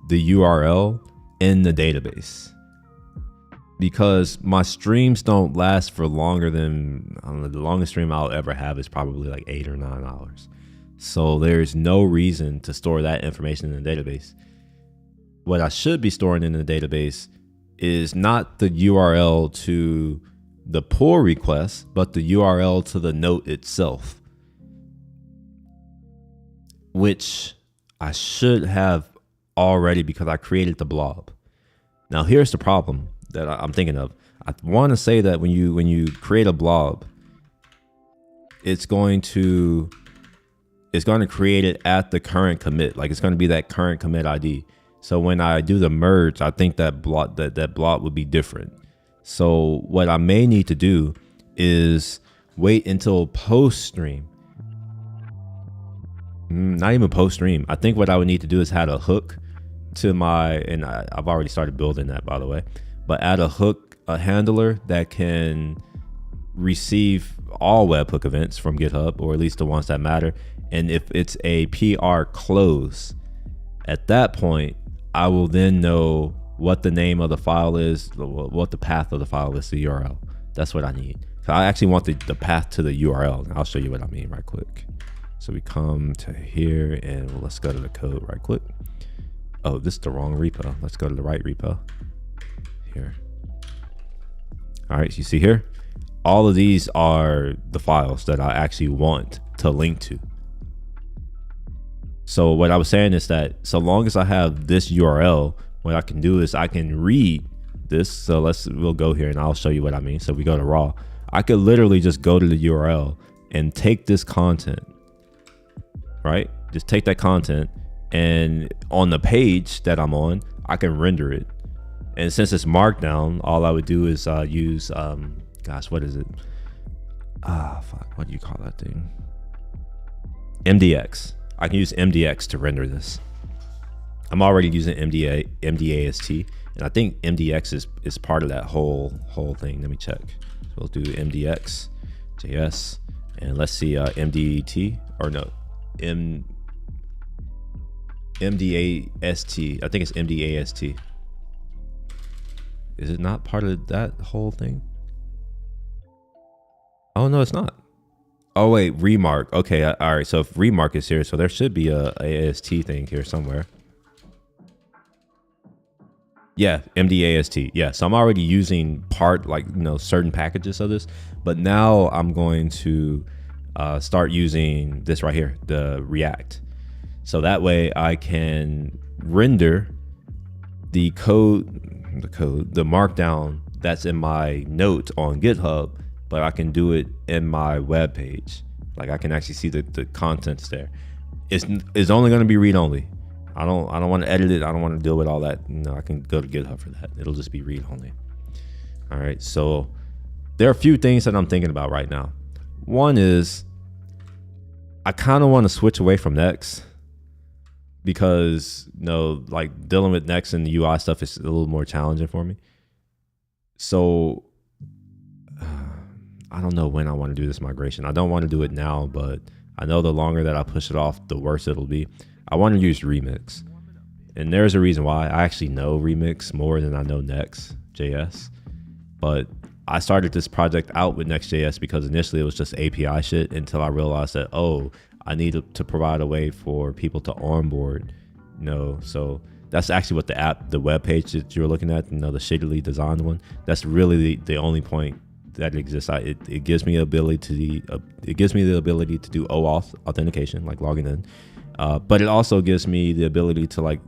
the URL in the database, because my streams don't last for longer than, I don't know, the longest stream I'll ever have is probably like 8 or 9 hours. So there's no reason to store that information in the database. What I should be storing in the database is not the URL to the pull request, but the URL to the note itself, which I should have already because I created the blob. Now here's the problem that I'm thinking of. I want to say that when you create a blob, it's going to create it at the current commit. Like it's going to be that current commit ID. So when I do the merge, I think that blob would be different. So what I may need to do is wait until post stream. Not even post stream. I think what I would need to do is add a hook to my, and I've already started building that, by the way, but add a hook, a handler that can receive all webhook events from GitHub, or at least the ones that matter. And if it's a PR close, at that point, I will then know what the name of the file is, what the path of the file is, the URL. That's what I need. So I actually want the path to the URL. And I'll show you what I mean right quick. So we come to here and let's go to the code right quick. Oh, this is the wrong repo. Let's go to the right repo here. All right, so you see here, all of these are the files that I actually want to link to. So what I was saying is that so long as I have this URL, what I can do is I can read this. So we'll go here and I'll show you what I mean. So we go to raw. I could literally just go to the URL and take this content, right? Just take that content, and on the page that I'm on, I can render it. And since it's markdown, all I would do is use, gosh, what is it? Fuck, what do you call that thing? MDX. I can use MDX to render this. I'm already using MDAST, and I think MDX is part of that whole thing. Let me check. So we'll do MDX, JS, and let's see MDT, or no, MDAST. I think it's MDAST. Is it not part of that whole thing? Oh no, it's not. Oh wait, remark. Okay, all right. So if remark is here, so there should be a AST thing here somewhere. Yeah, MDAST. Yeah, so I'm already using certain packages of this, but now I'm going to start using this right here, the React. So that way I can render the markdown that's in my note on GitHub, but I can do it in my web page. Like I can actually see the contents there. It's only going to be read only. I don't want to edit it. I don't want to deal with all that. No, I can go to GitHub for that. It'll just be read only. All right. So there are a few things that I'm thinking about right now. One is I kind of want to switch away from Next, because like dealing with Next and the UI stuff is a little more challenging for me. So I don't know when I want to do this migration. I don't want to do it now, but I know the longer that I push it off, the worse it'll be. I want to use Remix, and there's a reason why. I actually know Remix more than I know Next.js, But I started this project out with Next.js because initially it was just API shit until I realized that, oh, I need to provide a way for people to onboard, so that's actually what the web page that you're looking at, the shittily designed one, that's really the only point that exists. It gives me the ability to do OAuth authentication, like logging in, but it also gives me the ability to like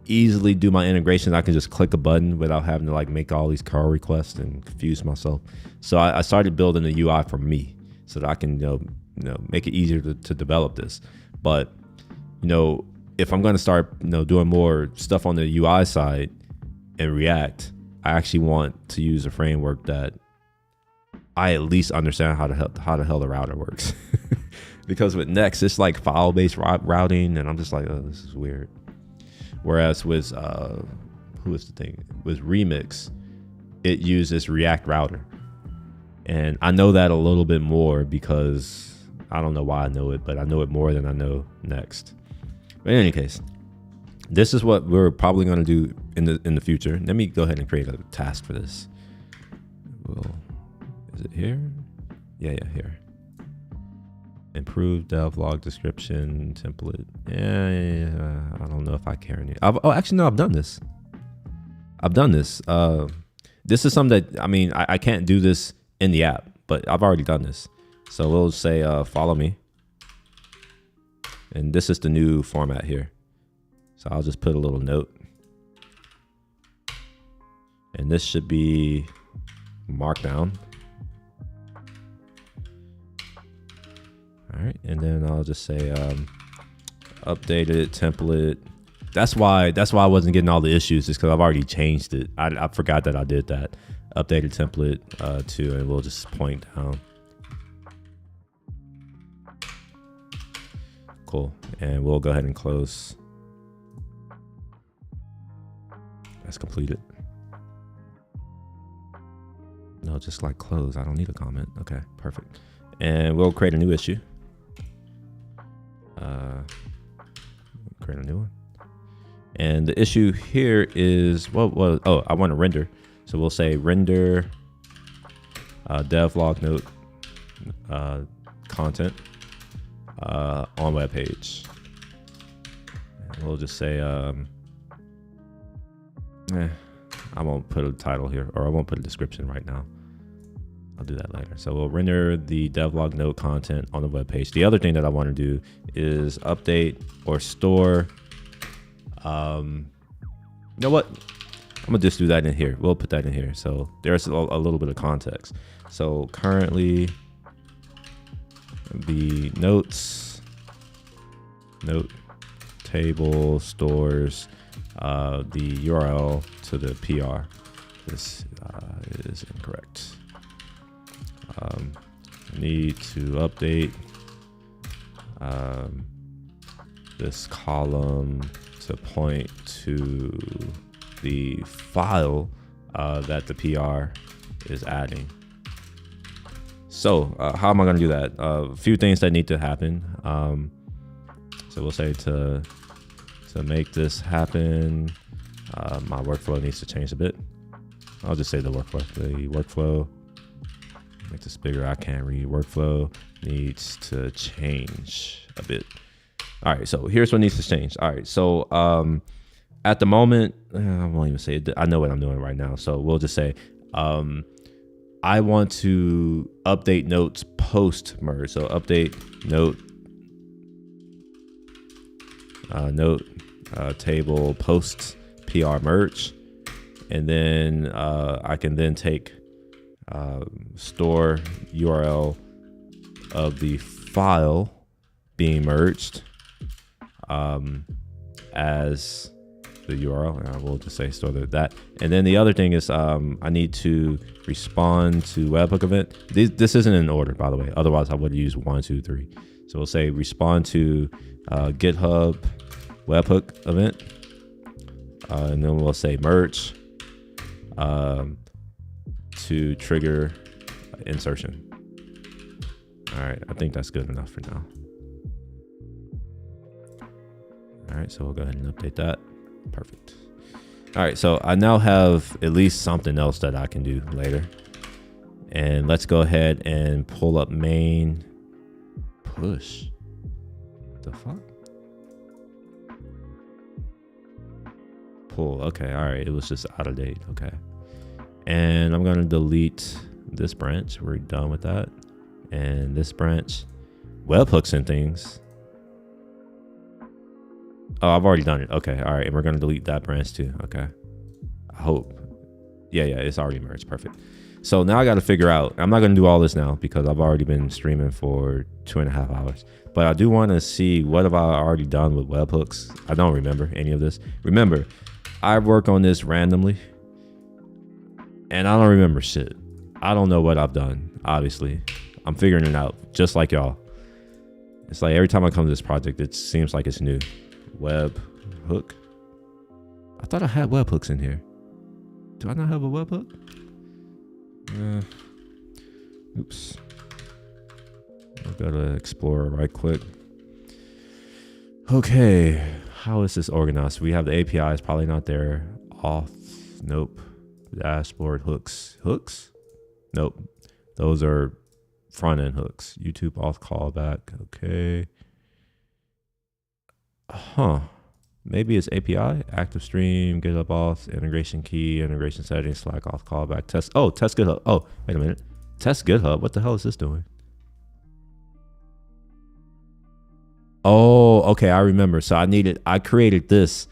easily do my integration. I can just click a button without having to like make all these curl requests and confuse myself. So I started building the UI for me so that I can make it easier to develop this. But if I'm going to start doing more stuff on the UI side in React, I actually want to use a framework that I at least understand how the hell the router works. Because with Next, it's like file-based routing, and I'm just like, oh, this is weird. Whereas with with Remix, it uses React Router, and I know that a little bit more because I don't know why I know it, but I know it more than I know Next. But in any case, this is what we're probably going to do in the future. Let me go ahead and create a task for this. Is it here? Yeah, here. Improve Devlog description template. Yeah, I don't know if I care any. Actually, no, I've done this. This is something that, I can't do this in the app, but I've already done this. So we'll say follow me. And this is the new format here. So I'll just put a little note. And this should be Markdown. All right, and then I'll just say updated template. That's why I wasn't getting all the issues, is because I've already changed it. I forgot that I did that. Updated template to, and we'll just point down. Cool, and we'll go ahead and close. That's completed. No, just like close. I don't need a comment. Okay, perfect. And we'll create a new issue. Create a new one. And the issue here is, I want to render. So we'll say render devlog note content on web page. And we'll just say, I won't put a title here, or I won't put a description right now. I'll do that later. So we'll render the devlog note content on the web page. The other thing that I want to do is update or store. You know what? I'm gonna just do that in here. We'll put that in here. So there's a little bit of context. So currently, the note table stores the URL to the PR. This is incorrect. Need to update this column to point to the file that the PR is adding. So how am I going to do that? A few things that need to happen. So we'll say to make this happen, my workflow needs to change a bit. I'll just say the workflow. Make this bigger. I can't read. Workflow needs to change a bit. All right, so here's what needs to change. All right, so at the moment, I won't even say it. I know what I'm doing right now. So we'll just say I want to update notes post merge. So update note table post PR merge, and then I can then take store URL of the file being merged as the URL, and I will just say store that. And then the other thing is I need to respond to webhook event. This isn't in order, by the way. Otherwise, I would use 1, 2, 3. So we'll say respond to GitHub webhook event, and then we'll say merge to trigger insertion. All right, I think that's good enough for now. All right, so we'll go ahead and update that. Perfect. All right, so I now have at least something else that I can do later. And let's go ahead and pull up main push. The fuck? Pull. Okay, all right. It was just out of date. Okay. And I'm going to delete this branch. We're done with that. And this branch, webhooks and things. Oh, I've already done it. Okay, all right. And we're going to delete that branch too. Okay. I hope. Yeah, it's already merged. Perfect. So now I got to figure out, I'm not going to do all this now because I've already been streaming for 2.5 hours. But I do want to see what have I already done with webhooks. I don't remember any of this. Remember, I work on this randomly and I don't remember shit. I don't know what I've done, obviously. I'm figuring it out, just like y'all. It's like every time I come to this project, it seems like it's new. Web hook. I thought I had webhooks in here. Do I not have a webhook? Oops. I've got to Explorer right click. Okay. How is this organized? We have the API is probably not there. Auth. Nope. Dashboard hooks. Hooks? Nope. Those are front end hooks. YouTube auth callback. Okay. Huh. Maybe it's API, active stream, GitHub auth, integration key, integration settings, Slack auth callback, test. Oh, test GitHub. Oh, wait a minute. Test GitHub. What the hell is this doing? Oh, okay. I remember. So I created this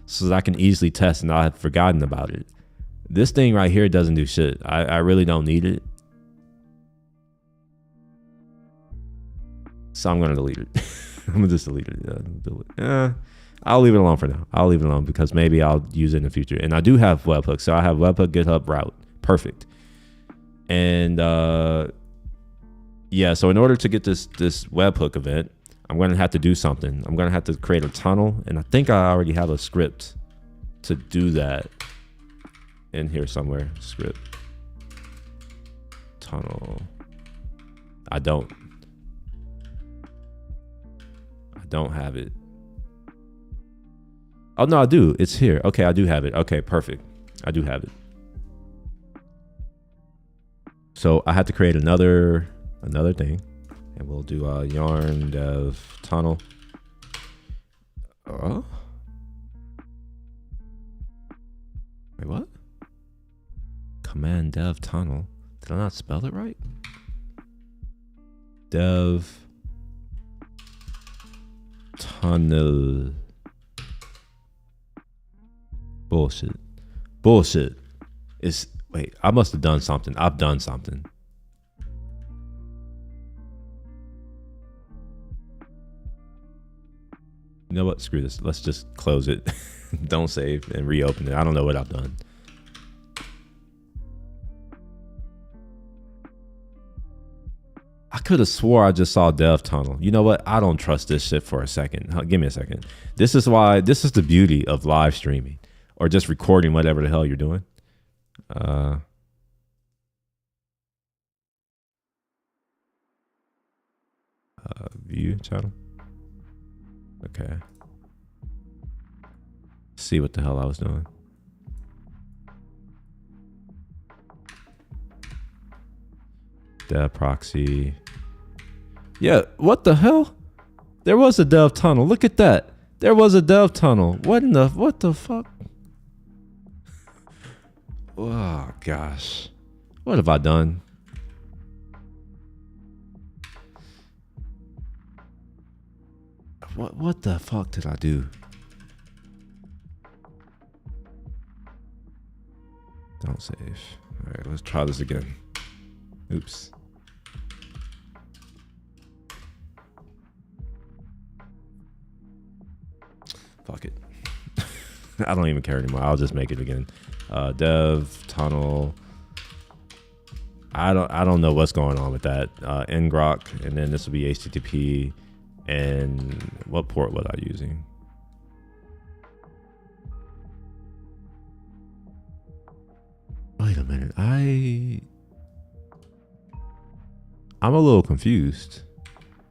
so that I can easily test and I had forgotten about it. This thing right here doesn't do shit. I really don't need it. So I'm going to delete it. I'm going to just delete it. I'll leave it alone for now. I'll leave it alone because maybe I'll use it in the future. And I do have webhooks. So I have webhook, GitHub, route. Perfect. And yeah, so in order to get this webhook event, I'm going to have to do something. I'm going to have to create a tunnel. And I think I already have a script to do that in here somewhere. Script. Tunnel. I don't have it. Oh, no, I do. It's here. Okay, I do have it. Okay, perfect. I do have it. So I have to create another thing. And we'll do a yarn dev tunnel. Wait, what? Command dev tunnel. Did I not spell it right? Dev tunnel. Bullshit. Wait, I must have done something. I've done something. You know what? Screw this. Let's just close it. Don't save and reopen it. I don't know what I've done. I could have swore I just saw dev tunnel. You know what? I don't trust this shit for a second. Give me a second. This is the beauty of live streaming or just recording whatever the hell you're doing. View channel. Okay. See what the hell I was doing. Dev proxy. Yeah, what the hell? There was a dev tunnel. Look at that. There was a dev tunnel. What the fuck? Oh gosh. What have I done? What the fuck did I do? Don't save. All right, let's try this again. Oops. Fuck it. I don't even care anymore. I'll just make it again. Dev tunnel. I don't know what's going on with that. ngrok, and then this will be HTTP. And what port was I using? Wait a minute. I'm a little confused.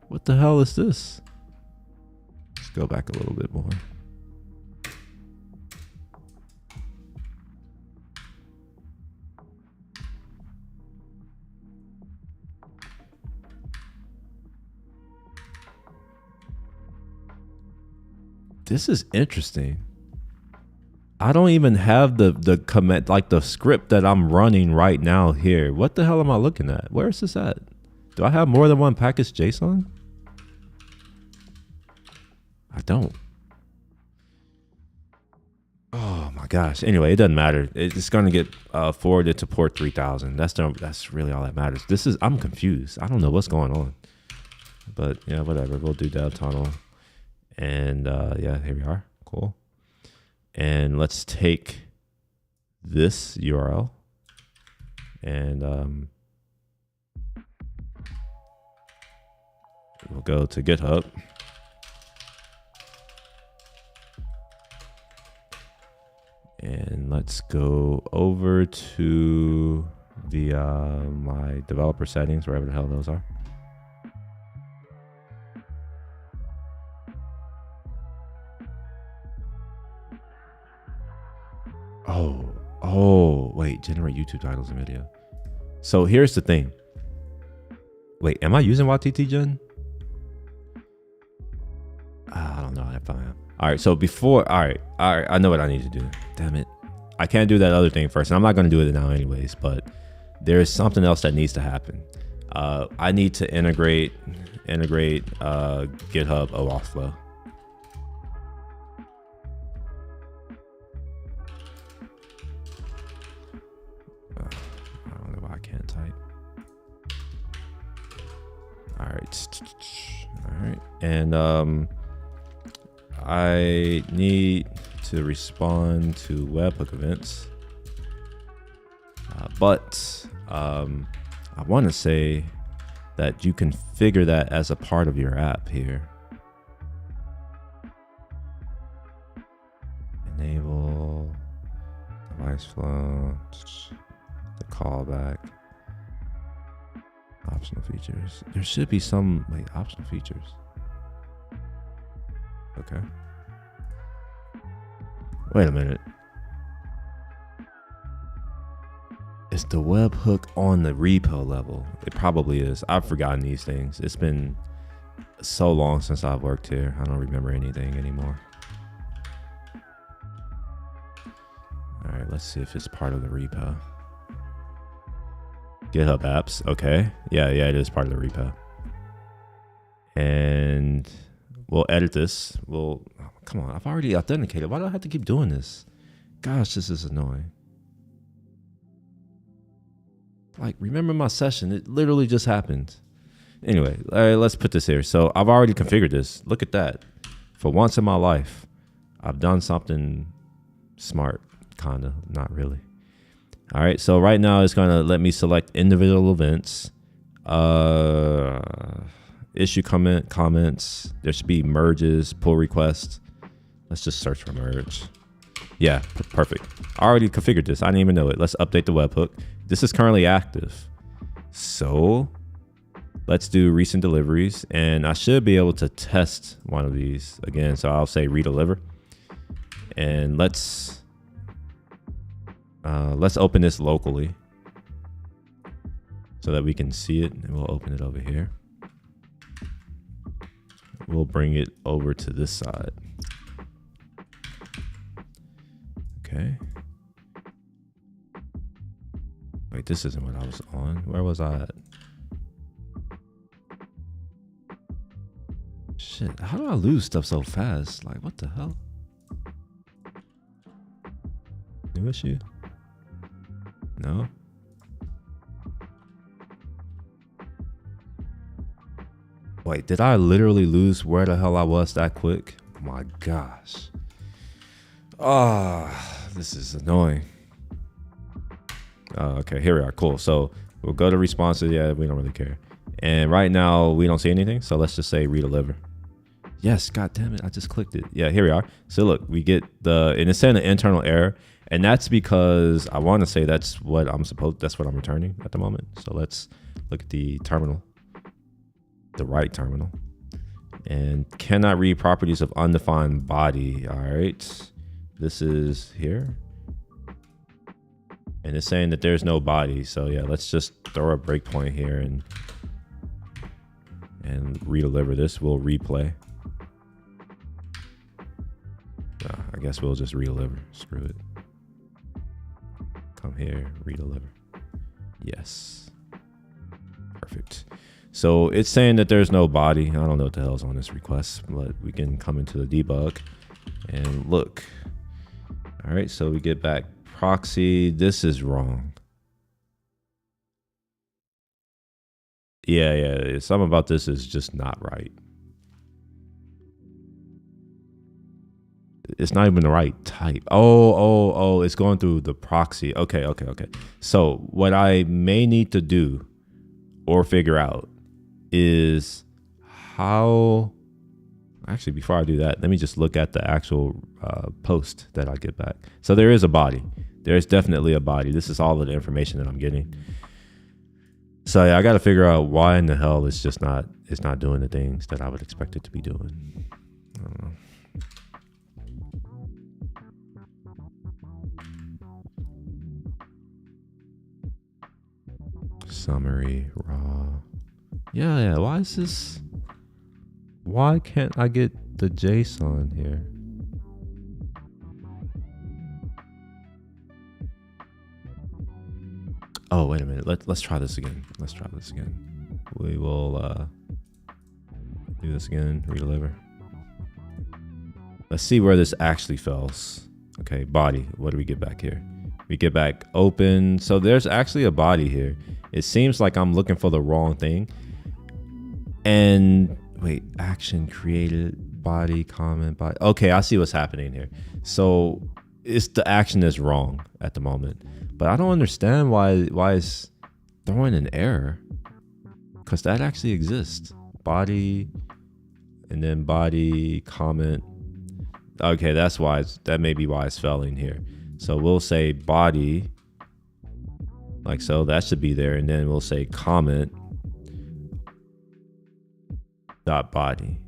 What the hell is this? Let's go back a little bit more. This is interesting. I don't even have the command, like the script that I'm running right now here. What the hell am I looking at? Where is this at? Do I have more than one package JSON? I don't. Oh my gosh. Anyway, it doesn't matter. It's gonna get forwarded to port 3000. That's really all that matters. I'm confused. I don't know what's going on. But yeah, whatever. We'll do dev tunnel. And yeah, here we are. Cool. And let's take this URL and we'll go to GitHub. And let's go over to the my developer settings, wherever the hell those are. Oh, wait, generate YouTube titles and video. So here's the thing. Wait, am I using YTT Gen? I don't know if I am. All right, so before, all right, I know what I need to do. Damn it. I can't do that other thing first, and I'm not gonna do it now anyways, but there's something else that needs to happen. I need to integrate GitHub OAuth flow. All right, and I need to respond to webhook events, but I want to say that you configure that as a part of your app here. Enable device flow, the callback. Optional features. There should be some optional features. Okay. Wait a minute. Is the webhook on the repo level? It probably is. I've forgotten these things. It's been so long since I've worked here. I don't remember anything anymore. All right, let's see if it's part of the repo. GitHub apps. Okay. Yeah, it is part of the repo. And we'll edit this. Come on. I've already authenticated. Why do I have to keep doing this? Gosh, this is annoying. Like, remember my session? It literally just happened. Anyway, all right, let's put this here. So I've already configured this. Look at that. For once in my life, I've done something smart. Kinda, not really. All right, so right now it's gonna let me select individual events, issue comments. There should be merges, pull requests. Let's just search for merge. Yeah, perfect. I already configured this. I didn't even know it. Let's update the webhook. This is currently active. So let's do recent deliveries, and I should be able to test one of these again. So I'll say redeliver, and let's open this locally so that we can see it, and we'll open it over here. We'll bring it over to this side. Okay. Wait, this isn't what I was on. Where was I at? Shit, how do I lose stuff so fast? Like, what the hell? New issue? No. Wait, did I literally lose where the hell I was that quick? Oh my gosh. This is annoying. Okay, here we are. Cool. So we'll go to responses. Yeah, we don't really care. And right now we don't see anything. So let's just say redeliver. Yes, god damn it. I just clicked it. Yeah, here we are. So look, we get and it's saying an internal error. And that's because I want to say that's what I'm returning at the moment. So let's look at the terminal, the right terminal, and cannot read properties of undefined body. All right, this is here. And it's saying that there's no body. So yeah, let's just throw a breakpoint here and redeliver this. We'll replay. guess we'll just redeliver. Screw it. Come here, redeliver. Yes. Perfect. So it's saying that there's no body. I don't know what the hell's on this request, but we can come into the debug and look. All right, so we get back proxy. This is wrong. Yeah, something about this is just not right. It's not even the right type. Oh, it's going through the proxy. Okay. So what I may need to do or figure out is how, actually, before I do that, let me just look at the actual post that I get back. So there is a body. There's definitely a body. This is all of the information that I'm getting. So yeah, I got to figure out why in the hell it's not doing the things that I would expect it to be doing. I don't know. Summary, raw. Yeah. Why can't I get the JSON here? Oh, wait a minute. Let's try this again. We will do this again, redeliver. Let's see where this actually fails. Okay, body. What do we get back here? We get back open. So there's actually a body here. It seems like I'm looking for the wrong thing. And wait, action created, body, comment, body. Okay, I see what's happening here. So it's the action is wrong at the moment. But I don't understand why it's throwing an error. Because that actually exists. Body, and then body, comment. Okay, that may be why it's failing here. So we'll say body, like so, that should be there. And then we'll say comment dot body.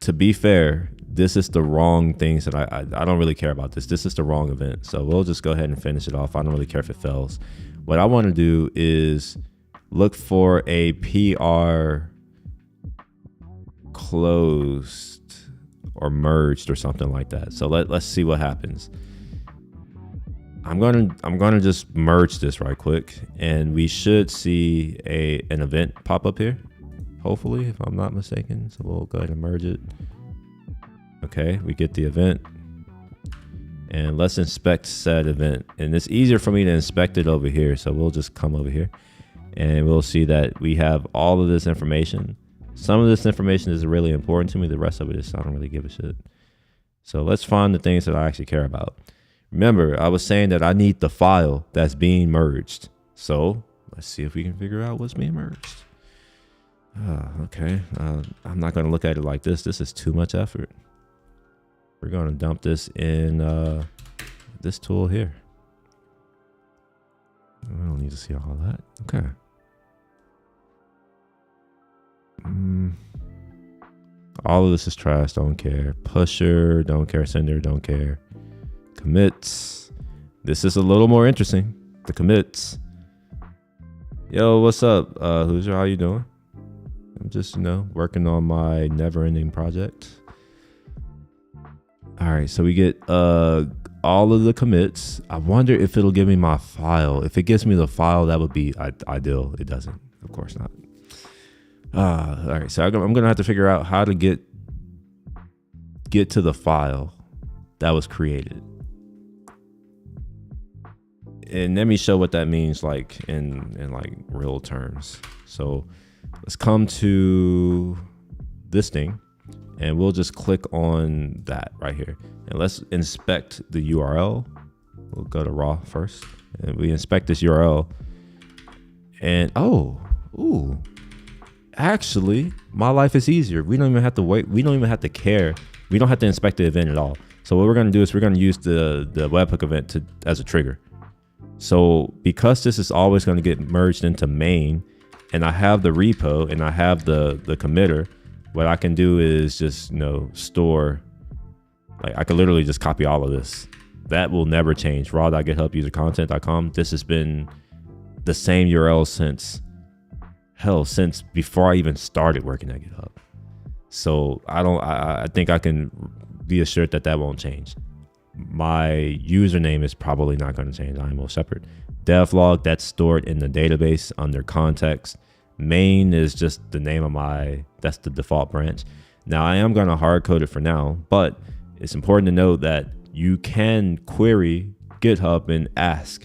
To be fair, this is the wrong things that I don't really care about this. This is the wrong event. So we'll just go ahead and finish it off. I don't really care if it fails. What I want to do is look for a PR closed or merged or something like that. So let's see what happens. I'm gonna just merge this right quick, and we should see an event pop up here, hopefully, if I'm not mistaken. So we'll go ahead and merge it. Okay, we get the event, and let's inspect said event. And it's easier for me to inspect it over here. So we'll just come over here, and we'll see that we have all of this information. Some of this information is really important to me. The rest of it is, I don't really give a shit. So let's find the things that I actually care about. Remember, I was saying that I need the file that's being merged. So let's see if we can figure out what's being merged. Okay, I'm not going to look at it like this. This is too much effort. We're going to dump this in this tool here. I don't need to see all that. Okay. All of this is trash. Don't care. Pusher, don't care. Sender, don't care. Commits. This is a little more interesting. The commits. Yo, what's up? Hoosier, how you doing? I'm just, working on my never-ending project. All right, so we get all of the commits. I wonder if it'll give me my file. If it gives me the file, that would be ideal. It doesn't. Of course not. All right, so I'm gonna have to figure out how to get to the file that was created, and let me show what that means, like in like real terms. So let's come to this thing, and we'll just click on that right here, and let's inspect the URL. We'll go to raw first, and we inspect this URL, and actually, my life is easier. We don't even have to wait. We don't even have to care. We don't have to inspect the event at all. So what we're going to do is we're going to use the webhook event as a trigger. So because this is always going to get merged into main, and I have the repo and I have the committer, what I can do is just store. Like I can literally just copy all of this. That will never change. raw.github.usercontent.com. This has been the same URL since before I even started working at GitHub. So I think I can be assured that that won't change. My username is probably not going to change. I'm Will Shepherd. Devlog, that's stored in the database under context. Main is just the name of that's the default branch. Now I am going to hard code it for now, but it's important to note that you can query GitHub and ask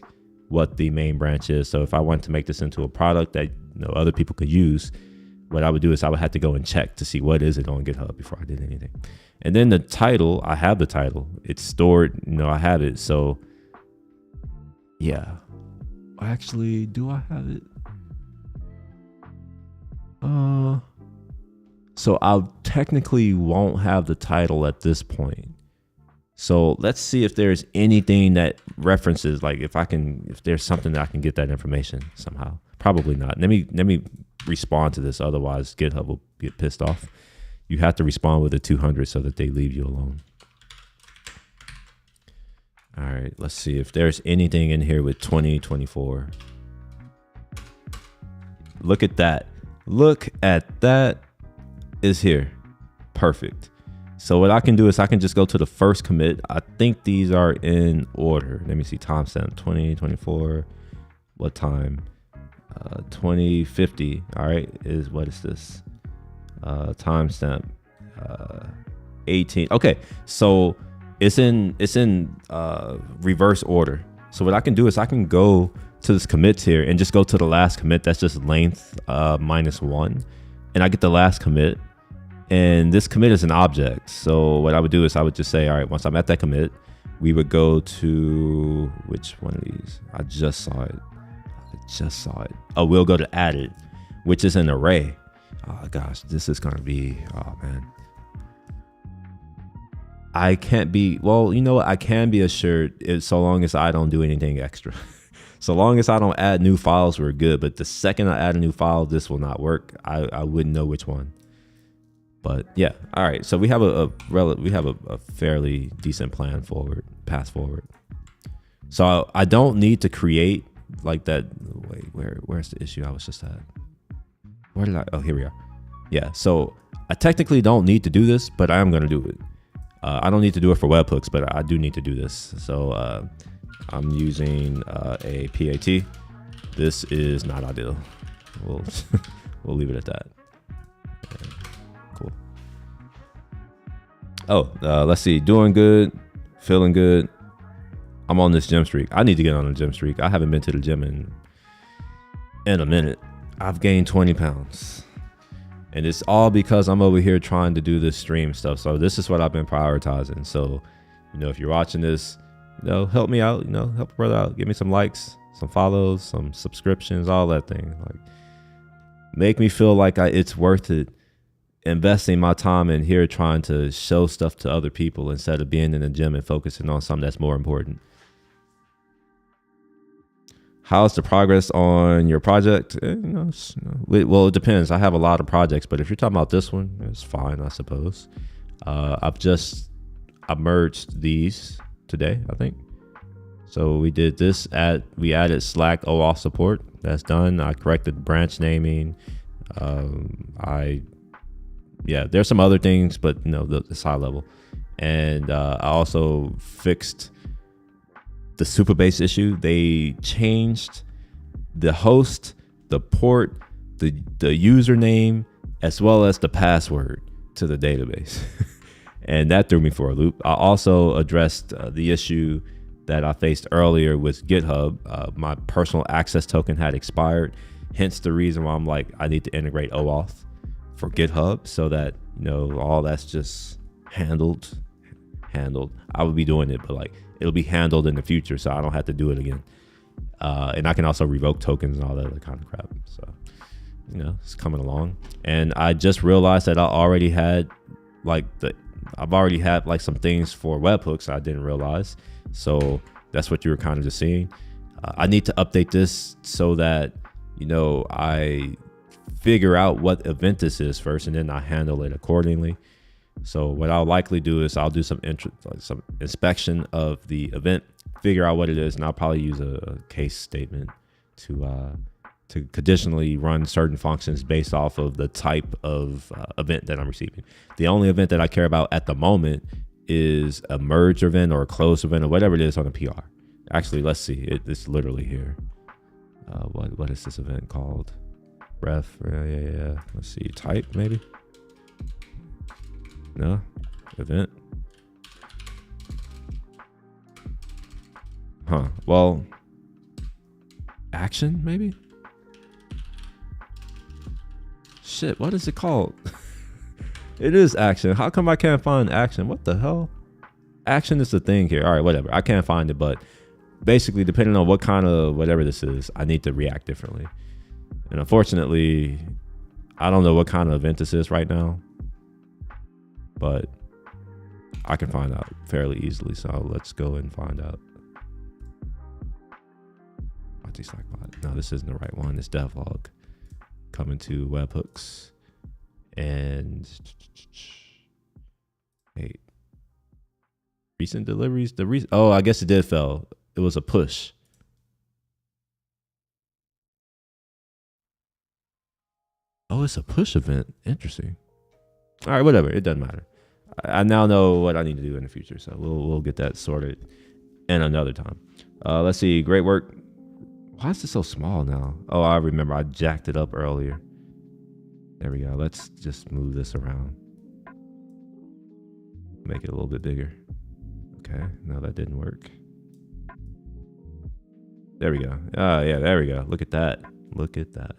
what the main branch is. So if I want to make this into a product that other people could use, what I would do is I would have to go and check to see what is it on GitHub before I did anything. And then the title, I have the title. It's stored, I have it. So yeah. Actually, do I have it? So I technically won't have the title at this point. So let's see if there's anything that references, like if there's something that I can get that information somehow. Probably not. Let me respond to this. Otherwise, GitHub will get pissed off. You have to respond with a 200 so that they leave you alone. All right, let's see if there's anything in here with 2024. Look at that. Look at that. Is here. Perfect. So what I can do is I can just go to the first commit. I think these are in order. Let me see. Timestamp 2024. What time? 2050. All right. What is this? Timestamp 18. Okay. So it's in reverse order. So what I can do is I can go to this commits here and just go to the last commit. That's just length -1, and I get the last commit. And this commit is an object. So what I would do is I would just say, all right, once I'm at that commit, we would go to which one of these? I just saw it. Oh, we'll go to added, which is an array. Oh gosh, this is gonna be, oh man. I can't be, well, you know what? I can be assured so long as I don't do anything extra. So long as I don't add new files, we're good. But the second I add a new file, this will not work. I wouldn't know which one. But yeah, all right. So we have a fairly decent path forward. So I don't need to create like that. Wait, where's the issue I was just at? Where did I? Oh, here we are. Yeah. So I technically don't need to do this, but I am going to do it. I don't need to do it for webhooks, but I do need to do this. So I'm using a PAT. This is not ideal. We'll leave it at that. Okay. Cool. Oh, let's see. Doing good, feeling good. I'm on this gym streak. I need to get on a gym streak. I haven't been to the gym in a minute. I've gained 20 pounds. And it's all because I'm over here trying to do this stream stuff. So this is what I've been prioritizing. So, if you're watching this, help me out, help a brother out. Give me some likes, some follows, some subscriptions, all that thing. Like, make me feel like it's worth it investing my time in here trying to show stuff to other people instead of being in the gym and focusing on something that's more important. How's the progress on your project? Well, it depends. I have a lot of projects, but if you're talking about this one, it's fine, I suppose. I merged these today, I think. So we did this. We added Slack OAuth support. That's done. I corrected branch naming. There's some other things, but it's high level. And I also fixed the Superbase issue. They changed the host, the port, the username, as well as the password to the database. And that threw me for a loop. I also addressed the issue that I faced earlier with GitHub. My personal access token had expired. Hence the reason why I'm like, I need to integrate OAuth for GitHub so that, all that's just handled. I would be doing it, but it'll be handled in the future, so I don't have to do it again. And I can also revoke tokens and all that other kind of crap. So, it's coming along. And I just realized that I already had some things for webhooks I didn't realize. So that's what you were kind of just seeing. I need to update this so that, I figure out what event this is first, and then I handle it accordingly. So what I'll likely do is I'll do some inspection of the event, figure out what it is, and I'll probably use a case statement to to conditionally run certain functions based off of the type of event that I'm receiving. The only event that I care about at the moment is a merge event or a close event or whatever it is on a PR. Actually, let's see. It's literally here. What is this event called? Ref. Yeah. Let's see. Type maybe. No. Event. Huh. Well. Action maybe. Shit. What is it called? It is action. How come I can't find action? What the hell? Action is the thing here. All right. Whatever. I can't find it, but basically, depending on what kind of whatever this is, I need to react differently. And unfortunately, I don't know what kind of event this is right now, but I can find out fairly easily. So let's go and find out. No, this isn't the right one. It's Devlog coming to webhooks and hey, recent deliveries. Oh, I guess it did fail. It was a push. Oh, it's a push event. Interesting. All right, whatever. It doesn't matter. I now know what I need to do in the future, so we'll get that sorted in another time. Let's see. Great work. Why is this so small now? Oh, I remember. I jacked it up earlier. There we go. Let's just move this around. Make it a little bit bigger. Okay. No, that didn't work. There we go. Yeah, there we go. Look at that. Look at that.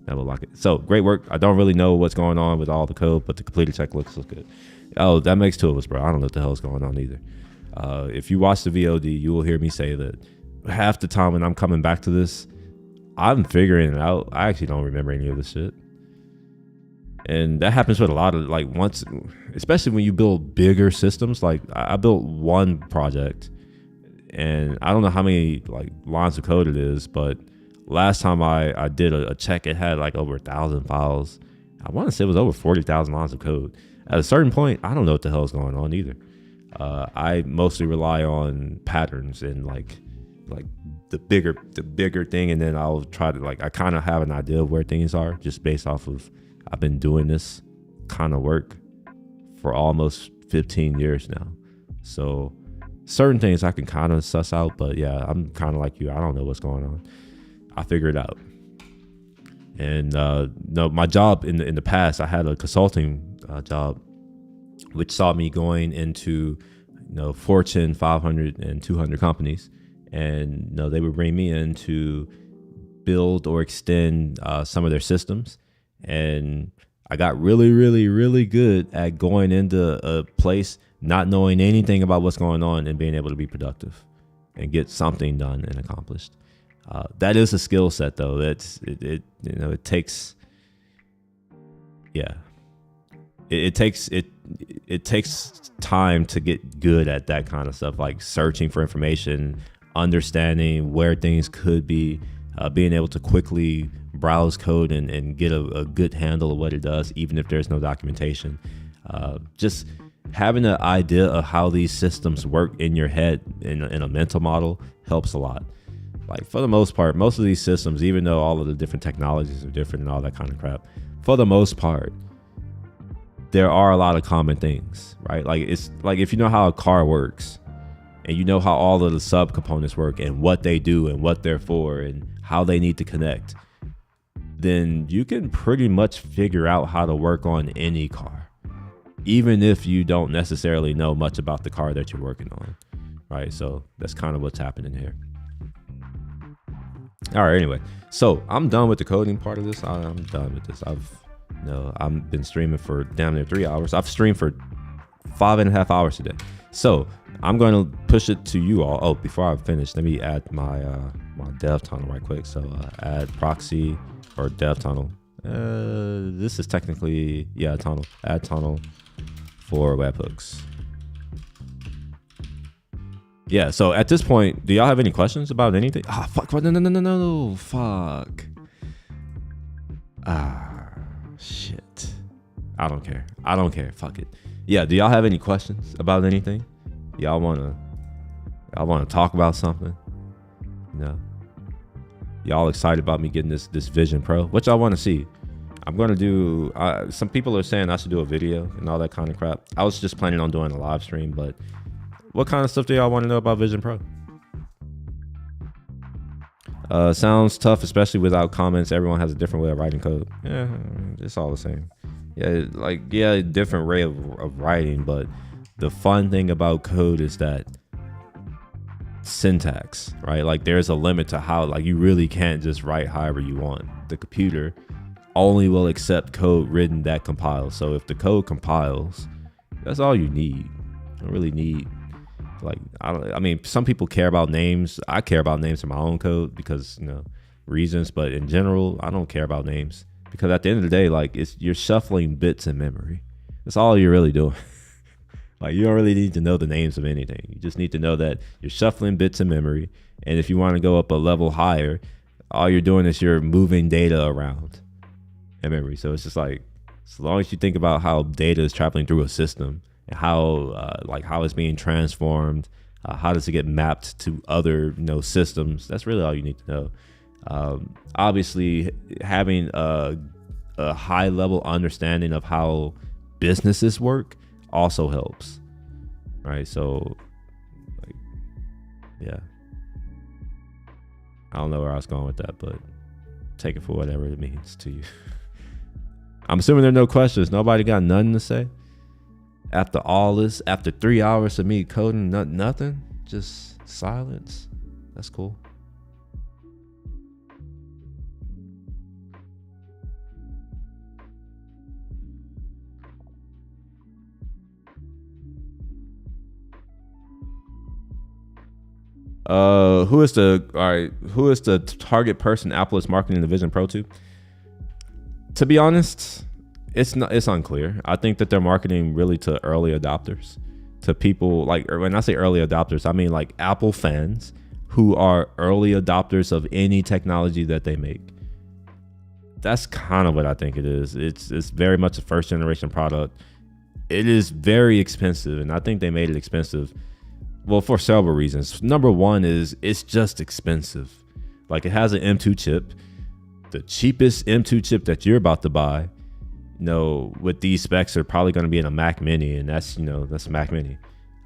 That will lock it. So great work. I don't really know what's going on with all the code, but the completed check looks good. Oh, that makes two of us, bro. I don't know what the hell is going on either. If you watch the VOD, you will hear me say that half the time when I'm coming back to this, I'm figuring it out. I actually don't remember any of this shit. And that happens with a lot of once, especially when you build bigger systems. Like I built one project and I don't know how many lines of code it is, but last time I did a check, it had over 1,000 files. I want to say it was over 40,000 lines of code. At a certain point, I don't know what the hell is going on either. I mostly rely on patterns and the bigger thing, and then I'll try to I kind of have an idea of where things are just based off of I've been doing this kind of work for almost 15 years now. So certain things I can kind of suss out, but yeah, I'm kind of like you. I don't know what's going on. I figure it out. And no, my job in the past, I had a consulting job, which saw me going into Fortune 500 and 200 companies, and they would bring me in to build or extend some of their systems. And I got really, really, really good at going into a place not knowing anything about what's going on and being able to be productive and get something done and accomplished. That is a skill set, though. It takes, yeah, it takes time to get good at that kind of stuff, like searching for information, understanding where things could be, being able to quickly browse code and get a good handle of what it does, even if there's no documentation. Just having an idea of how these systems work in your head in a mental model helps a lot. For the most part, most of these systems, even though all of the different technologies are different and all that kind of crap, for the most part, there are a lot of common things, right? It's if you know how a car works and you know how all of the subcomponents work and what they do and what they're for and how they need to connect, then you can pretty much figure out how to work on any car, even if you don't necessarily know much about the car that you're working on, right? So that's kind of what's happening here. All right, anyway, so I'm done with the coding part of this. I'm done with this. I've been streaming for damn near 3 hours. I've streamed for 5.5 hours today. So I'm going to push it to you all. Oh, before I finish, let me add my my dev tunnel right quick. So add proxy or dev tunnel. This is technically, yeah, tunnel. Add tunnel for webhooks. Yeah, so at this point, do y'all have any questions about anything? Ah, fuck. No. Fuck. Shit. I don't care. Fuck it. Yeah, do y'all have any questions about anything? Y'all wanna talk about something? No. y'all excited about me getting this Vision Pro? What y'all want to see? I'm going to do, some people are saying I should do a video and all that kind of crap. I was just planning on doing a live stream, but what kind of stuff do y'all want to know about Vision Pro? Sounds tough, especially without comments. Everyone has a different way of writing code. Yeah, it's all the same. Yeah, like, yeah, different way of writing, but the fun thing about code is that syntax, right? Like, there's a limit to how, like, you really can't just write however you want. The computer only will accept code written that compiles. So if the code compiles, that's all you need. You don't really need, like, I mean, some people care about names. I care about names in my own code because, you know, reasons, but in general, I don't care about names because at the end of the day, like, you're shuffling bits in memory. That's all you're really doing. Like, you don't really need to know the names of anything. You just need to know that you're shuffling bits in memory. And if you want to go up a level higher, all you're doing is you're moving data around in memory. So it's just like, as long as you think about how data is traveling through a system and how how it's being transformed, how does it get mapped to other, you know, systems, that's really all you need to know. Obviously, having a high level understanding of how businesses work also helps, right? So, like, yeah, I don't know where I was going with that, but take it for whatever it means to you. I'm assuming there are no questions. Nobody got nothing to say after all this, after 3 hours of me coding, nothing, just silence. That's cool. Who is the target person Apple is marketing the Vision Pro to? To be honest, it's unclear. I think that they're marketing really to early adopters, to people like, when I say early adopters, I mean like Apple fans who are early adopters of any technology that they make. That's kind of what I think it is. It's very much a first generation product. It is very expensive, and I think they made it expensive, well, for several reasons. Number one is it's just expensive. Like, it has an M2 chip, the cheapest M2 chip that you're about to buy, you know, with these specs are probably going to be in a Mac Mini, and that's, you know, that's a Mac Mini.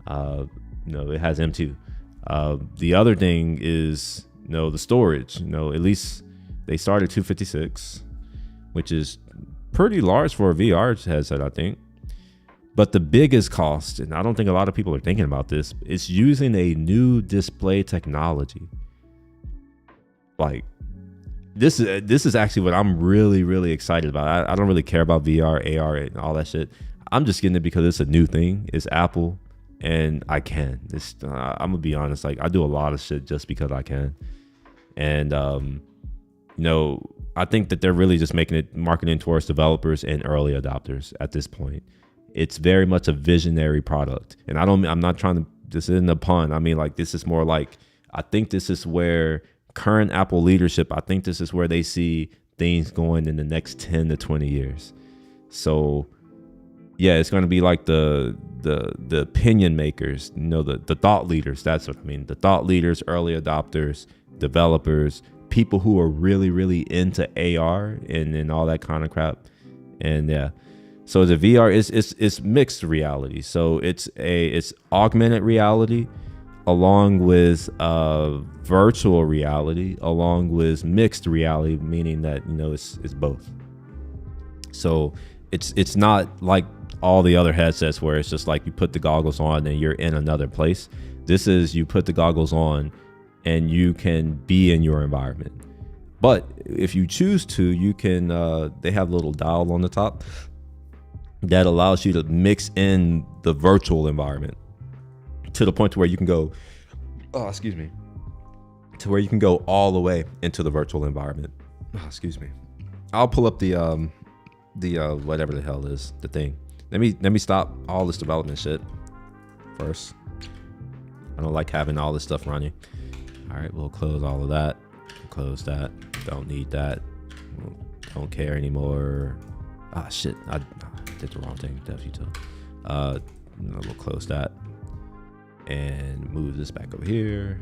You know, it has M2. The other thing is, you know, the storage. You know, at least they start at 256, which is pretty large for a VR headset, I think. But the biggest cost, and I don't think a lot of people are thinking about this, is using a new display technology. Like, this is actually what I'm really, really excited about. I don't really care about VR, AR, and all that shit. I'm just getting it because it's a new thing. It's Apple, and I can. I'm gonna be honest. Like, I do a lot of shit just because I can. And you know, I think that they're really just marketing towards developers and early adopters at this point. It's very much a visionary product, and I'm not trying to, this isn't a pun. I mean, like, this is more like, I think this is where current Apple leadership, I think this is where they see things going in the next 10 to 20 years. So yeah, it's going to be like the opinion makers, you know, the thought leaders. That's what I mean. The thought leaders, early adopters, developers, people who are really, really into AR and all that kind of crap. And yeah. So the VR is mixed reality. So it's augmented reality along with virtual reality, along with mixed reality, meaning that, you know, it's both. So it's not like all the other headsets where it's just like you put the goggles on and you're in another place. This is, you put the goggles on and you can be in your environment. But if you choose to, you can, they have a little dial on the top that allows you to mix in the virtual environment to the point to where you can go, to where you can go all the way into the virtual environment. I'll pull up the whatever the hell is the thing. Let me stop all this development shit first. I don't like having all this stuff running. All right, we'll close all of that. Close that. Don't need that. Don't care anymore. Ah, shit. I did the wrong thing. We'll close that and move this back over here.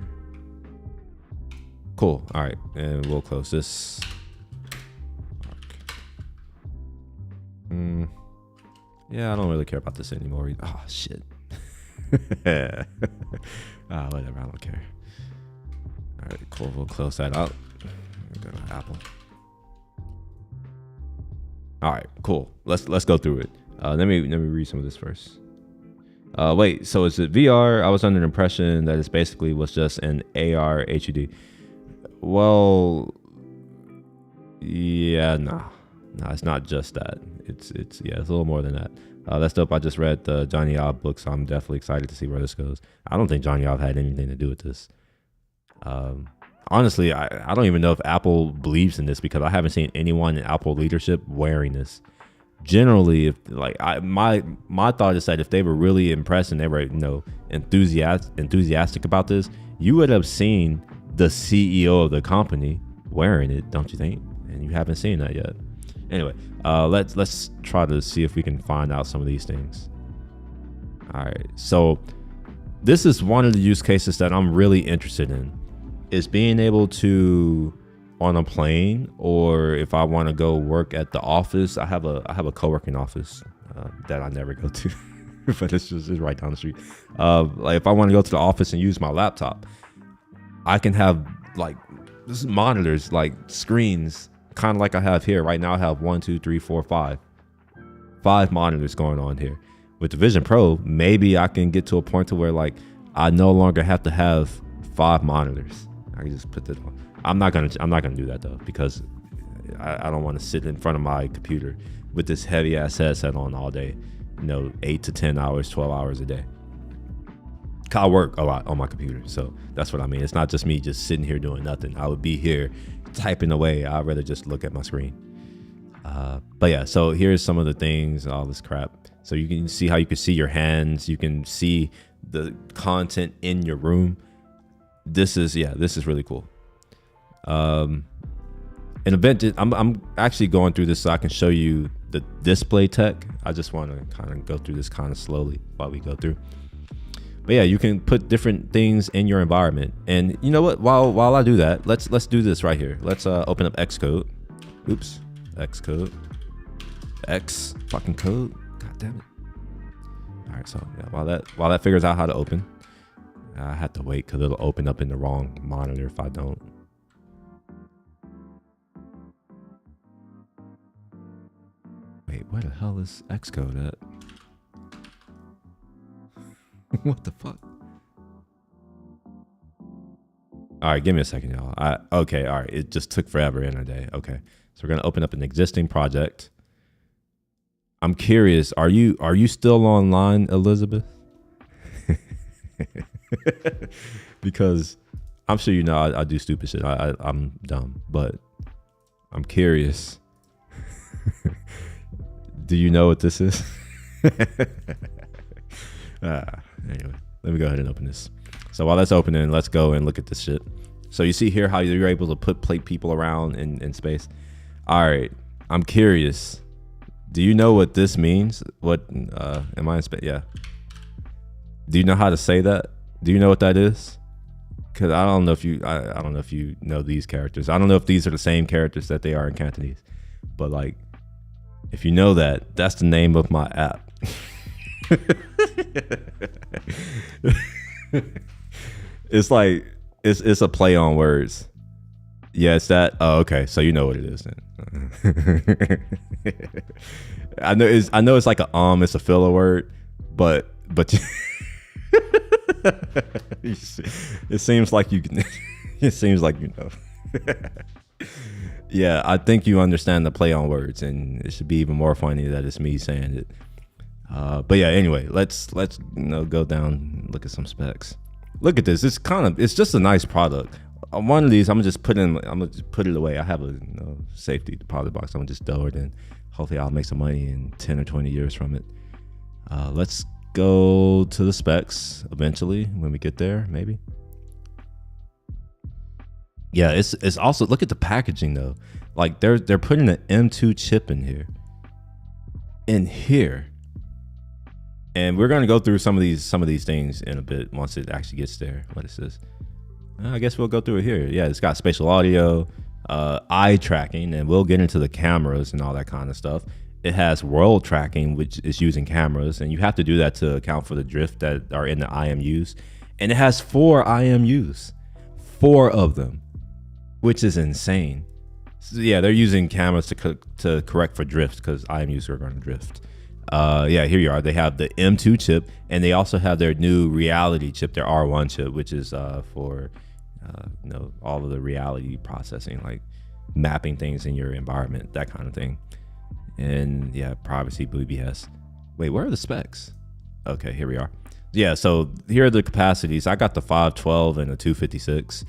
Cool. All right, and we'll close this. Yeah, I don't really care about this anymore. Oh shit. Whatever. I don't care. All right, cool. We'll close that out. Go to Apple. All right, cool. Let's go through it. Let me read some of this first. Wait, so is it VR? I was under the impression that it basically was just an AR HUD. Well, yeah, no, it's not just that. It's a little more than that. That's dope. I just read the Johnny Ive book, so I'm definitely excited to see where this goes. I don't think Johnny Ive had anything to do with this. Honestly, I don't even know if Apple believes in this because I haven't seen anyone in Apple leadership wearing this. Generally, if like my thought is that if they were really impressed and they were enthusiastic about this, you would have seen the CEO of the company wearing it, don't you think? And you haven't seen that yet. Anyway, let's try to see if we can find out some of these things. All right, so this is one of the use cases that I'm really interested in, is being able to, on a plane, or if I want to go work at the office. I have a co-working office that I never go to, but it's right down the street. Like if I want to go to the office and use my laptop, I can have like this monitors, like screens, kind of like I have here right now. I have 1, 2, 3, 4, 5 monitors going on here. With the Vision Pro, maybe I can get to a point to where like I no longer have to have 5 monitors. I can just put that on. I'm not gonna do that though, because I don't want to sit in front of my computer with this heavy ass headset on all day, 8 to 10 hours, 12 hours a day. I work a lot on my computer, so that's what I mean. It's not just me just sitting here doing nothing. I would be here typing away. I'd rather just look at my screen. But yeah, so here's some of the things, all this crap. So you can see how you can see your hands. You can see the content in your room. This is really cool. An event, I'm actually going through this so I can show you the display tech. I just want to kind of go through this kind of slowly while we go through. But yeah, you can put different things in your environment. And you know what? While I do that, let's do this right here. Let's open up Xcode. Oops, Xcode. X fucking code. God damn it. All right, so yeah, while that figures out how to open, I have to wait because it'll open up in the wrong monitor if I don't. Wait, where the hell is Xcode at? What the fuck? All right, give me a second, y'all. Okay, all right. It just took forever in a day. Okay, so we're gonna open up an existing project. I'm curious. Are you still online, Elizabeth? Because I'm sure you know I do stupid shit. I'm dumb, but I'm curious. Do you know what this is? Anyway, let me go ahead and open this. So while that's opening, let's go and look at this shit. So you see here how you're able to put people around in space. All right, I'm curious. Do you know what this means? What am I in space? Yeah. Do you know how to say that? Do you know what that is? Because I don't know if you I don't know if you know these characters. I don't know if these are the same characters that they are in Cantonese. But like, if you know that, that's the name of my app. It's like it's a play on words. Yeah, it's that. Oh, okay. So you know what it is then. I know it's like it's a filler word, but it seems like you can. It seems like you know. Yeah, I think you understand the play on words, and it should be even more funny that it's me saying it. But yeah, anyway, let's go down and look at some specs. Look at this. It's just a nice product. One of these I'm gonna just put it away. I have a safety deposit box. I'm gonna just throw it in. Hopefully I'll make some money in 10 or 20 years from it. Let's go to the specs eventually when we get there, maybe. Yeah, it's also, look at the packaging though. Like they're putting an M2 chip in here. And we're gonna go through some of these things in a bit once it actually gets there. What is this? I guess we'll go through it here. Yeah, it's got spatial audio, eye tracking, and we'll get into the cameras and all that kind of stuff. It has world tracking, which is using cameras, and you have to do that to account for the drift that are in the IMUs. And it has 4 IMUs, 4 of them, which is insane. So yeah, they're using cameras to correct for drift because IMUs are going to drift. Yeah, here you are. They have the M2 chip, and they also have their new reality chip, their R1 chip, which is for all of the reality processing, like mapping things in your environment, that kind of thing. And yeah, privacy, BBS. Wait, where are the specs? Okay, here we are. Yeah, so here are the capacities. I got the 512 and the 256.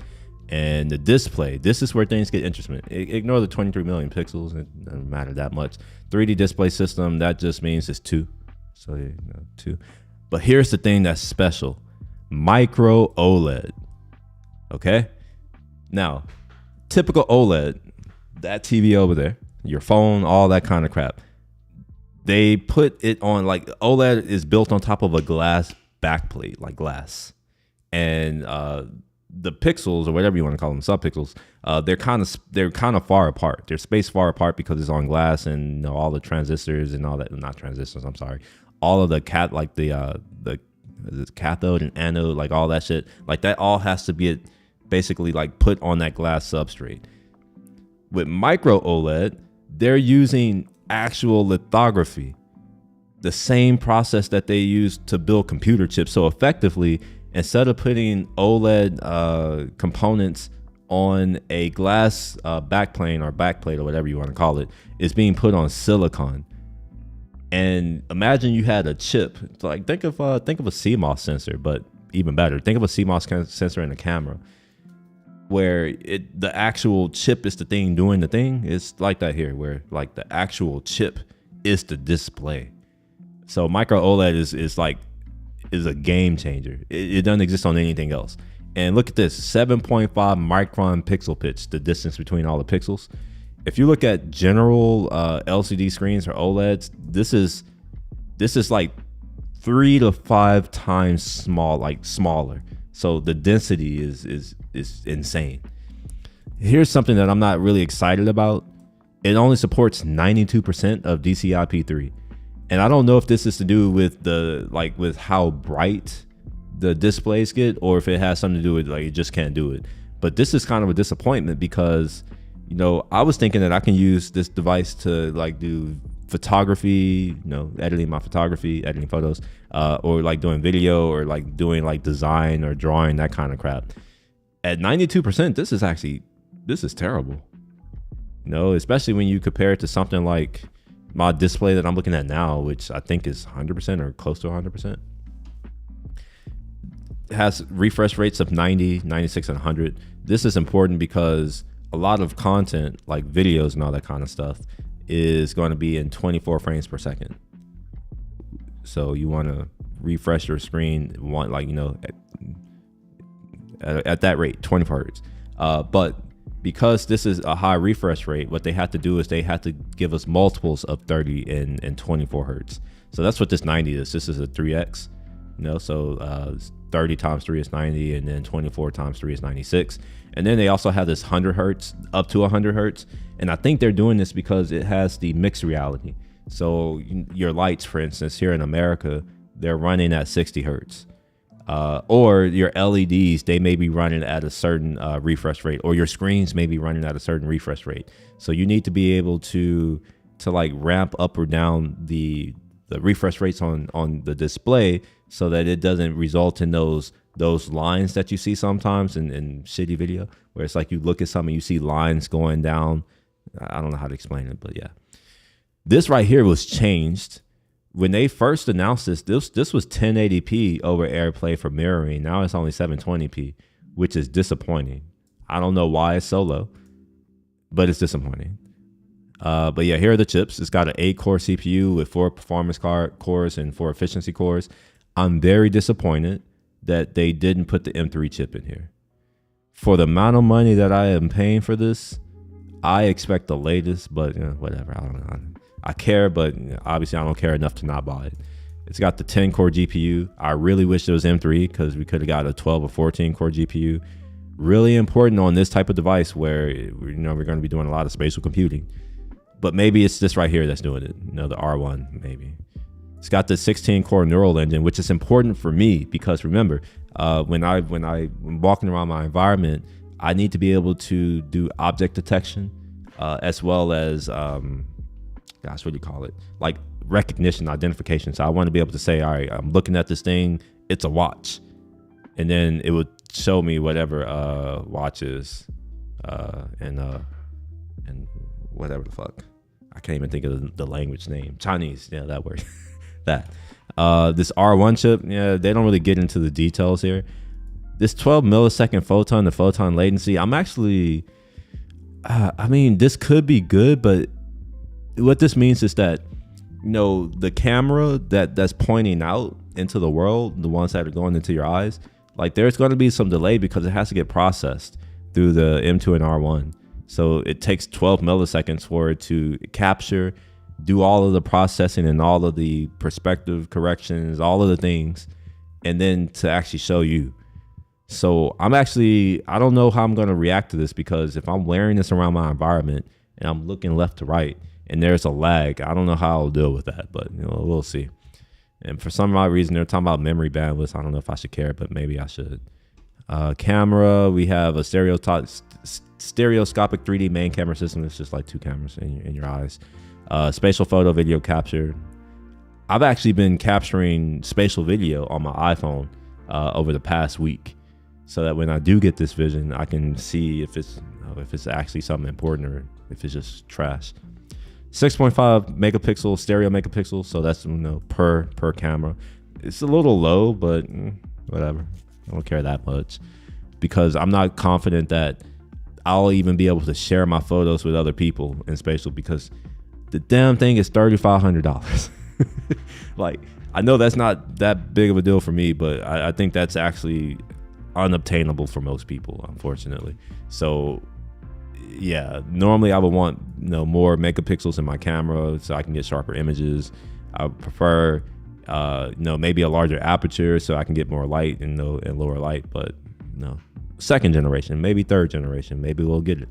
And the display, this is where things get interesting. Ignore the 23 million pixels. It doesn't matter that much. 3D display system, that just means it's 2. So 2. But here's the thing that's special. Micro OLED. Okay? Now, typical OLED, that TV over there, your phone, all that kind of crap. They put it on, like, OLED is built on top of a glass backplate, like glass. And the pixels, or whatever you want to call them, subpixels, they're kind of far apart. They're spaced far apart because it's on glass, and all the transistors and all that, not transistors, I'm sorry, all of the cathode and anode, like all that shit, like that all has to be basically like put on that glass substrate. With micro OLED, they're using actual lithography, the same process that they use to build computer chips. So effectively, instead of putting OLED components on a glass backplane or backplate or whatever you want to call it, it's being put on silicon. And imagine you had a chip. Like think of a CMOS sensor, but even better. Think of a CMOS sensor in a camera, where the actual chip is the thing doing the thing. It's like that here, where like the actual chip is the display. So micro OLED is a game changer. It doesn't exist on anything else. And look at this, 7.5 micron pixel pitch, the distance between all the pixels. If you look at general LCD screens or OLEDs, this is like 3 to 5 times smaller. So the density is insane. Here's something that I'm not really excited about. It only supports 92% of DCI-P3. And I don't know if this is to do with with how bright the displays get, or if it has something to do with like you just can't do it. But this is kind of a disappointment because, I was thinking that I can use this device to like do photography, editing photos, or like doing video, or like doing like design or drawing, that kind of crap. At 92%, this is terrible. Especially when you compare it to something like my display that I'm looking at now, which I think is 100% or close to 100%. It has refresh rates of 90, 96, and 100. This is important because a lot of content, like videos and all that kind of stuff, is going to be in 24 frames per second. So you want to refresh your screen, at that rate, 24 hertz. But because this is a high refresh rate, what they have to do is they have to give us multiples of 30 and 24 hertz. So that's what this 90 is. This is a 3x, so 30 times 3 is 90, and then 24 times 3 is 96. And then they also have this 100 hertz, up to 100 hertz. And I think they're doing this because it has the mixed reality. So your lights, for instance, here in America, they're running at 60 hertz. Or your LEDs, they may be running at a certain refresh rate, or your screens may be running at a certain refresh rate. So you need to be able to like ramp up or down the refresh rates on the display, so that it doesn't result in those lines that you see sometimes in shitty video, where it's like you look at something, you see lines going down. I don't know how to explain it, but yeah. This right here was changed. When they first announced this was 1080p over AirPlay for mirroring. Now it's only 720p, which is disappointing. I don't know why it's so low, but it's disappointing. But yeah, here are the chips. It's got an 8-core CPU with 4 performance cores and 4 efficiency cores. I'm very disappointed that they didn't put the M3 chip in here. For the amount of money that I am paying for this, I expect the latest, but whatever. I don't know. I care, but obviously I don't care enough to not buy it. It's got the 10-core GPU. I really wish it was M3 because we could have got a 12 or 14-core GPU. Really important on this type of device where we're going to be doing a lot of spatial computing. But maybe it's this right here that's doing it. The R1 maybe. It's got the 16 core neural engine, which is important for me because remember, when I'm walking around my environment, I need to be able to do object detection, as well as what do you call it? Like recognition, identification. So I want to be able to say, all right, I'm looking at this thing, it's a watch, and then it would show me whatever watch is, and whatever the fuck. I can't even think of the language name. Chinese, yeah, that word. That. This R1 chip, yeah, they don't really get into the details here. This 12 millisecond photon to photon latency, I'm actually, this could be good, but what this means is that, the camera that's pointing out into the world, the ones that are going into your eyes, like there's going to be some delay because it has to get processed through the M2 and R1. So it takes 12 milliseconds for it to capture, do all of the processing and all of the perspective corrections, all of the things, and then to actually show you. So I don't know how I'm going to react to this, because if I'm wearing this around my environment and I'm looking left to right and there's a lag, I don't know how I'll deal with that, but we'll see. And for some odd reason, they're talking about memory bandwidth. I don't know if I should care, but maybe I should. Camera, we have a stereoscopic 3D main camera system. It's just like two cameras in your eyes. Spatial photo video capture. I've actually been capturing spatial video on my iPhone over the past week, so that when I do get this vision, I can see if it's actually something important or if it's just trash. 6.5 megapixel stereo megapixel, so that's per camera. It's a little low, but whatever. I don't care that much, because I'm not confident that I'll even be able to share my photos with other people in spatial, because the damn thing is $3,500. Like, I know that's not that big of a deal for me, but I think that's actually unobtainable for most people, unfortunately. So yeah, normally I would want more megapixels in my camera so I can get sharper images. I would prefer maybe a larger aperture so I can get more light and lower light, but no. Second generation, maybe third generation, maybe we'll get it.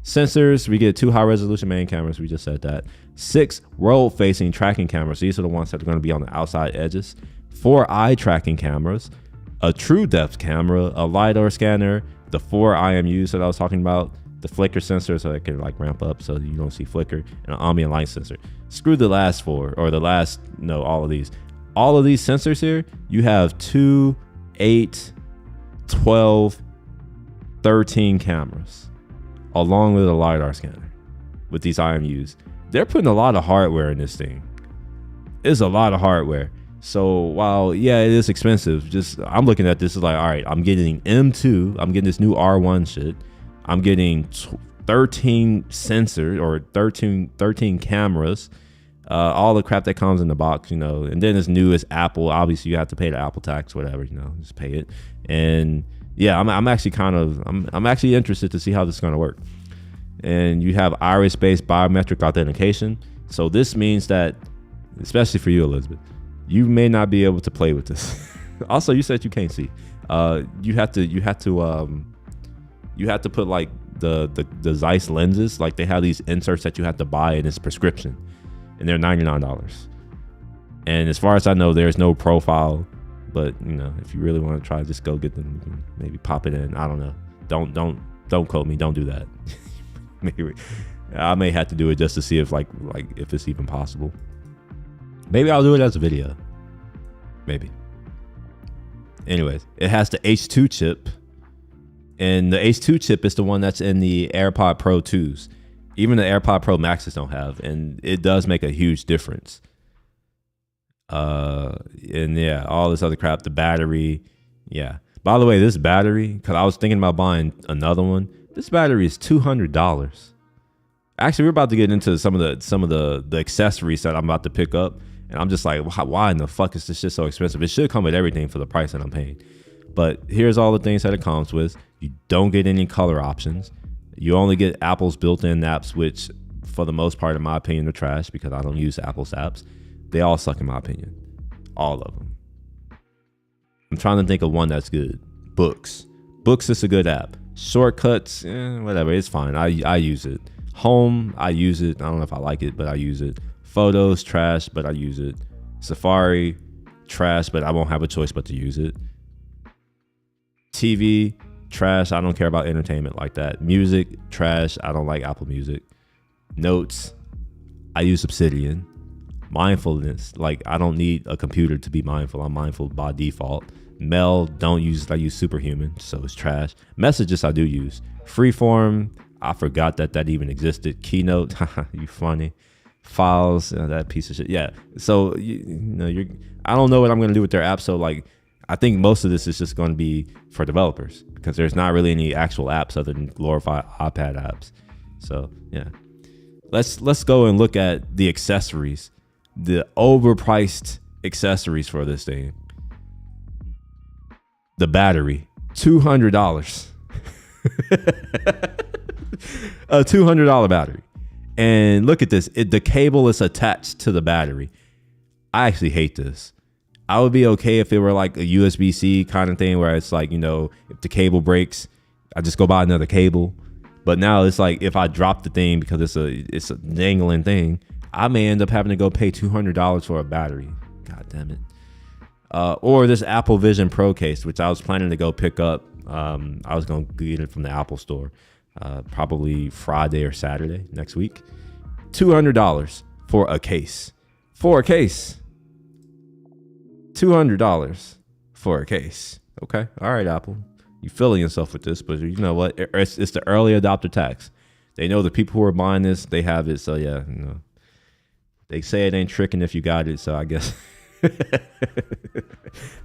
Sensors, we get 2 high resolution main cameras, we just said that. 6 road facing tracking cameras, these are the ones that are going to be on the outside edges. 4 eye tracking cameras, a true depth camera, a LiDAR scanner, the 4 IMUs that I was talking about, the flicker sensor so it can like ramp up so you don't see flicker, and an ambient light sensor. Screw the last 4, or the last, all of these. All of these sensors here, you have 2, 8, 12, 13 cameras, along with a LiDAR scanner with these IMUs. They're putting a lot of hardware in this thing. It's a lot of hardware. So while, yeah, it is expensive, I'm looking at this as like, all right, I'm getting M2, I'm getting this new R1 shit. I'm getting 13 sensors or 13 cameras, all the crap that comes in the box, and then as new as Apple, obviously you have to pay the Apple tax, whatever, just pay it. And yeah, I'm actually interested to see how this is going to work. And you have iris-based biometric authentication. So this means that, especially for you, Elizabeth, you may not be able to play with this. Also, you said you can't see. You have to put like the Zeiss lenses. Like, they have these inserts that you have to buy, and it's prescription, and they're $99. And as far as I know, there's no profile. But if you really want to try, just go get them. You can maybe pop it in. I don't know. Don't quote me. Don't do that. Maybe I may have to do it just to see if if it's even possible. Maybe I'll do it as a video. Maybe. Anyways, it has the H2 chip. And the H2 chip is the one that's in the AirPod Pro 2s. Even the AirPod Pro Maxes don't have. And it does make a huge difference. And yeah, all this other crap, the battery. Yeah. By the way, this battery, because I was thinking about buying another one. This battery is $200. Actually, we're about to get into some of the accessories that I'm about to pick up. And I'm just like, why in the fuck is this shit so expensive? It should come with everything for the price that I'm paying. But here's all the things that it comes with. You don't get any color options. You only get Apple's built-in apps, which for the most part, in my opinion, are trash because I don't use Apple's apps. They all suck in my opinion. All of them. I'm trying to think of one that's good. Books. Books is a good app. Shortcuts, whatever, it's fine. I use it. Home, I use it. I don't know if I like it, but I use it. Photos, trash, but I use it. Safari, trash, but I won't have a choice but to use it. TV, trash. I don't care about entertainment like that. Music, trash. I don't like Apple Music. Notes, I use Obsidian. Mindfulness, like I don't need a computer to be mindful. I'm mindful by default. Mail, don't use. I use Superhuman, so it's trash. Messages, I do use. Freeform, I forgot that even existed. Keynote, you funny. Files, that piece of shit. Yeah. So I don't know what I'm gonna do with their app. So like, I think most of this is just going to be for developers because there's not really any actual apps other than glorified iPad apps. So yeah, let's go and look at the accessories, the overpriced accessories for this thing. The battery, $200. A $200 battery. And look at this. The cable is attached to the battery. I actually hate this. I would be okay if it were like a USB-C kind of thing where it's like, if the cable breaks, I just go buy another cable. But now it's like if I drop the thing because it's a dangling thing, I may end up having to go pay $200 for a battery. God damn it. Or this Apple Vision Pro case, which I was planning to go pick up. I was going to get it from the Apple store probably Friday or Saturday next week. $200 for a case. For a case. $200 for a case. Okay. All right, Apple. You filling yourself with this, but you know what? It's the early adopter tax. They know the people who are buying this, they have it. So yeah, they say it ain't tricking if you got it. So I guess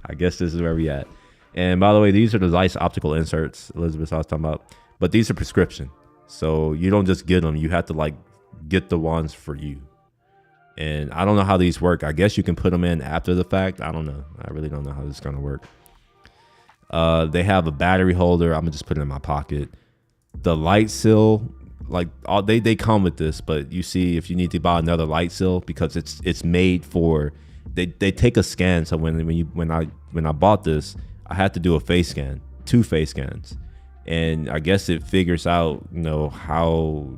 I guess this is where we at. And by the way, these are the nice optical inserts Elizabeth I was talking about, but these are prescription. So you don't just get them. You have to like get the ones for you. And I don't know how these work. I guess you can put them in after the fact. I don't know. I really don't know how this is going to work. They have a battery holder. I'm gonna just put it in my pocket. The light seal, like they come with this, but you see if you need to buy another light seal because it's made for. They take a scan. So when I bought this, I had to do a face scan, 2 face scans, and I guess it figures out how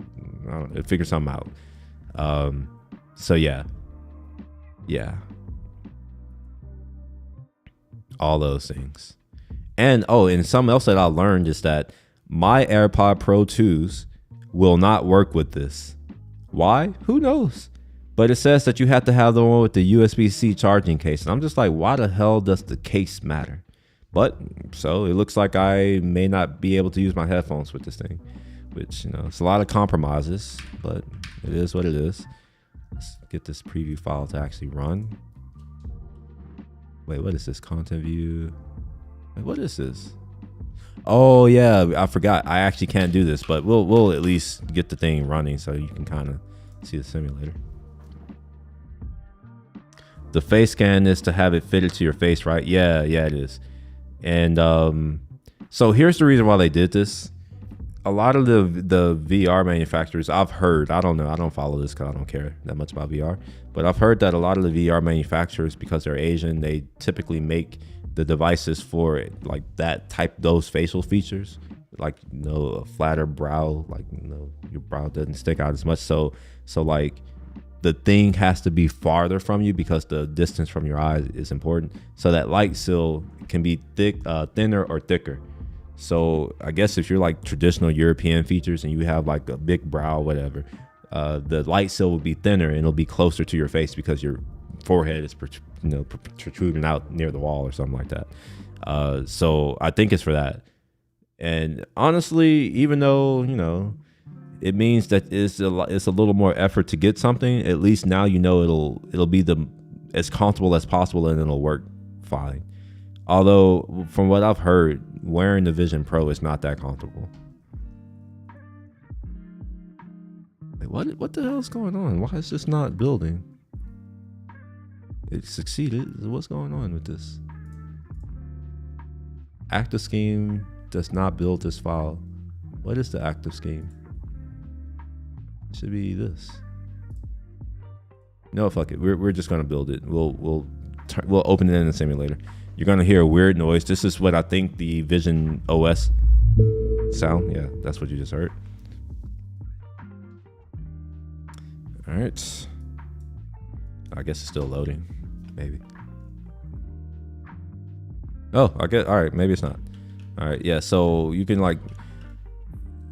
it figures something out. So yeah, all those things. And something else that I learned is that my AirPod Pro 2s will not work with this. Why? Who knows? But it says that you have to have the one with the USB-C charging case. And I'm just like, why the hell does the case matter? But so it looks like I may not be able to use my headphones with this thing, which, it's a lot of compromises, but it is what it is. Let's get this preview file to actually run. Wait, what is this? Content view. What is this? Oh yeah, I forgot. I actually can't do this, but we'll at least get the thing running so you can kind of see the simulator. The face scan is to have it fitted to your face, right? Yeah, it is. And so here's the reason why they did this. A lot of the VR manufacturers, I've heard, I don't know, I don't follow this because I don't care that much about VR, but I've heard that a lot of the VR manufacturers, because they're Asian, they typically make the devices for it, like those facial features, like a flatter brow, like your brow doesn't stick out as much. So like the thing has to be farther from you because the distance from your eyes is important. So that light seal can be thinner or thicker. So I guess if you're like traditional European features and you have like a big brow, whatever, the light seal will be thinner and it'll be closer to your face because your forehead is protruding out near the wall or something like that. So I think it's for that. And honestly, even though it means that it's a little more effort to get something, at least now it'll be as comfortable as possible and it'll work fine. Although from what I've heard, wearing the Vision Pro is not that comfortable. Wait, what the hell is going on? Why is this not building? It succeeded. What's going on with this? Active scheme does not build this file. What is the active scheme? It should be this. No, fuck it. We're just gonna build it. We'll we'll open it in the simulator. You're gonna hear a weird noise. This is what I think the Vision OS sound. Yeah, that's what you just heard. All right. I guess it's still loading. Maybe. Oh, I get. All right, maybe it's not. All right, yeah. So you can like.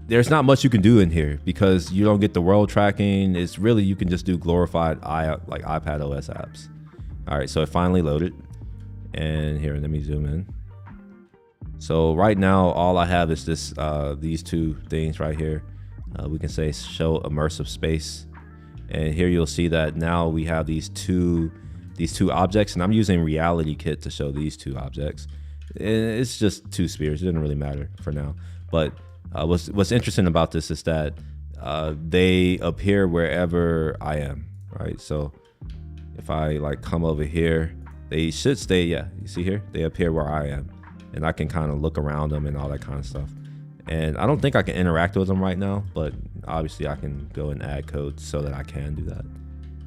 There's not much you can do in here because you don't get the world tracking. It's really you can just do glorified like iPad OS apps. All right, so it finally loaded, and here, let me zoom in. So right now, all I have is this these two things right here. We can say show immersive space, and here you'll see that now we have these two objects, and I'm using Reality Kit to show these two objects. And it's just two spheres. It doesn't really matter for now, but what's interesting about this is that they appear wherever I am, right? So if I like come over here, they should stay. Yeah, you see here, they appear where I am, and I can kind of look around them and all that kind of stuff. And I don't think I can interact with them right now, but obviously I can go and add code so that I can do that.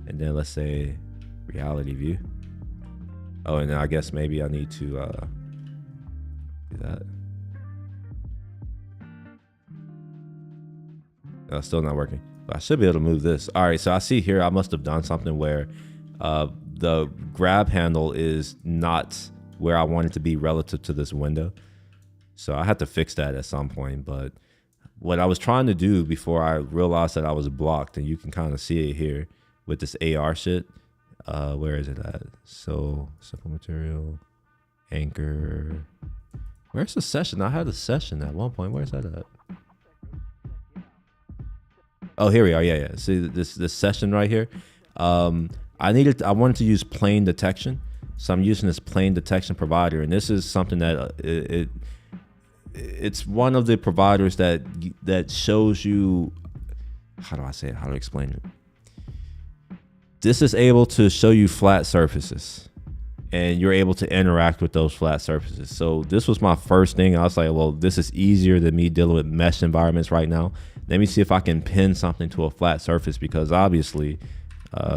And then let's say reality view. Oh, and then I guess maybe I need to do that. Still not working, but I should be able to move this. All right, so I see here I must have done something where the grab handle is not where I want it to be relative to this window. So I had to fix that at some point. But what I was trying to do before I realized that I was blocked, and you can kind of see it here with this AR shit. Where is it at? So simple material, anchor. Where's the session? I had a session at one point. Where's that at? Oh, here we are. Yeah. See this session right here. I wanted to use plane detection, so I'm using this plane detection provider, and this is something that it's one of the providers that shows you. How do I say it? How do I explain it? This is able to show you flat surfaces, and you're able to interact with those flat surfaces. So this was my first thing. I was like, well, this is easier than me dealing with mesh environments right now. Let me see if I can pin something to a flat surface, because obviously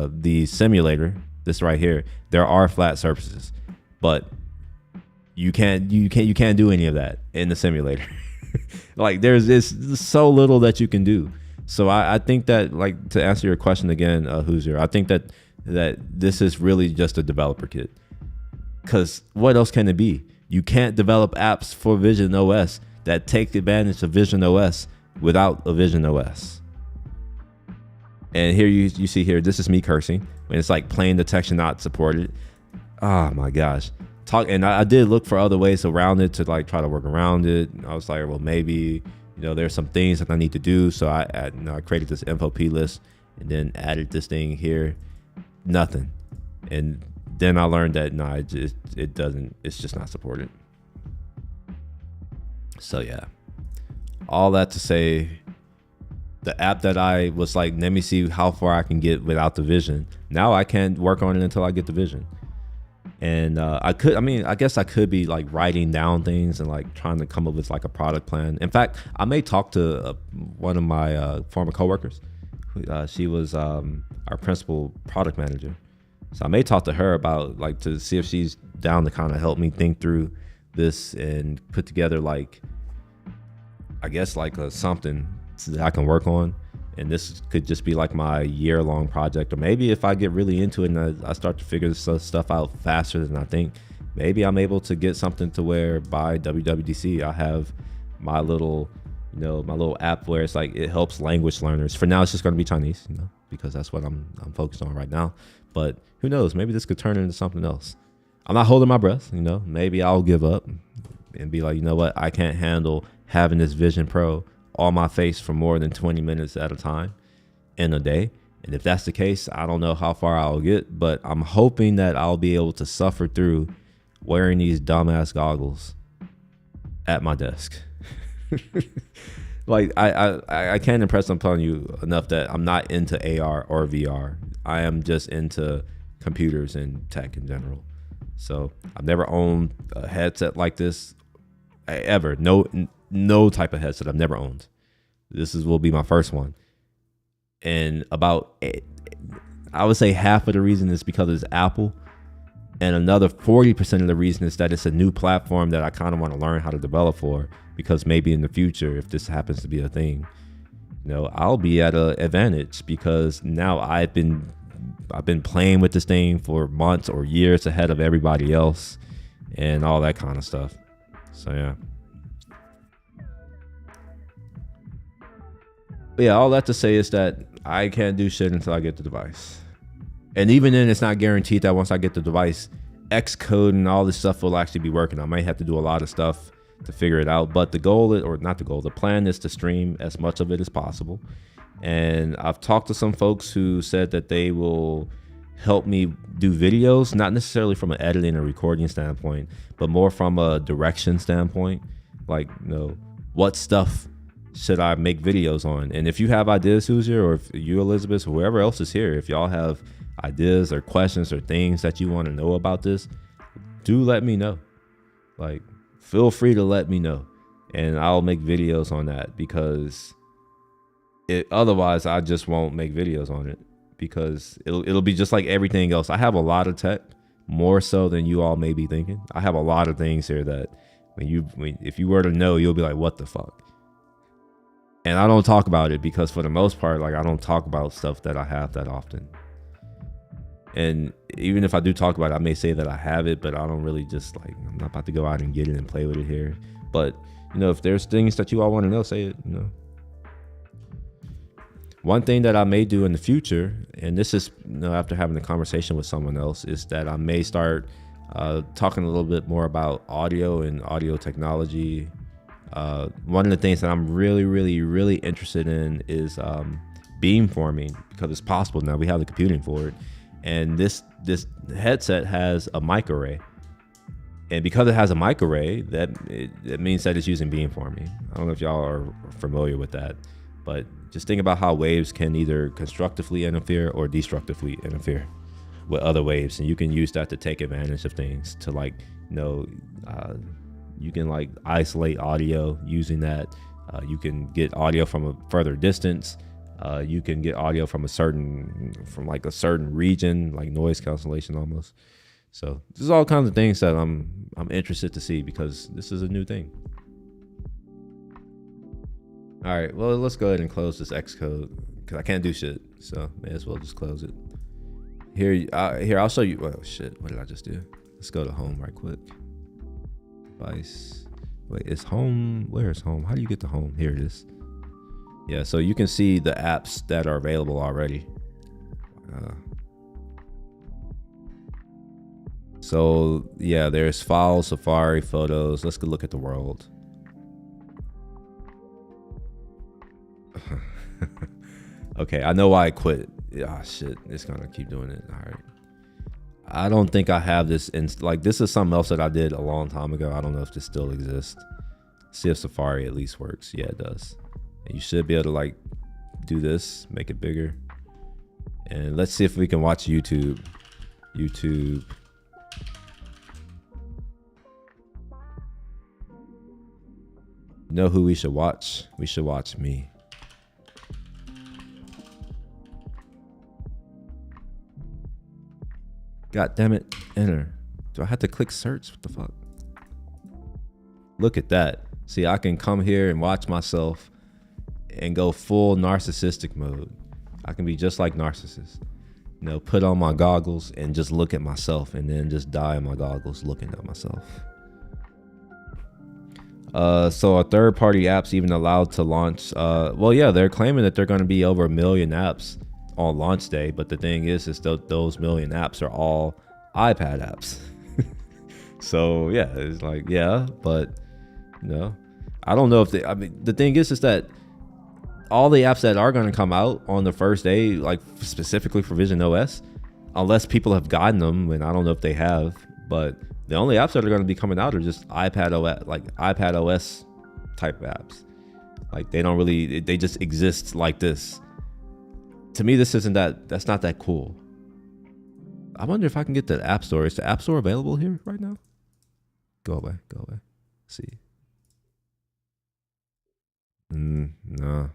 the simulator, this right here, there are flat surfaces, but you can't do any of that in the simulator. Like there's so little that you can do. So I think that, like, to answer your question again, Hoosier, I think that this is really just a developer kit. Because what else can it be? You can't develop apps for Vision OS that take advantage of Vision OS without a Vision OS. And here you see here, this is me cursing when it's like plane detection not supported. Oh my gosh. And I did look for other ways around it to like try to work around it. I was like, well, maybe, there's some things that I need to do. So I created this info P list and then added this thing here. Nothing. And then I learned that it's just not supported. So yeah, all that to say, the app that I was like, let me see how far I can get without the Vision. Now I can't work on it until I get the Vision. And I guess I could be like writing down things and like trying to come up with like a product plan. In fact, I may talk to one of my former coworkers. She was our principal product manager. So I may talk to her about like to see if she's down to kind of help me think through this and put together like, I guess like something that I can work on. And this could just be like my year-long project. Or maybe if I get really into it and I start to figure this stuff out faster than I think, maybe I'm able to get something to where by WWDC I have my little, my little app where it's like it helps language learners. For now, it's just going to be Chinese, because that's what I'm focused on right now. But who knows? Maybe this could turn into something else. I'm not holding my breath. Maybe I'll give up and be like, you know what? I can't handle having this Vision Pro on my face for more than 20 minutes at a time in a day. And if that's the case, I don't know how far I'll get, but I'm hoping that I'll be able to suffer through wearing these dumbass goggles at my desk. Like I can't impress upon you enough that I'm not into AR or VR. I am just into computers and tech in general. So I've never owned a headset like this ever. No type of headset I've never owned. This will be my first one. And I would say half of the reason is because it's Apple. And another 40% of the reason is that it's a new platform that I kind of want to learn how to develop for, because maybe in the future, if this happens to be a thing, you know, I'll be at an advantage because now I've been playing with this thing for months or years ahead of everybody else and all that kind of stuff. So yeah. But yeah, all that to say is that I can't do shit until I get the device. And even then, it's not guaranteed that once I get the device, Xcode and all this stuff will actually be working. I might have to do a lot of stuff to figure it out. But the goal, or not the goal, the plan is to stream as much of it as possible. And I've talked to some folks who said that they will help me do videos, not necessarily from an editing or recording standpoint, but more from a direction standpoint. Like, you know, what stuff should I make videos on? And if you have ideas, Hoosier, or if you, Elizabeth, or whoever else is here, if y'all have ideas or questions or things that you want to know about this, do let me know. Like, feel free to let me know, and I'll make videos on that, because otherwise I just won't make videos on it, because it'll be just like everything else. I have a lot of tech, more so than you all may be thinking. I have a lot of things here that if you were to know, you'll be like, what the fuck? And I don't talk about it because for the most part, like, I don't talk about stuff that I have that often. And even if I do talk about it, I may say that I have it, but I don't really just, like, I'm not about to go out and get it and play with it here. But, you know, if there's things that you all want to know, say it, you know. One thing that I may do in the future, and this is, you know, after having a conversation with someone else, is that I may start talking a little bit more about audio and audio technology. One of the things that I'm really, really, really interested in is beamforming, because it's possible now. We have the computing for it. And this headset has a mic array. And because it has a mic array, that means that it's using beamforming. I don't know if y'all are familiar with that, but just think about how waves can either constructively interfere or destructively interfere with other waves. And you can use that to take advantage of things, to, like, you know, you can, like, isolate audio using that. You can get audio from a further distance. You can get audio from a certain region, like noise cancellation almost. So this is all kinds of things that I'm interested to see, because this is a new thing. All right, well, let's go ahead and close this Xcode, because I can't do shit. So may as well just close it. Here, I'll show you. Oh shit, what did I just do? Let's go to home right quick. Device. Wait, is home? Where is home? How do you get to home? Here it is. Yeah, so you can see the apps that are available already. So yeah, there's Files, Safari, Photos. Let's go look at the world. Okay, I know why I quit. Ah, shit, it's gonna keep doing it. All right. I don't think I have this like, this is something else that I did a long time ago. I don't know if this still exists. See if Safari at least works. Yeah, it does. And you should be able to, like, do this, make it bigger. And let's see if we can watch YouTube. YouTube. You know who we should watch? We should watch me. God damn it. Enter. Do I have to click search? What the fuck? Look at that. See, I can come here and watch myself and go full narcissistic mode. I can be just like Narcissist. You know, put on my goggles and just look at myself, and then just die in my goggles looking at myself. So a third-party apps even allowed to launch. Well, yeah, they're claiming that they're going to be over 1 million apps on launch day. But the thing is those million apps are all iPad apps. So yeah, it's like, yeah, but no, I don't know if I mean, the thing is that all the apps that are going to come out on the first day, like specifically for Vision OS, unless people have gotten them, and I don't know if they have, but the only apps that are going to be coming out are just iPad OS, like iPad OS type apps. Like, they don't really, they just exist like this. To me, this isn't that's not that cool. I wonder if I can get the App Store. Is the App Store available here right now? Go away. See. No.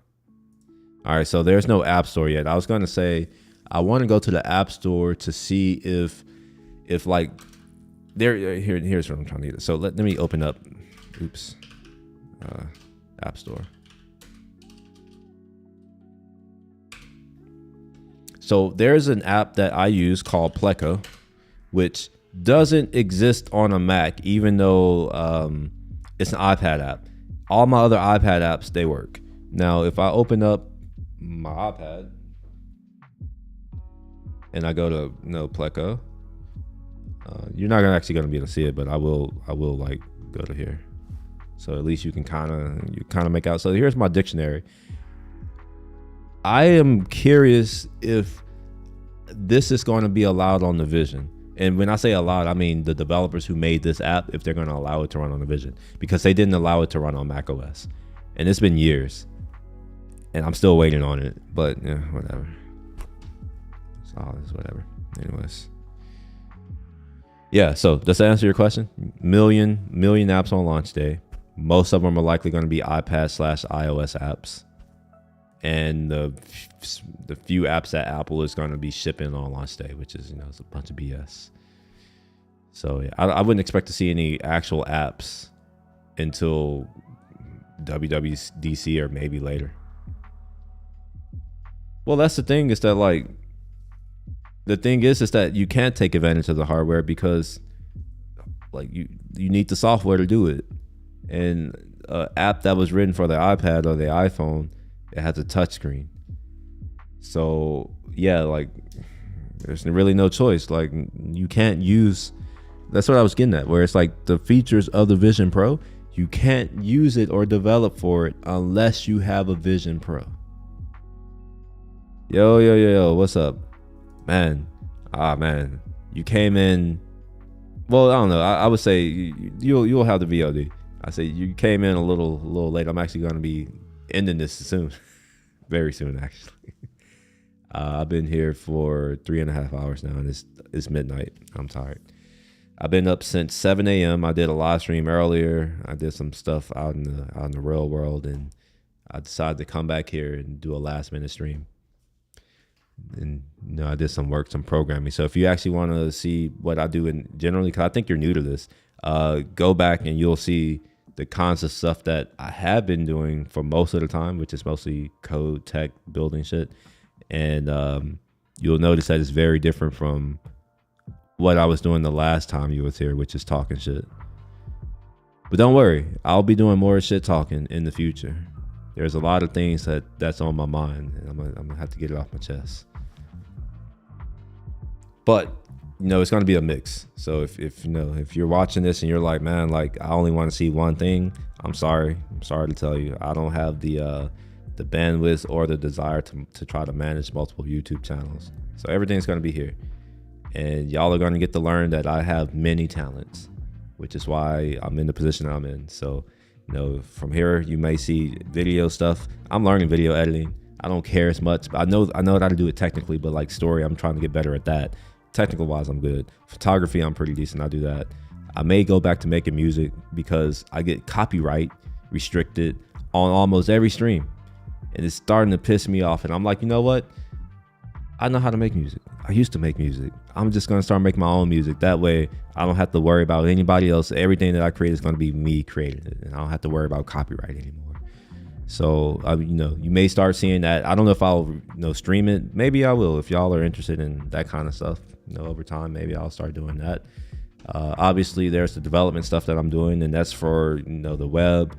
All right, so there's no App Store yet. I was going to say, I want to go to the App Store to see if like Here's what I'm trying to do. So let me open up. Oops. App Store. So there's an app that I use called Pleco, which doesn't exist on a Mac, even though it's an iPad app. All my other iPad apps, they work. Now, if I open up my iPad and I go to Pleco, you're not actually gonna be able to see it, but I will like go to here. So at least you can kind of make out. So here's my dictionary. I am curious if this is going to be allowed on the Vision. And when I say allowed, I mean the developers who made this app, if they're going to allow it to run on the Vision, because they didn't allow it to run on Mac OS. And it's been years. And I'm still waiting on it. But yeah, whatever. It's whatever. Anyways. Yeah, so does that answer your question? Million apps on launch day. Most of them are likely going to be iPad/iOS apps. And the few apps that Apple is going to be shipping on launch day, which is, it's a bunch of BS. So yeah, I wouldn't expect to see any actual apps until WWDC or maybe later. Well, that's the thing, is that is that you can't take advantage of the hardware because you need the software to do it. And an app that was written for the iPad or the iPhone, it has a touch screen. So yeah, there's really no choice. You can't use, that's what I was getting at, where it's the features of the Vision Pro, you can't use it or develop for it unless you have a Vision Pro. Yo, what's up? Man, you came in, well, I don't know, I would say you'll have the VOD. I say you came in a little late. I'm actually going to be ending this soon. Very soon, actually. I've been here for 3.5 hours now, and it's midnight. I'm tired. I've been up since 7 a.m. I did a live stream earlier. I did some stuff out in the real world, and I decided to come back here and do a last minute stream. And I did some work, some programming. So if you actually want to see what I do generally, because I think you're new to this, go back and you'll see the kinds of stuff that I have been doing for most of the time, which is mostly code, tech, building shit. And you'll notice that it's very different from what I was doing the last time you was here, which is talking shit. But don't worry, I'll be doing more shit talking in the future. There's a lot of things that's on my mind, and I'm gonna have to get it off my chest. But it's going to be a mix. So if you're watching this and you're like, man, I only want to see one thing, I'm sorry to tell you, I don't have the bandwidth or the desire to try to manage multiple YouTube channels. So everything's going to be here, and y'all are going to get to learn that I have many talents, which is why I'm in the position I'm in. So from here you may see video stuff. I'm learning video editing. I don't care as much. I know how to do it technically, but story, I'm trying to get better at that. Technical wise, I'm good. Photography, I'm pretty decent. I do that. I may go back to making music because I get copyright restricted on almost every stream, and it's starting to piss me off. And I'm like, you know what? I know how to make music. I used to make music. I'm just gonna start making my own music. That way, I don't have to worry about anybody else. Everything that I create is gonna be me creating it, and I don't have to worry about copyright anymore. So you may start seeing that. I don't know if I'll stream it. Maybe I will if y'all are interested in that kind of stuff. Over time, maybe I'll start doing that. Obviously, there's the development stuff that I'm doing, and that's for the web,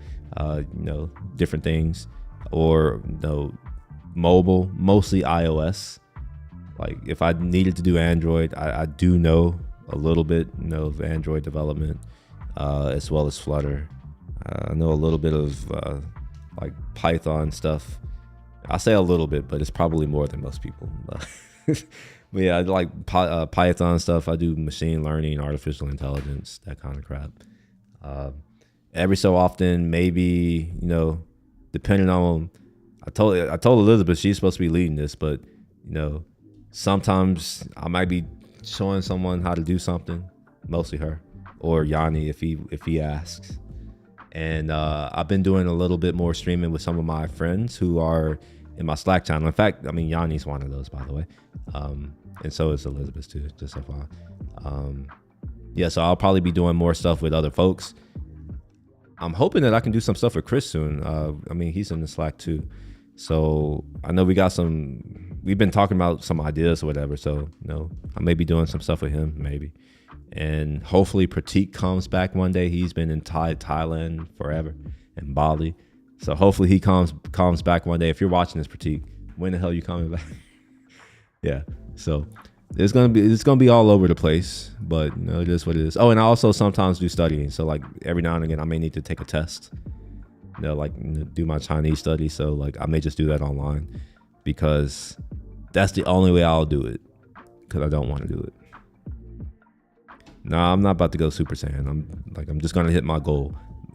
different things, or mobile, mostly iOS. If I needed to do Android, I do know a little bit of Android development, as well as Flutter. I know a little bit of Python stuff. I say a little bit, but it's probably more than most people. But yeah, I like Python stuff. I do machine learning, artificial intelligence, that kind of crap. Every so often, maybe, depending on, I told Elizabeth she's supposed to be leading this, but sometimes I might be showing someone how to do something, mostly her, or Yanni if he asks. And I've been doing a little bit more streaming with some of my friends who are in my Slack channel. In fact, Yanni's one of those, by the way. And so is Elizabeth too, just so far. yeah, so I'll probably be doing more stuff with other folks. I'm hoping that I can do some stuff with Chris soon. I mean, he's in the Slack too. So I know we've been talking about some ideas or whatever. So, I may be doing some stuff with him, maybe. And hopefully Pratik comes back one day. He's been in Thailand forever, and Bali. So hopefully he comes back one day. If you're watching this, Pratik, when the hell are you coming back? Yeah. So it's gonna be all over the place, but it is what it is. Oh, and I also sometimes do studying. So like every now and again, I may need to take a test. Do my Chinese study. So like I may just do that online, because that's the only way I'll do it, because I don't want to do it. No, I'm not about to go Super Saiyan. I'm just gonna hit my goal.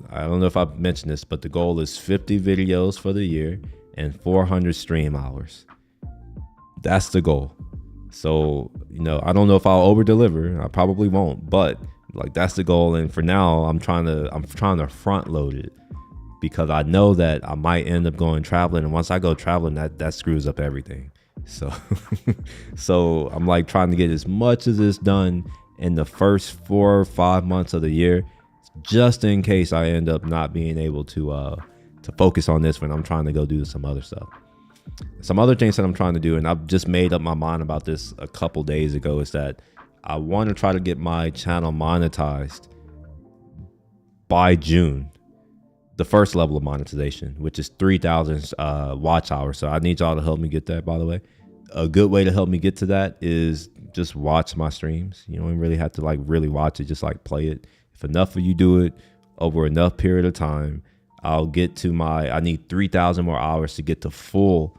I don't know if I've mentioned this, but the goal is 50 videos for the year and 400 stream hours. That's the goal. So, I don't know if I'll over deliver. I probably won't, but like that's the goal. And for now, I'm trying to front load it, because I know that I might end up going traveling. And once I go traveling, that screws up everything. So, so I'm like trying to get as much of this done in the first 4 or 5 months of the year, just in case I end up not being able to focus on this when I'm trying to go do some other stuff. Some other things that I'm trying to do, and I've just made up my mind about this a couple days ago, is that I want to try to get my channel monetized by June. The first level of monetization, which is 3,000 watch hours. So I need y'all to help me get that, by the way. A good way to help me get to that is just watch my streams. You don't really have to like really watch it, just like play it. If enough of you do it over enough period of time, I'll get to I need 3,000 more hours to get to full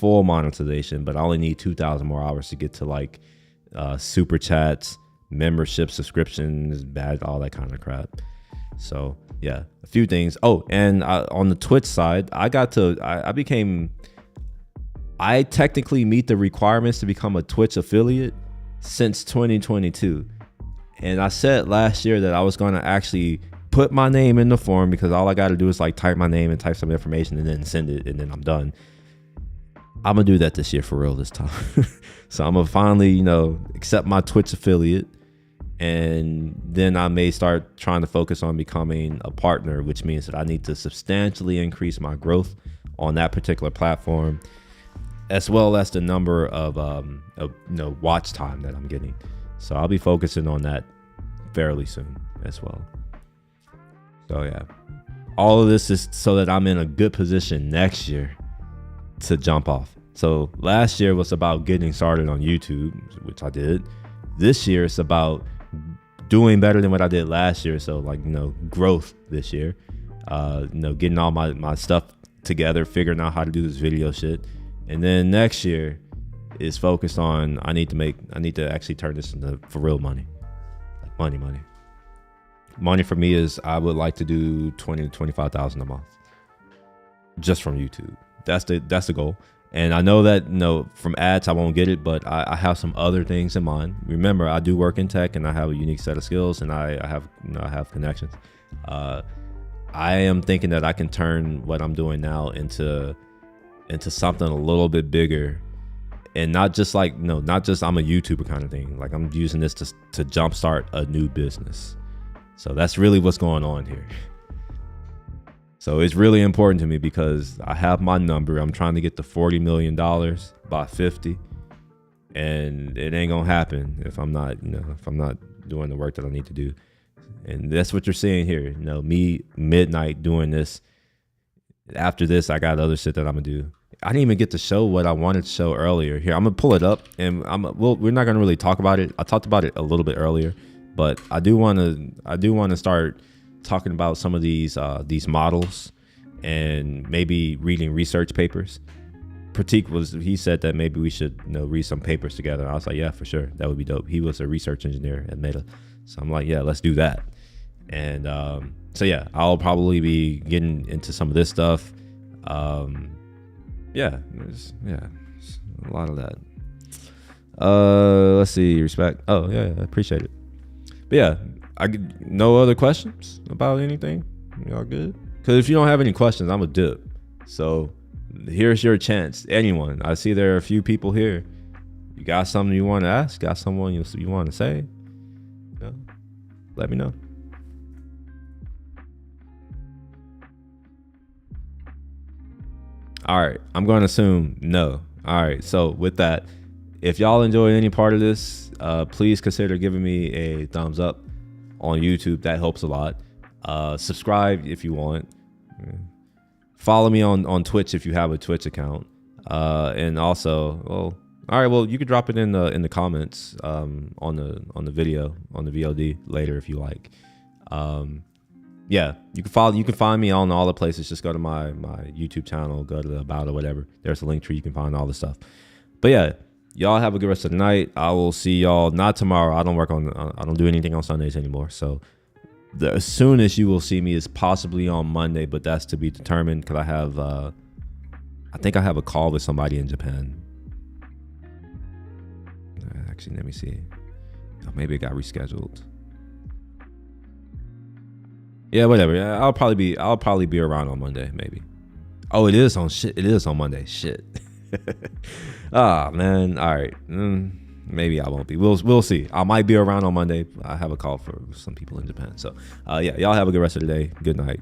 monetization, but I only need 2,000 more hours to get to like super chats, membership, subscriptions, all that kind of crap. So yeah, a few things. Oh, and on the Twitch side, I technically meet the requirements to become a Twitch affiliate since 2022. And I said last year that I was going to actually put my name in the form, because all I got to do is like type my name and type some information and then send it, and then I'm done. I'm going to do that this year for real this time. So I'm going to finally, accept my Twitch affiliate. And then I may start trying to focus on becoming a partner, which means that I need to substantially increase my growth on that particular platform, as well as the number of watch time that I'm getting. So I'll be focusing on that fairly soon as well. So yeah, all of this is so that I'm in a good position next year to jump off. So last year was about getting started on YouTube, which I did. This year it's about doing better than what I did last year. So like, growth this year, getting all my stuff together, figuring out how to do this video shit. And then next year is focused on, I need to actually turn this into for real money. Like money. Money for me is, I would like to do 20 to 25,000 a month just from YouTube. That's the goal. And I know that, from ads, I won't get it, but I have some other things in mind. Remember, I do work in tech, and I have a unique set of skills, and I have connections. I am thinking that I can turn what I'm doing now into something a little bit bigger, and not just I'm a YouTuber kind of thing. Like, I'm using this to jumpstart a new business. So that's really what's going on here. So it's really important to me, because I have my number. I'm trying to get to $40 million by 50, and it ain't gonna happen if I'm not doing the work that I need to do. And that's what you're seeing here. Me midnight doing this. After this, I got other shit that I'm gonna do. I didn't even get to show what I wanted to show earlier. Here, I'm gonna pull it up, and we're not gonna really talk about it. I talked about it a little bit earlier, but I do want to start talking about some of these models, and maybe reading research papers. Pratik he said that maybe we should read some papers together. I was like, yeah, for sure, that would be dope. He was a research engineer at Meta, so I'm like, yeah, let's do that. And so yeah, I'll probably be getting into some of this stuff. There's a lot of that. Let's see, respect. Oh yeah, I appreciate it. But yeah, no other questions about anything? Y'all good? Because if you don't have any questions, I'm a dip. So here's your chance. Anyone, I see there are a few people here. You got something you want to ask? Got someone you want to say? No? let me know. All right, I'm going to assume no. All right, so with that, if y'all enjoy any part of this, please consider giving me a thumbs up on YouTube. That helps a lot. Subscribe if you want. Follow me on Twitch if you have a Twitch account. And also, well, all right, well, you could drop it in the comments on the video, on the VOD later if you like. Yeah, you can find me on all the places. Just go to my YouTube channel, go to the about or whatever. There's a link tree. You can find all the stuff. But yeah, y'all have a good rest of the night. I will see y'all not tomorrow. I don't do anything on Sundays anymore. So the soonest you will see me is possibly on Monday, but that's to be determined because I think I have a call with somebody in Japan. Actually, let me see. Oh, maybe it got rescheduled. Yeah, whatever. Yeah, I'll probably be around on Monday, maybe. Oh, it is on Monday. Shit. Ah, man. All right. Maybe I won't be. We'll see. I might be around on Monday. I have a call for some people in Japan. So, yeah, y'all have a good rest of the day. Good night.